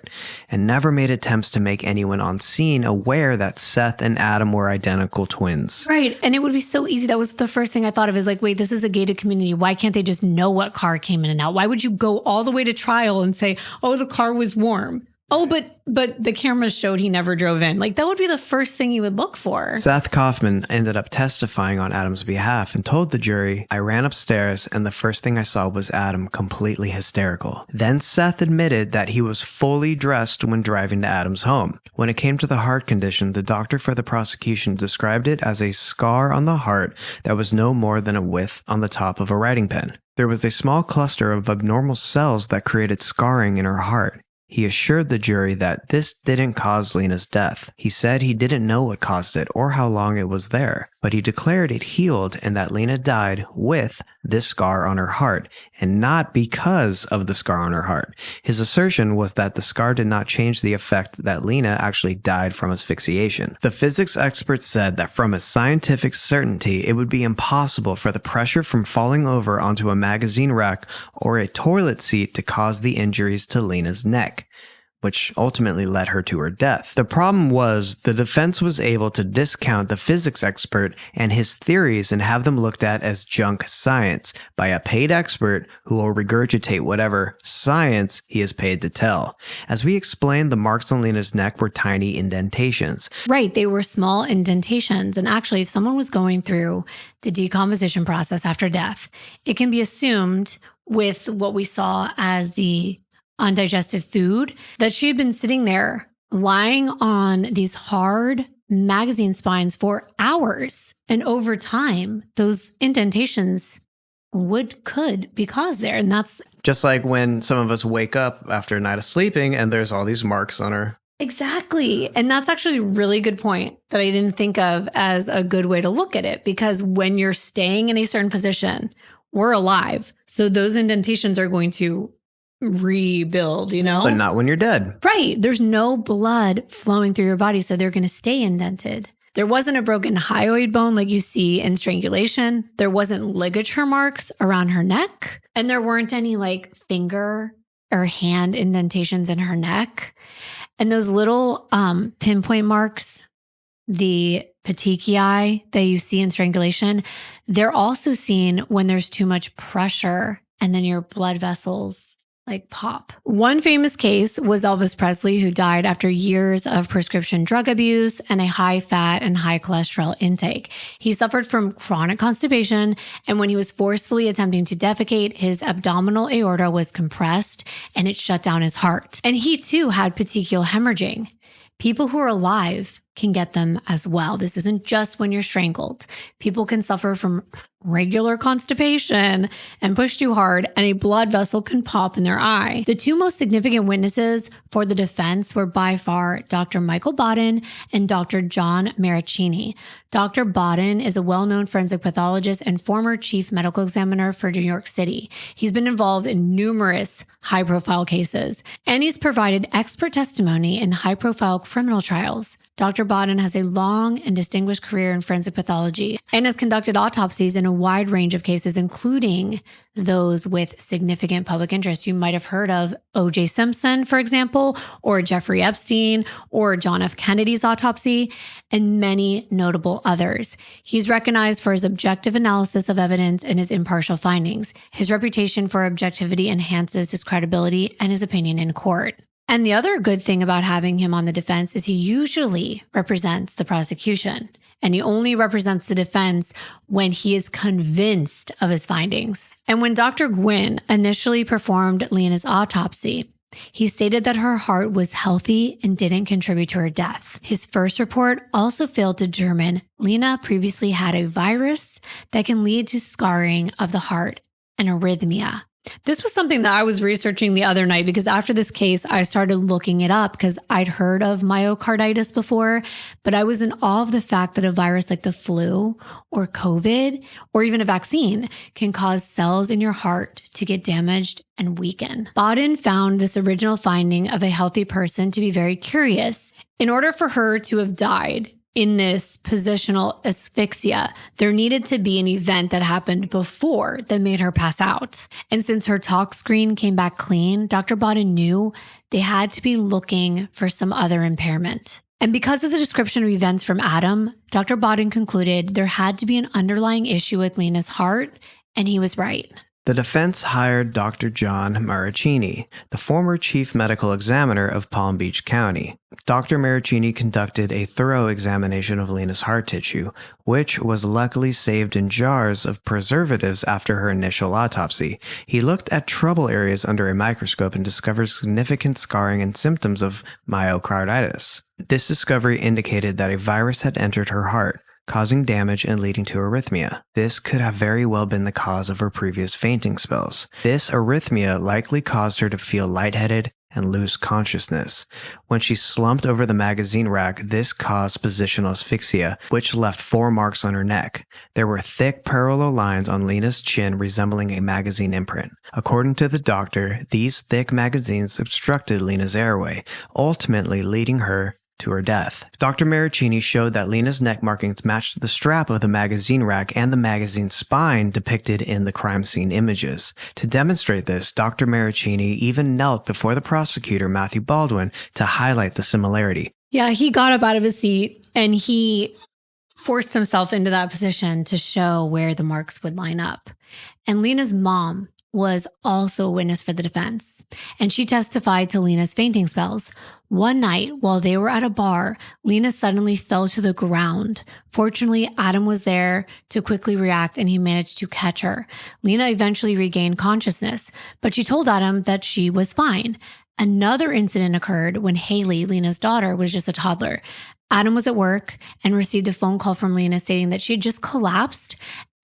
and never made attempts to make anyone on scene aware that Seth and Adam were identical twins. Right. And it would be so easy. That was the first thing I thought of is like, wait, this is a gated community. Why can't they just know what car came in and out? Why would you go all the way to trial and say, oh, the car was warm? Oh, but the cameras showed he never drove in. Like, that would be the first thing you would look for. Seth Kaufman ended up testifying on Adam's behalf and told the jury, I ran upstairs and the first thing I saw was Adam completely hysterical. Then Seth admitted that he was fully dressed when driving to Adam's home. When it came to the heart condition, the doctor for the prosecution described it as a scar on the heart that was no more than a width on the top of a writing pen. There was a small cluster of abnormal cells that created scarring in her heart. He assured the jury that this didn't cause Lina's death. He said he didn't know what caused it or how long it was there. but he declared it healed and that Lina died with this scar on her heart, and not because of the scar on her heart. His assertion was that the scar did not change the effect that Lina actually died from asphyxiation. The physics expert said that from a scientific certainty, it would be impossible for the pressure from falling over onto a magazine rack or a toilet seat to cause the injuries to Lina's neck, which ultimately led her to her death. The problem was the defense was able to discount the physics expert and his theories and have them looked at as junk science by a paid expert who will regurgitate whatever science he is paid to tell. As we explained, the marks on Lina's neck were tiny indentations. Right, they were small indentations. And actually, if someone was going through the decomposition process after death, it can be assumed with what we saw as the undigested food that she had been sitting there lying on these hard magazine spines for hours. And over time, those indentations could be caused there. And that's just like when some of us wake up after a night of sleeping and there's all these marks on our... Exactly. And that's actually a really good point that I didn't think of as a good way to look at it, because when you're staying in a certain position, we're alive. So those indentations are going to rebuild, But not when you're dead. Right. There's no blood flowing through your body, so they're going to stay indented. There wasn't a broken hyoid bone like you see in strangulation. There wasn't ligature marks around her neck. And there weren't any like finger or hand indentations in her neck. And those little pinpoint marks, the petechiae that you see in strangulation, they're also seen when there's too much pressure and then your blood vessels like pop. One famous case was Elvis Presley, who died after years of prescription drug abuse and a high fat and high cholesterol intake. He suffered from chronic constipation, and when he was forcefully attempting to defecate, his abdominal aorta was compressed and it shut down his heart. And he too had petechial hemorrhaging. People who are alive can get them as well. This isn't just when you're strangled. People can suffer from regular constipation and push too hard, and a blood vessel can pop in their eye. The two most significant witnesses for the defense were by far Dr. Michael Bodden and Dr. John Maricchini. Dr. Bodden is a well-known forensic pathologist and former chief medical examiner for New York City. He's been involved in numerous high-profile cases, and he's provided expert testimony in high-profile criminal trials. Dr. Bodden has a long and distinguished career in forensic pathology and has conducted autopsies in a wide range of cases, including those with significant public interest. You might have heard of O.J. Simpson, for example, or Jeffrey Epstein, or John F. Kennedy's autopsy, and many notable others. He's recognized for his objective analysis of evidence and his impartial findings. His reputation for objectivity enhances his credibility and his opinion in court. And the other good thing about having him on the defense is he usually represents the prosecution, and he only represents the defense when he is convinced of his findings. And when Dr. Gwynn initially performed Lina's autopsy, he stated that her heart was healthy and didn't contribute to her death. His first report also failed to determine Lina previously had a virus that can lead to scarring of the heart and arrhythmia. This was something that I was researching the other night, because after this case, I started looking it up because I'd heard of myocarditis before, but I was in awe of the fact that a virus like the flu or COVID or even a vaccine can cause cells in your heart to get damaged and weaken. Bodden found this original finding of a healthy person to be very curious. In order for her to have died in this positional asphyxia, there needed to be an event that happened before that made her pass out. And since her talk screen came back clean, Dr. Bodden knew they had to be looking for some other impairment. And because of the description of events from Adam, Dr. Bodden concluded there had to be an underlying issue with Lina's heart, and he was right. The defense hired Dr. John Maricchini, the former chief medical examiner of Palm Beach County. Dr. Maricchini conducted a thorough examination of Lina's heart tissue, which was luckily saved in jars of preservatives after her initial autopsy. He looked at trouble areas under a microscope and discovered significant scarring and symptoms of myocarditis. This discovery indicated that a virus had entered her heart, causing damage and leading to arrhythmia. This could have very well been the cause of her previous fainting spells. This arrhythmia likely caused her to feel lightheaded, and lose consciousness. When she slumped over the magazine rack, this caused positional asphyxia, which left 4 marks on her neck. There were thick parallel lines on Lina's chin resembling a magazine imprint. According to the doctor, these thick magazines obstructed Lina's airway, ultimately leading her to her death. Dr. Maricini showed that Lina's neck markings matched the strap of the magazine rack and the magazine spine depicted in the crime scene images. To demonstrate this, Dr. Maricini even knelt before the prosecutor, Matthew Baldwin, to highlight the similarity. Yeah, he got up out of his seat and he forced himself into that position to show where the marks would line up. And Lina's mom was also a witness for the defense, and she testified to Lina's fainting spells. One night, while they were at a bar, Lina suddenly fell to the ground. Fortunately, Adam was there to quickly react, and he managed to catch her. Lina eventually regained consciousness, but she told Adam that she was fine. Another incident occurred when Haley, Lina's daughter, was just a toddler. Adam was at work and received a phone call from Lina stating that she had just collapsed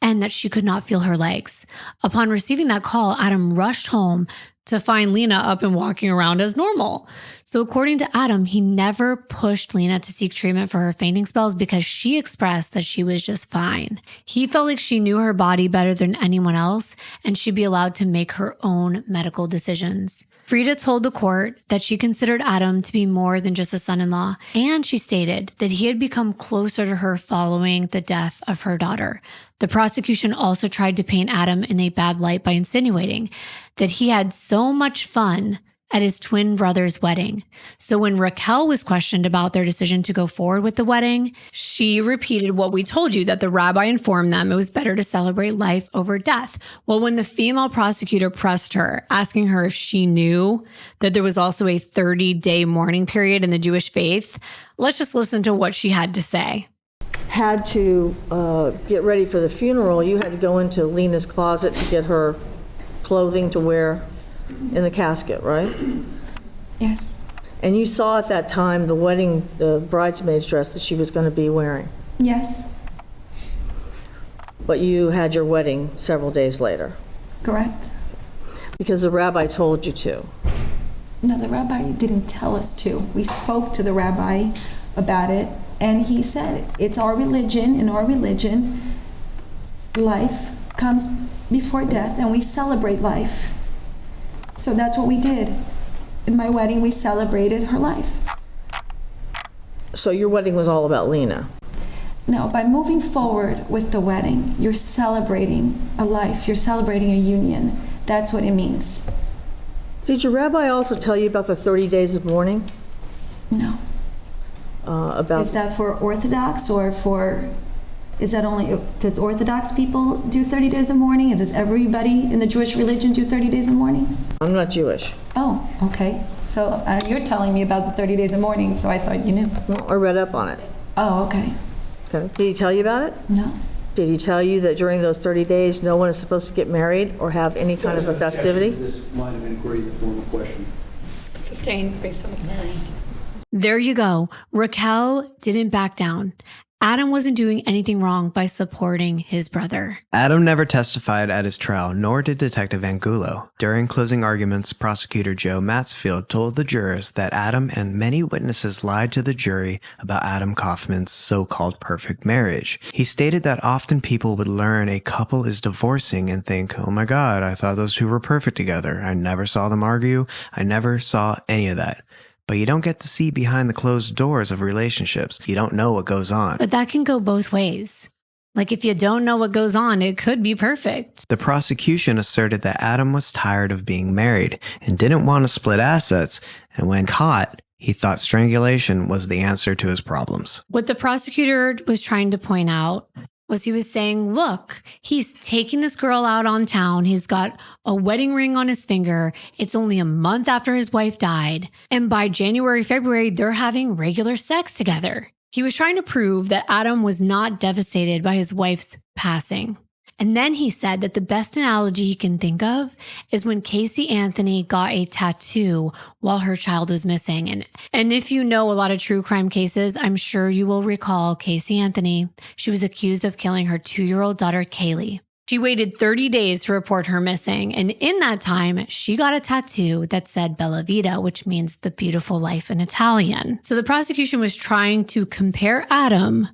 and that she could not feel her legs. Upon receiving that call, Adam rushed home to find Lina up and walking around as normal. So according to Adam, he never pushed Lina to seek treatment for her fainting spells because she expressed that she was just fine. He felt like she knew her body better than anyone else and she'd be allowed to make her own medical decisions. Frida told the court that she considered Adam to be more than just a son-in-law, and she stated that he had become closer to her following the death of her daughter. The prosecution also tried to paint Adam in a bad light by insinuating that he had so much fun at his twin brother's wedding. So when Raquel was questioned about their decision to go forward with the wedding, she repeated what we told you, that the rabbi informed them it was better to celebrate life over death. Well, when the female prosecutor pressed her, asking her if she knew that there was also a 30-day mourning period in the Jewish faith, let's just listen to what she had to say. Had to get ready for the funeral, you had to go into Lina's closet to get her clothing to wear in the casket, right? Yes. And you saw at that time the bridesmaid's dress that she was going to be wearing. Yes. But you had your wedding several days later. Correct. Because the rabbi told you to. No, the rabbi didn't tell us to. We spoke to the rabbi about it, and he said, it's our religion. In our religion, life comes before death, and we celebrate life. So that's what we did. In my wedding, we celebrated her life. So your wedding was all about Lina? No, by moving forward with the wedding, you're celebrating a life. You're celebrating a union. That's what it means. Did your rabbi also tell you about the 30 days of mourning? No. Is that for Orthodox or for... Is that only, does Orthodox people do 30 days of mourning? Does everybody in the Jewish religion do 30 days of mourning? I'm not Jewish. Oh, okay. So you're telling me about the 30 days of mourning, so I thought you knew. Well, I read up on it. Oh, okay. Okay. Did he tell you about it? No. Did he tell you that during those 30 days, no one is supposed to get married or have any kind of a festivity? This line of inquiry, the form of questions. Sustained based on experience. There you go. Raquel didn't back down. Adam wasn't doing anything wrong by supporting his brother. Adam never testified at his trial, nor did Detective Angulo. During closing arguments, Prosecutor Joe Matsfield told the jurors that Adam and many witnesses lied to the jury about Adam Kaufman's so-called perfect marriage. He stated that often people would learn a couple is divorcing and think, oh my God, I thought those two were perfect together. I never saw them argue. I never saw any of that. But you don't get to see behind the closed doors of relationships. You don't know what goes on. But that can go both ways. Like if you don't know what goes on, it could be perfect. The prosecution asserted that Adam was tired of being married and didn't want to split assets. And when caught, he thought strangulation was the answer to his problems. What the prosecutor was trying to point out was he was saying, look, he's taking this girl out on town. He's got a wedding ring on his finger. It's only a month after his wife died. And by January, February, they're having regular sex together. He was trying to prove that Adam was not devastated by his wife's passing. And then he said that the best analogy he can think of is when Casey Anthony got a tattoo while her child was missing. And if you know a lot of true crime cases, I'm sure you will recall Casey Anthony. She was accused of killing her 2-year-old daughter, Kaylee. She waited 30 days to report her missing, and in that time, she got a tattoo that said Bella Vita, which means the beautiful life in Italian. So the prosecution was trying to compare Adam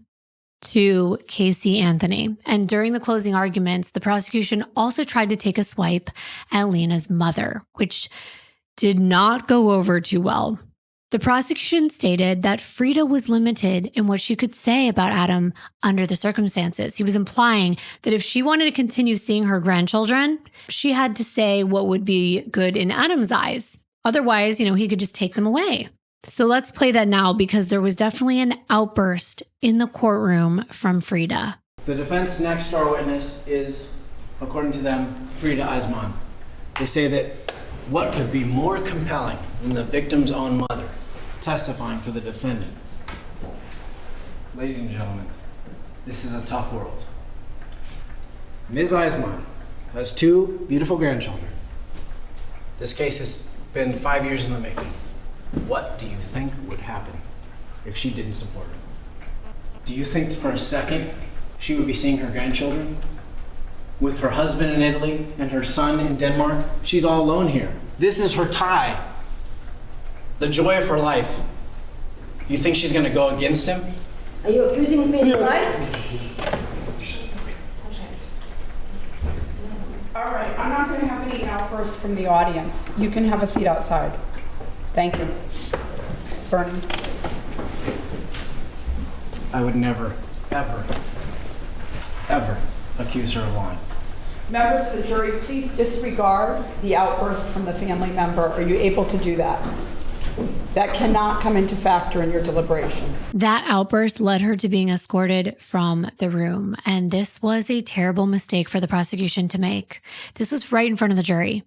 to Casey Anthony. And during the closing arguments, the prosecution also tried to take a swipe at Lina's mother, which did not go over too well. The prosecution stated that Frida was limited in what she could say about Adam under the circumstances. He was implying that if she wanted to continue seeing her grandchildren, she had to say what would be good in Adam's eyes. Otherwise, he could just take them away. So let's play that now, because there was definitely an outburst in the courtroom from Frida. The defense next star witness is, according to them, Frida Eismann. They say that what could be more compelling than the victim's own mother testifying for the defendant? Ladies and gentlemen, this is a tough world. Ms. Eismann has 2 beautiful grandchildren. This case has been 5 years in the making. What do you think would happen if she didn't support it? Do you think for a second she would be seeing her grandchildren? With her husband in Italy and her son in Denmark, she's all alone here. This is her tie, the joy of her life. You think she's going to go against him? Are you accusing me of lies? All right, I'm not going to have any outbursts from the audience. You can have a seat outside. Thank you. Bernie. I would never, ever, ever accuse her of lying. Members of the jury, please disregard the outburst from the family member. Are you able to do that? That cannot come into factor in your deliberations. That outburst led her to being escorted from the room. And this was a terrible mistake for the prosecution to make. This was right in front of the jury.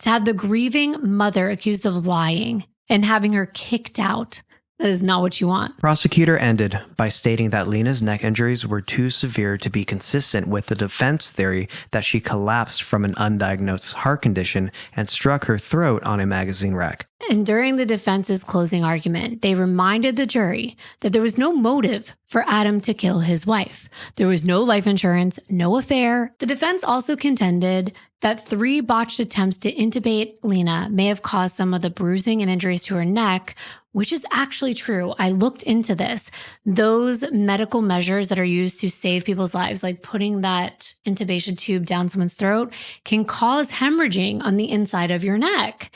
To have the grieving mother accused of lying and having her kicked out, that is not what you want. Prosecutor ended by stating that Lina's neck injuries were too severe to be consistent with the defense theory that she collapsed from an undiagnosed heart condition and struck her throat on a magazine rack. And during the defense's closing argument, they reminded the jury that there was no motive for Adam to kill his wife. There was no life insurance, no affair. The defense also contended that 3 botched attempts to intubate Lina may have caused some of the bruising and injuries to her neck, which is actually true. I looked into this. Those medical measures that are used to save people's lives, like putting that intubation tube down someone's throat, can cause hemorrhaging on the inside of your neck.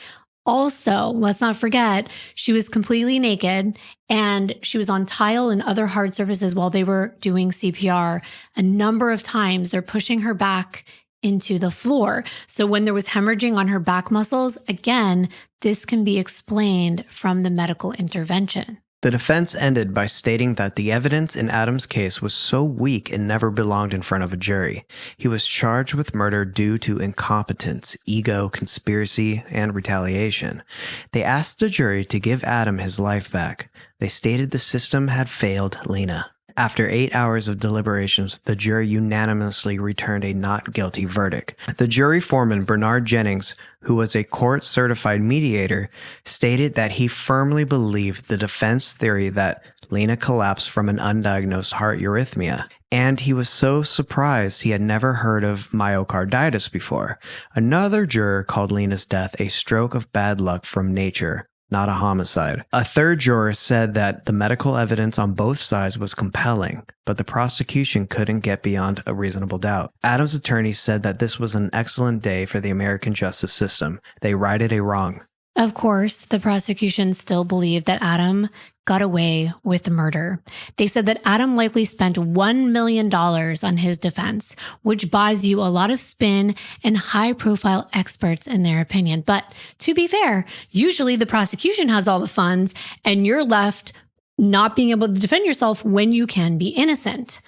Also, let's not forget, she was completely naked and she was on tile and other hard surfaces while they were doing CPR. A number of times they're pushing her back into the floor. So when there was hemorrhaging on her back muscles, again, this can be explained from the medical intervention. The defense ended by stating that the evidence in Adam's case was so weak it never belonged in front of a jury. He was charged with murder due to incompetence, ego, conspiracy, and retaliation. They asked the jury to give Adam his life back. They stated the system had failed Lina. After 8 hours of deliberations, the jury unanimously returned a not guilty verdict. The jury foreman, Bernard Jennings, who was a court-certified mediator, stated that he firmly believed the defense theory that Lina collapsed from an undiagnosed heart arrhythmia, and he was so surprised he had never heard of myocarditis before. Another juror called Lina's death a stroke of bad luck from nature, not a homicide. A third juror said that the medical evidence on both sides was compelling, but the prosecution couldn't get beyond a reasonable doubt. Adam's attorney said that this was an excellent day for the American justice system. They righted a wrong. Of course, the prosecution still believed that Adam got away with the murder. They said that Adam likely spent $1 million on his defense, which buys you a lot of spin and high-profile experts in their opinion. But to be fair, usually the prosecution has all the funds and you're left not being able to defend yourself when you can be innocent.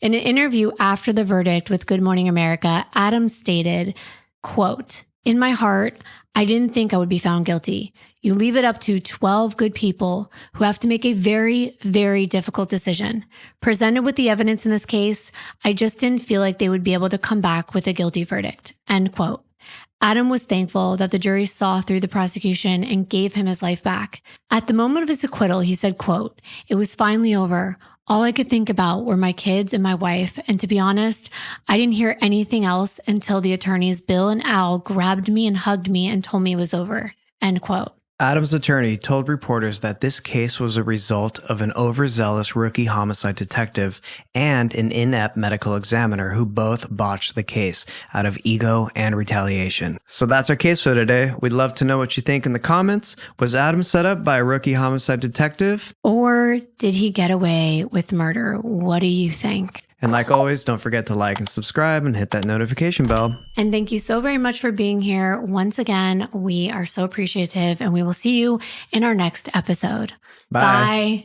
In an interview after the verdict with Good Morning America, Adam stated, quote, "In my heart, I didn't think I would be found guilty. You leave it up to 12 good people who have to make a very, very difficult decision. Presented with the evidence in this case, I just didn't feel like they would be able to come back with a guilty verdict." End quote. Adam was thankful that the jury saw through the prosecution and gave him his life back. At the moment of his acquittal, he said, quote, "It was finally over. All I could think about were my kids and my wife. And to be honest, I didn't hear anything else until the attorneys Bill and Al grabbed me and hugged me and told me it was over. End quote. Adam's attorney told reporters that this case was a result of an overzealous rookie homicide detective and an inept medical examiner who both botched the case out of ego and retaliation. So that's our case for today. We'd love to know what you think in the comments. Was Adam set up by a rookie homicide detective? Or did he get away with murder? What do you think? And like always, don't forget to like and subscribe and hit that notification bell. And thank you so very much for being here. Once again, we are so appreciative and we will see you in our next episode. Bye. Bye.